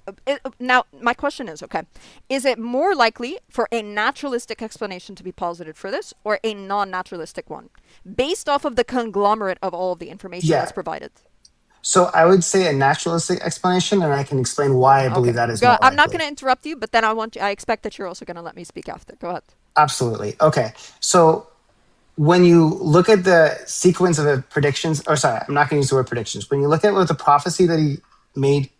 now my question is, okay, is it more likely for a naturalistic explanation to be posited for this or a non-naturalistic one, based off of the conglomerate of all of the information
Yeah.
that's provided?
So I would say a naturalistic explanation, and I can explain why I believe that is more
I'm not
likely.
going to interrupt you, but then I expect that you're also going to let me speak after. Go ahead.
Absolutely. Okay. So when you look at the sequence of predictions, or sorry, I'm not going to use the word predictions. When you look at what the prophecy that he made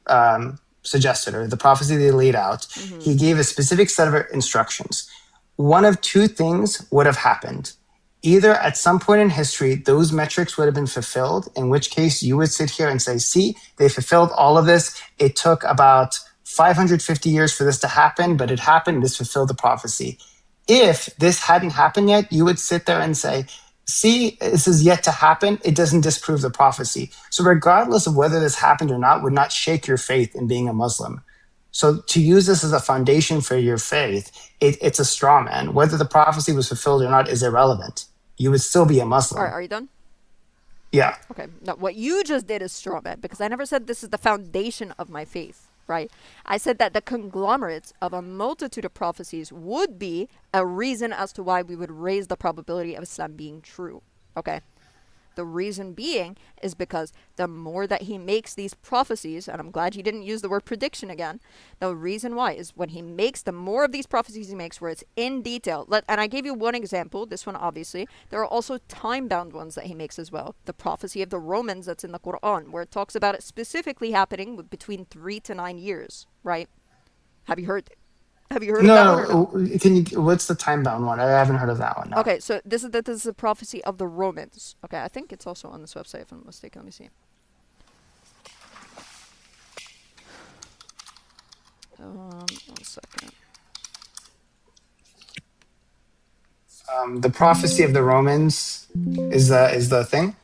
suggested, or the prophecy that he laid out, he gave a specific set of instructions. One of two things would have happened. Either at some point in history, those metrics would have been fulfilled, in which case you would sit here and say, see, they fulfilled all of this. It took about 550 years for this to happen, but it happened. This fulfilled the prophecy. If this hadn't happened yet, you would sit there and say, see, this is yet to happen. It doesn't disprove the prophecy. So regardless of whether this happened or not, would not shake your faith in being a Muslim. So to use this as a foundation for your faith, it's a straw man. Whether the prophecy was fulfilled or not is irrelevant. You would still be a Muslim.
All right, are you done?
Yeah.
Okay. Now, what you just did is straw man because I never said this is the foundation of my faith, right? I said that the conglomerates of a multitude of prophecies would be a reason as to why we would raise the probability of Islam being true. Okay. The reason being is because the more that he makes these prophecies, and I'm glad you didn't use the word prediction again, the reason why is when he makes, the more of these prophecies he makes where it's in detail. And I gave you one example, this one obviously. There are also time-bound ones that he makes as well. The prophecy of the Romans that's in the Quran, where it talks about it specifically happening between 3 to 9 years, right? Have you heard of that one or no?
No, can you? What's the time bound one? I haven't heard of that one. No.
Okay, so this is a prophecy of the Romans. Okay, I think it's also on this website if I'm not mistaken. Let me see. One second.
The prophecy of the Romans is the thing.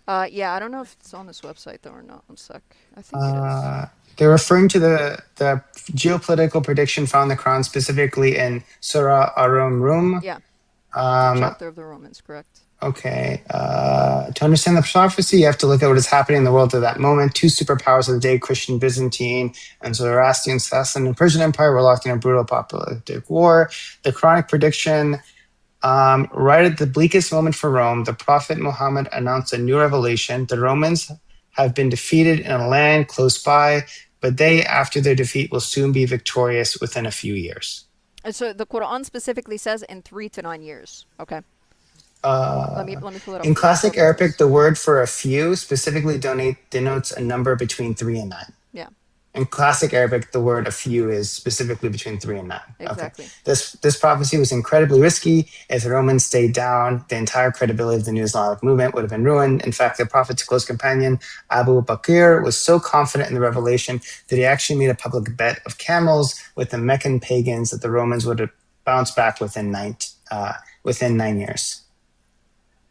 Yeah, I don't know if it's on this website though or not. One sec. I think it is.
They're referring to the geopolitical prediction found in the Quran, specifically in Surah Ar-Rum.
Yeah. Chapter of the Romans, correct.
Okay. To understand the prophecy, you have to look at what is happening in the world at that moment. Two superpowers of the day, Christian Byzantine and Zoroastrian Sasanian and Persian Empire, were locked in a brutal apocalyptic war. The Quranic prediction, right at the bleakest moment for Rome, the Prophet Muhammad announced a new revelation. The Romans have been defeated in a land close by, but they, after their defeat, will soon be victorious within a few years.
And so the Quran specifically says in 3 to 9 years. Okay. Let me pull it up.
In classic Arabic, the word for a few specifically denotes a number between 3 and 9.
Yeah.
In classic Arabic, the word a few is specifically between 3 and 9.
Exactly.
Okay. This prophecy was incredibly risky. If the Romans stayed down, the entire credibility of the new Islamic movement would have been ruined. In fact, the Prophet's close companion, Abu Bakr, was so confident in the revelation that he actually made a public bet of camels with the Meccan pagans that the Romans would have bounced back within 9 years.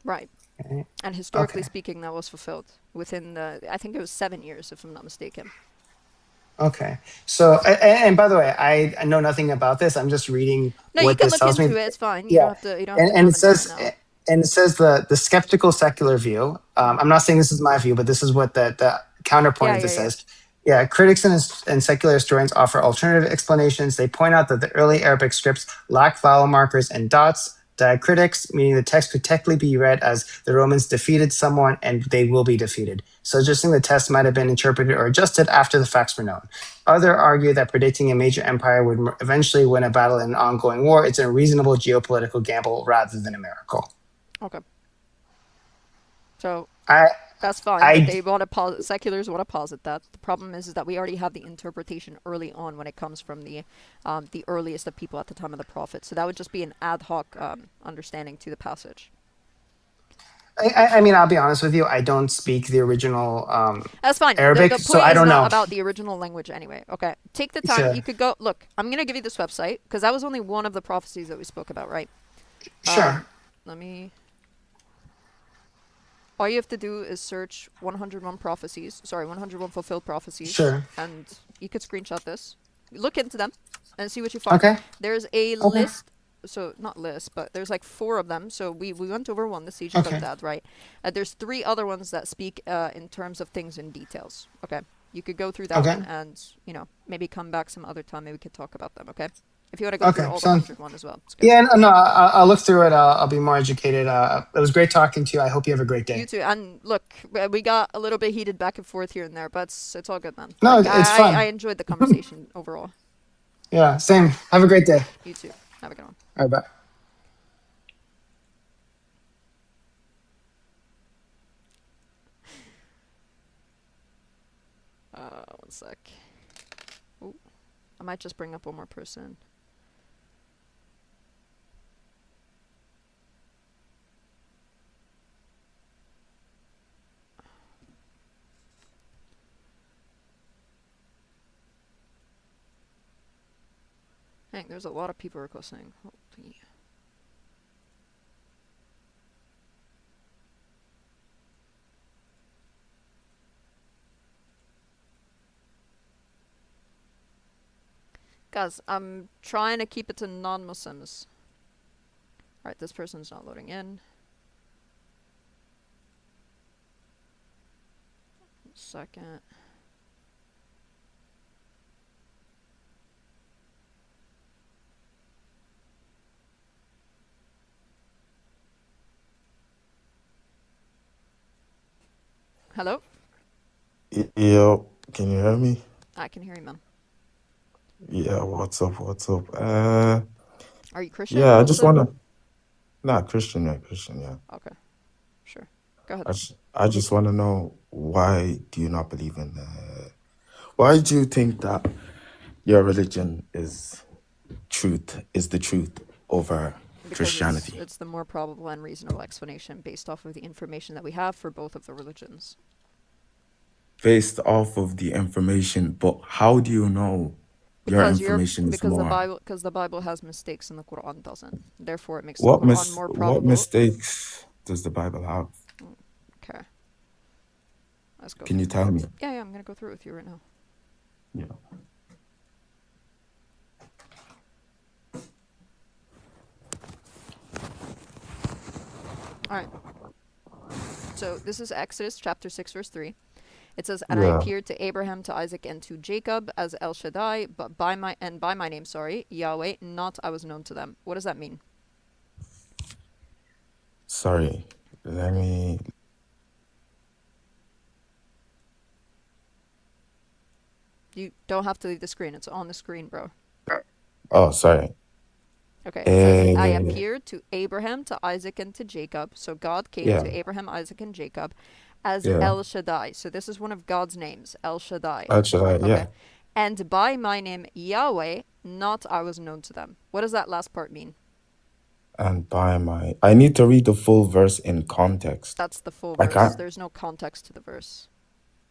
Right.
Okay.
And historically speaking, that was fulfilled within I think it was 7 years, if I'm not mistaken.
Okay. So, and by the way, I know nothing about this. I'm just reading what this tells me.
No, you can look into it. It's fine. You
Yeah.
don't have to. You don't have
And
to
it says, the skeptical secular view. I'm not saying this is my view, but this is what the counterpoint of this says. Yeah, critics and secular historians offer alternative explanations. They point out that the early Arabic scripts lack vowel markers and dots. Diacritics, meaning the text could technically be read as the Romans defeated someone and they will be defeated. Suggesting the text might have been interpreted or adjusted after the facts were known. Others argue that predicting a major empire would eventually win a battle in an ongoing war. It's a reasonable geopolitical gamble rather than a miracle.
Okay. So that's fine. Seculars want to posit that. The problem is that we already have the interpretation early on when it comes from the earliest of people at the time of the Prophet. So that would just be an ad hoc understanding to the passage.
I mean, I'll be honest with you. I don't speak the original
That's fine.
Arabic,
the point
so I don't
is not
know
about the original language anyway. Okay, take the time.
Sure.
You could go look. I'm gonna give you this website because that was only one of the prophecies that we spoke about, right?
Sure.
Let me. All you have to do is search 101 prophecies. Sorry, 101 fulfilled prophecies.
Sure.
And you could screenshot this. Look into them and see what you find.
Okay.
There's a list. So not list, but there's like 4 of them. So we went over one, the Siege of Baghdad, right? There's 3 other ones that speak in terms of things in details. Okay. You could go through that one and, maybe come back some other time. Maybe we could talk about them, okay? If you want to go through all the 101 as well.
Yeah, no, I'll look through it. I'll be more educated. It was great talking to you. I hope you have a great day.
You too. And look, we got a little bit heated back and forth here and there, but it's all good, man.
No, it's fun.
I enjoyed the conversation overall.
Yeah, same. Have a great day.
You too. Have a good one.
All right, bye.
One sec. Ooh, I might just bring up one more person. Dang, there's a lot of people requesting. Holy. Guys, I'm trying to keep it to non-Muslims. Alright, this person's not loading in. 1 second. Hello?
Yo, can you hear me?
I can hear you, man.
Yeah, what's up? What's up?
Are you Christian?
Yeah, I just
Muslim?
wanna. Nah, Christian, yeah, Christian, yeah.
Okay, sure. Go ahead.
I just wanna know, why do you not believe in? Why do you think that your religion is the truth over
Because
Christianity?
it's the more probable and reasonable explanation based off of the information that we have for both of the religions.
Based off of the information, but how do you know your information is more?
Because the Bible has mistakes and the Quran doesn't. Therefore, it makes the Quran more
What
probable.
mistakes does the Bible have?
Okay. Let's go.
Can you tell me?
Yeah, I'm gonna go through it with you right now.
Yeah.
All right. So this is Exodus chapter 6 verse 3. It says, "And I
Yeah.
appeared to Abraham, to Isaac, and to Jacob as El Shaddai, but by my name, Yahweh, not I was known to them." What does that mean?
Sorry, let me.
You don't have to leave the screen. It's on the screen, bro.
Oh, sorry.
Okay. It says, "I
Eh,
appeared to Abraham, to Isaac, and to Jacob." So God came
yeah,
to Abraham, Isaac, and Jacob as
yeah.
El Shaddai. So this is one of God's names, El Shaddai.
Actually,
Okay.
yeah.
And by my name, Yahweh, not I was known to them. What does that last part mean?
And by my, I need to read the full verse in context.
That's the full
I
verse.
can't.
There's no context to the verse.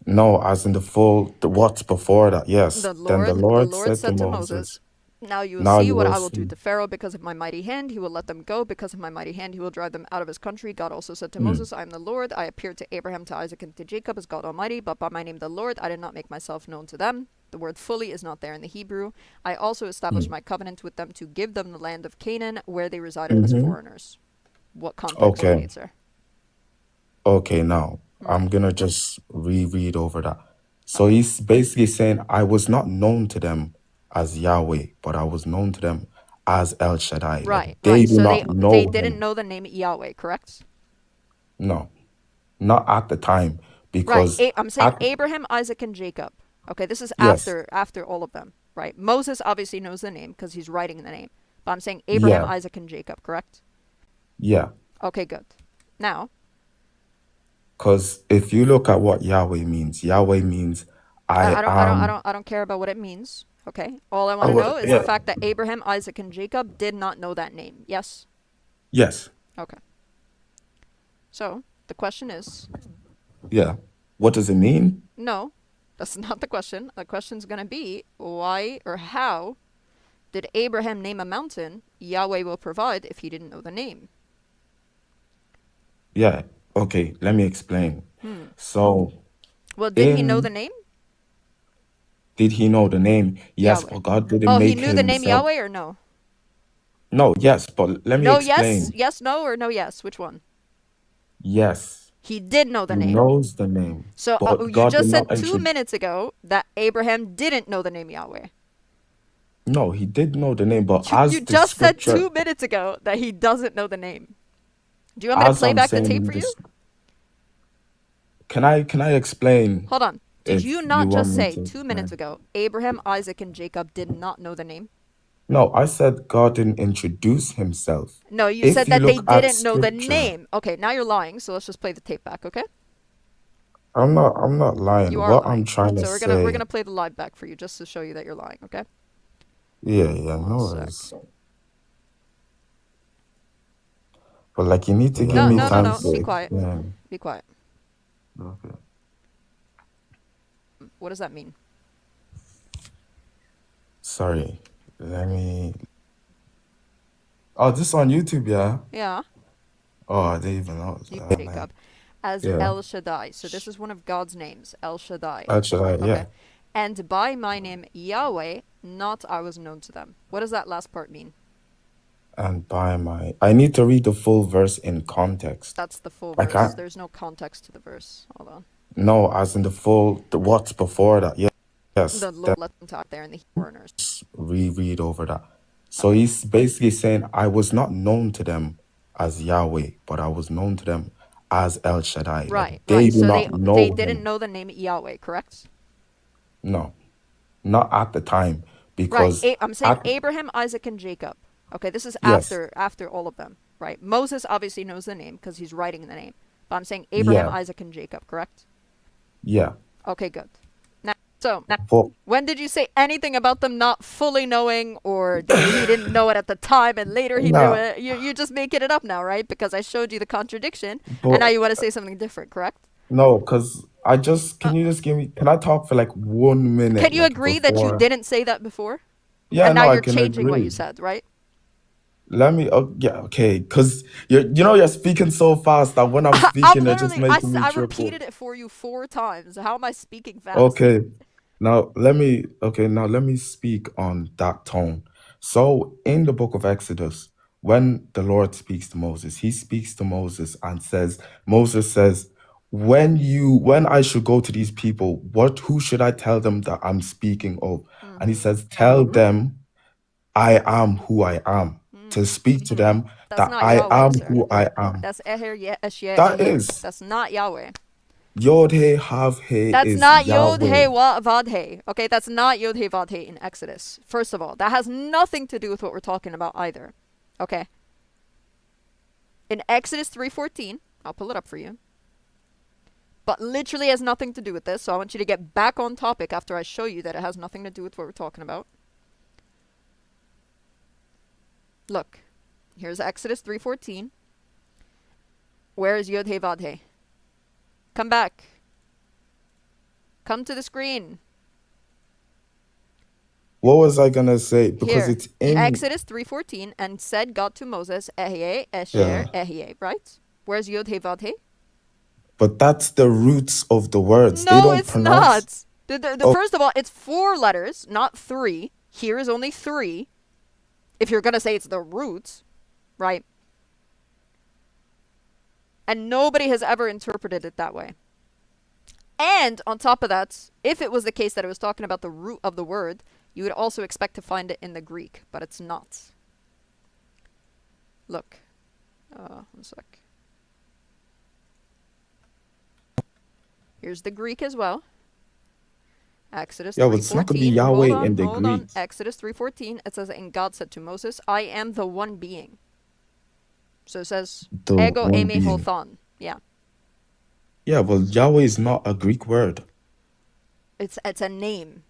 No, as in what's before that. Yes.
The
Then the
Lord
Lord said to
said to
Moses,
Moses, "Now you will
"Now
see
you
what
will
I will do
see."
to Pharaoh because of my mighty hand. He will let them go. Because of my mighty hand, he will drive them out of his country." God also said to
Mm,
Moses, "I am the Lord. I appeared to Abraham, to Isaac, and to Jacob as God Almighty, but by my name, the Lord, I did not make myself known to them." The word "fully" is not there in the Hebrew. "I also established
mm,
my covenant with them to give them the land of Canaan, where they resided as
mm-hmm.
foreigners." What context do you
Okay.
need, sir?
Okay. Now I'm gonna just reread over that. So he's basically saying, "I was not known to them as Yahweh, but I was known to them as El Shaddai." Like
Right,
they
right.
do
So
not
they
know
didn't
him.
know the name Yahweh, correct?
No, not at the time,
Right.
because
I'm saying
at
Abraham, Isaac, and Jacob. Okay, this is
yes,
after all of them, right? Moses obviously knows the name because he's writing the name. But I'm saying Abraham,
yeah,
Isaac, and Jacob, correct?
yeah.
Okay, good. Now,
Because if you look at what Yahweh means
I,
I
I don't I don't I
am.
don't I don't care about what it means. Okay? All I want to know is the
Yeah,
fact that Abraham, Isaac, and Jacob did not know that name. Yes?
yes,
Okay. So, the question is,
yeah. What does it mean?
no, that's not the question. The question's going to be, why or how did Abraham name a mountain Yahweh will provide if he didn't know the name?
Yeah. Okay, let me explain. So,
Well, did he know the
in
name?
did he know the name? Yes,
Yahweh.
but God didn't
Oh, he
make
knew the name
himself.
Yahweh or no?
No, yes, but let me
No, yes,
explain.
yes, no, or no, yes? Which one?
Yes,
He did know the
he
name.
knows the name,
So
but
you
God did
just
not
said 2
introduce.
minutes ago that Abraham didn't know the name Yahweh.
No, he did know the name, but
You
as the
just said
scripture,
2 minutes ago that he doesn't know the name. Do you want me to
as
play
I'm
back the
saying
tape
in
for you?
this, can I explain
Hold on. Did
if
you
you
not
want
just
me
say
to
2 minutes
explain?
ago Abraham, Isaac, and Jacob did not know the name?
No, I said God didn't introduce himself.
No, you
If
said
you
that they
look at
didn't know the
scripture,
name. Okay, now you're lying, so let's just play the tape back, okay?
I'm not lying.
You are
What I'm
lying.
trying to
So we're gonna
say,
play the live back for you just to show you that you're lying, okay?
yeah,
One
no
sec.
worries. But like, you need to give
No,
me
no, no,
time
no.
to
Be quiet.
explain.
Be quiet.
Okay.
What does that mean?
Sorry. Let me. Oh, this on YouTube, yeah?
Yeah.
Oh, I didn't even know.
You
Like,
Jacob as
yeah.
El Shaddai. So this is one of God's names, El Shaddai.
Actually,
Okay.
yeah.
And by my name Yahweh, not I was known to them. What does that last part mean?
And by my. I need to read the full verse in context.
That's the full
I
verse.
can't.
There's no context to the verse. Hold on.
No, as in what's before that. Yes,
The Lord let them talk there in the foreigners.
reread over that. So
Okay.
he's basically saying, "I was not known to them as Yahweh, but I was known to them as El Shaddai. Like,
Right,
they
right.
do
So
not know
they didn't
him.
know the name Yahweh, correct?
No, not at the time,
Right.
because
I'm saying
at
Abraham, Isaac, and Jacob. Okay, this is
yes,
after all of them, right? Moses obviously knows the name because he's writing the name. But I'm saying Abraham,
yeah,
Isaac, and Jacob, correct?
yeah.
Okay, good. So,
But
when did you say anything about them not fully knowing, or he didn't know it at the time and later he knew
nah,
it? You're just making it up now, right? Because I showed you the contradiction, and
but
now you want to say something different, correct?
no, because can you just can I talk for like 1 minute,
Can you
like
agree that you
before?
didn't say that before?
Yeah,
And now
no, I
you're
can
changing what you
agree.
said, right?
Let me, yeah, okay, because you're speaking so fast that when I'm
I'm
speaking, you're just
literally,
making me
I
triple.
repeated it for you 4 times. How am I speaking fast?
Okay, now let me speak on that tone. So in the book of Exodus, when the Lord speaks to Moses, he speaks to Moses and Moses says, when I should go to these people, who should I tell them that I'm speaking of? And he says, tell them I am who I am. To speak to them
That's
that
not
I
Yahweh,
am
sir.
who I am.
That's Eher Eshye
That
Ehyeh.
is
That's not Yahweh.
Yod He Hav He
That's
is
not Yod
Yahweh.
He Vav He. Okay, that's not Yod He Vav He in Exodus. First of all, that has nothing to do with what we're talking about either. Okay. In Exodus 3:14, I'll pull it up for you. But literally has nothing to do with this, so I want you to get back on topic after I show you that it has nothing to do with what we're talking about. Look, here's Exodus 3:14. Where is Yod He Vav He? Come back. Come to the screen.
What was I gonna say? Because
Here,
it's in
Exodus 3:14, and said God to Moses, Ehyeh, Esher,
yeah.
Ehyeh, right? Where's Yod He Vav He?
But that's the roots of the words. They
No,
don't
it's
pronounce.
not.
Oh,
First of all, it's 4 letters, not 3. Here is only 3. If you're gonna say it's the roots, right? And nobody has ever interpreted it that way. And on top of that, if it was the case that it was talking about the root of the word, you would also expect to find it in the Greek, but it's not. Look. 1 sec. Here's the Greek as well. Exodus
yeah, but it's not gonna be
3:14.
Yahweh in the
Hold on.
Greek.
Exodus 3:14. It says, and God said to Moses, I am the one being. So it says,
The
ego
one
eime
being.
hothon. Yeah.
Yeah, well, Yahweh is not a Greek word.
It's a name.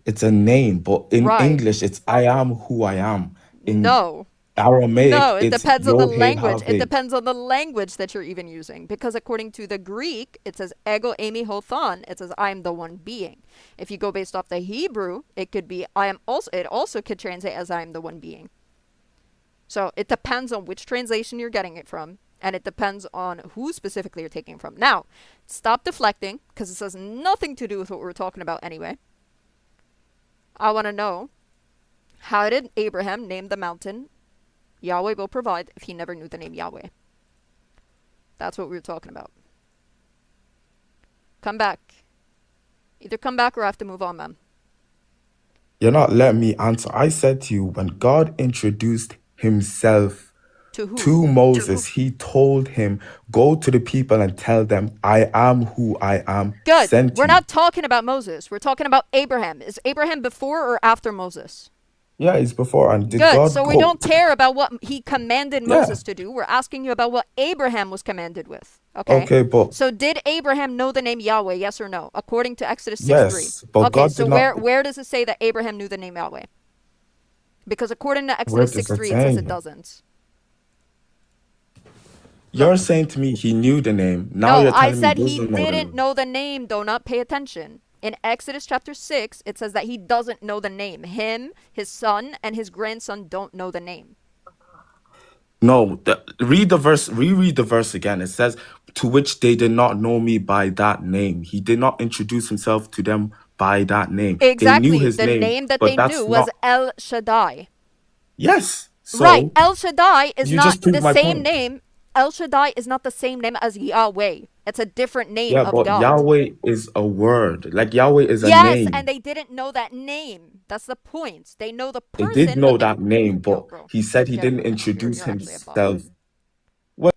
It's a name, but in
Right.
English, it's I am who I am. In
No.
Aramaic,
No, it
it's
depends on the
Yod He
language.
Hav
It
He.
depends on the language that you're even using. Because according to the Greek, it says ego eimi hothon. It says I am the one being. If you go based off the Hebrew, it could be I am also. It also could translate as I am the one being. So it depends on which translation you're getting it from, and it depends on who specifically you're taking it from. Now, stop deflecting because this has nothing to do with what we're talking about anyway. I want to know, how did Abraham name the mountain Yahweh will provide if he never knew the name Yahweh? That's what we were talking about. Come back. Either come back or I have to move on, ma'am.
You're not letting me answer. I said to you, when God introduced himself
To who?
to Moses, he told him, go to the people and tell them, I am who I am,
Good.
sent
We're
you.
not talking about Moses. We're talking about Abraham. Is Abraham before or after Moses?
Yeah, it's before. And did
Good.
God
So we
go?
don't care about what he commanded
Yeah.
Moses to do. We're asking you about what Abraham was commanded with. Okay?
Okay, but
So did Abraham know the name Yahweh, yes or no? According to Exodus 6:3.
yes, but
Okay,
God
so
did not.
where does it say that Abraham knew the name Yahweh? Because according to
Where
Exodus
does it
6:3, it says it
say?
doesn't.
You're
Look.
saying to me he knew the name. Now
No,
you're
I
telling me he
said he
doesn't know the
didn't
name.
know the name, do not pay attention. In Exodus chapter 6, it says that he doesn't know the name. Him, his son, and his grandson don't know the name.
No, read the verse, reread the verse again. It says, to which they did not know me by that name. He did not introduce himself to them by that name. They knew
Exactly.
his
The
name,
name that
but
they
that's
knew was
not.
El Shaddai.
Yes.
Right.
So
El Shaddai is
you
not
just proved
the
my
same
point.
name. El Shaddai is not the same name as Yahweh. It's a different name
Yeah,
of
but
God.
Yahweh is a word. Like Yahweh is a
Yes, and
name.
they didn't know that name. That's the point. They know the
They did
person,
know
but they...
that name,
Yo,
but
bro,
he said he
get a
didn't
room, man.
introduce
You're actually a bot.
himself. Well,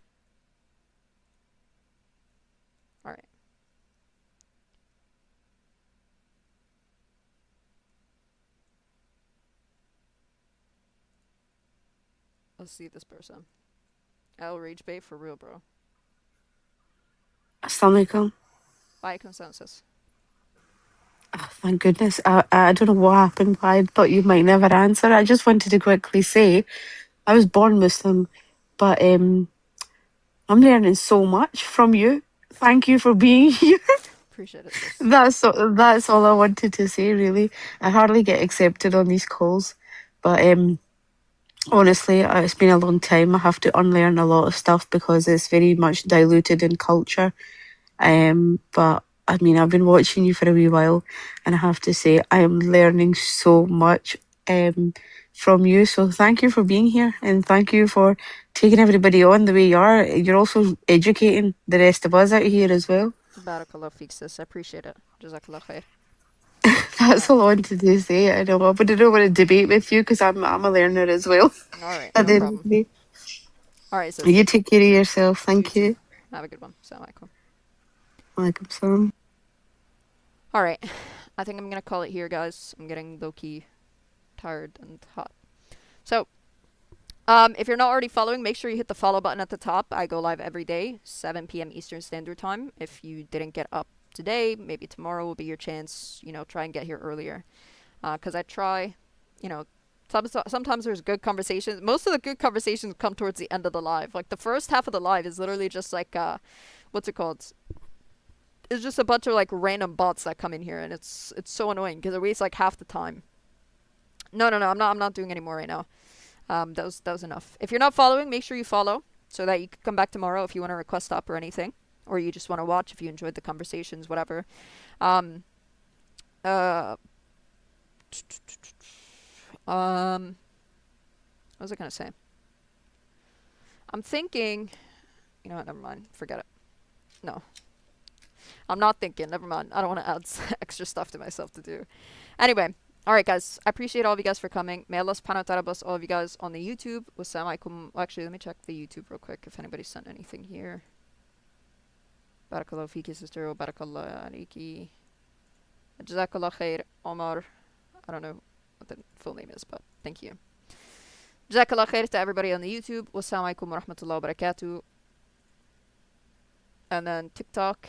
Let's see this person. I'll rage bait for real, bro.
Assalamu alaikum.
By consensus.
Oh, thank goodness. I don't know what happened, but I thought you might never answer. I just wanted to quickly say I was born Muslim, but I'm learning so much from you. Thank you for being here.
Appreciate it, sis.
That's all I wanted to say, really. I hardly get accepted on these calls, but honestly, it's been a long time. I have to unlearn a lot of stuff because it's very much diluted in culture. But I mean, I've been watching you for a wee while, and I have to say, I am learning so much from you. So thank you for being here, and thank you for taking everybody on the way you are. You're also educating the rest of us out here as well.
Barakallah feek, sis. I appreciate it. Jazakallah khair.
That's all I wanted to say. I know, but I don't want to debate with you because I'm a learner as well.
Alright,
At
no
the end of
problem.
the day.
Alright, sis.
You take care of yourself. Thank you.
Have a good one. Assalamu alaikum.
Walaikum salam.
Alright. I think I'm gonna call it here, guys. I'm getting low-key tired and hot. So, if you're not already following, make sure you hit the follow button at the top. I go live every day, 7 p.m. Eastern Standard Time. If you didn't get up today, maybe tomorrow will be your chance. You know, try and get here earlier. Because I try, you know, sometimes there's good conversations. Most of the good conversations come towards the end of the live. Like, the first half of the live is literally just like, what's it called? It's just a bunch of, like, random bots that come in here. And it's so annoying because it wastes, like, half the time. No, I'm not doing any more right now. That was enough. If you're not following, make sure you follow so that you can come back tomorrow if you want to request up or anything, or you just want to watch if you enjoyed the conversations, whatever. What was I gonna say? I'm thinking, you know what? Never mind. Forget it. No, I'm not thinking. Never mind. I don't want to add extra stuff to myself to do. Anyway. Alright, guys. I appreciate all of you guys for coming. May Allah subhanahu wa ta'ala bless all of you guys on the YouTube. Wassalamu alaikum. Well, actually, let me check the YouTube real quick if anybody sent anything here. Barakallahu fiki, sister. Barakallahu aliki. Jazakallah khair, Omar. I don't know what the full name is, but thank you. Jazakallah khair to everybody on the YouTube. Wassalamu alaikum wa rahmatullahi wa barakatuh. And then TikTok.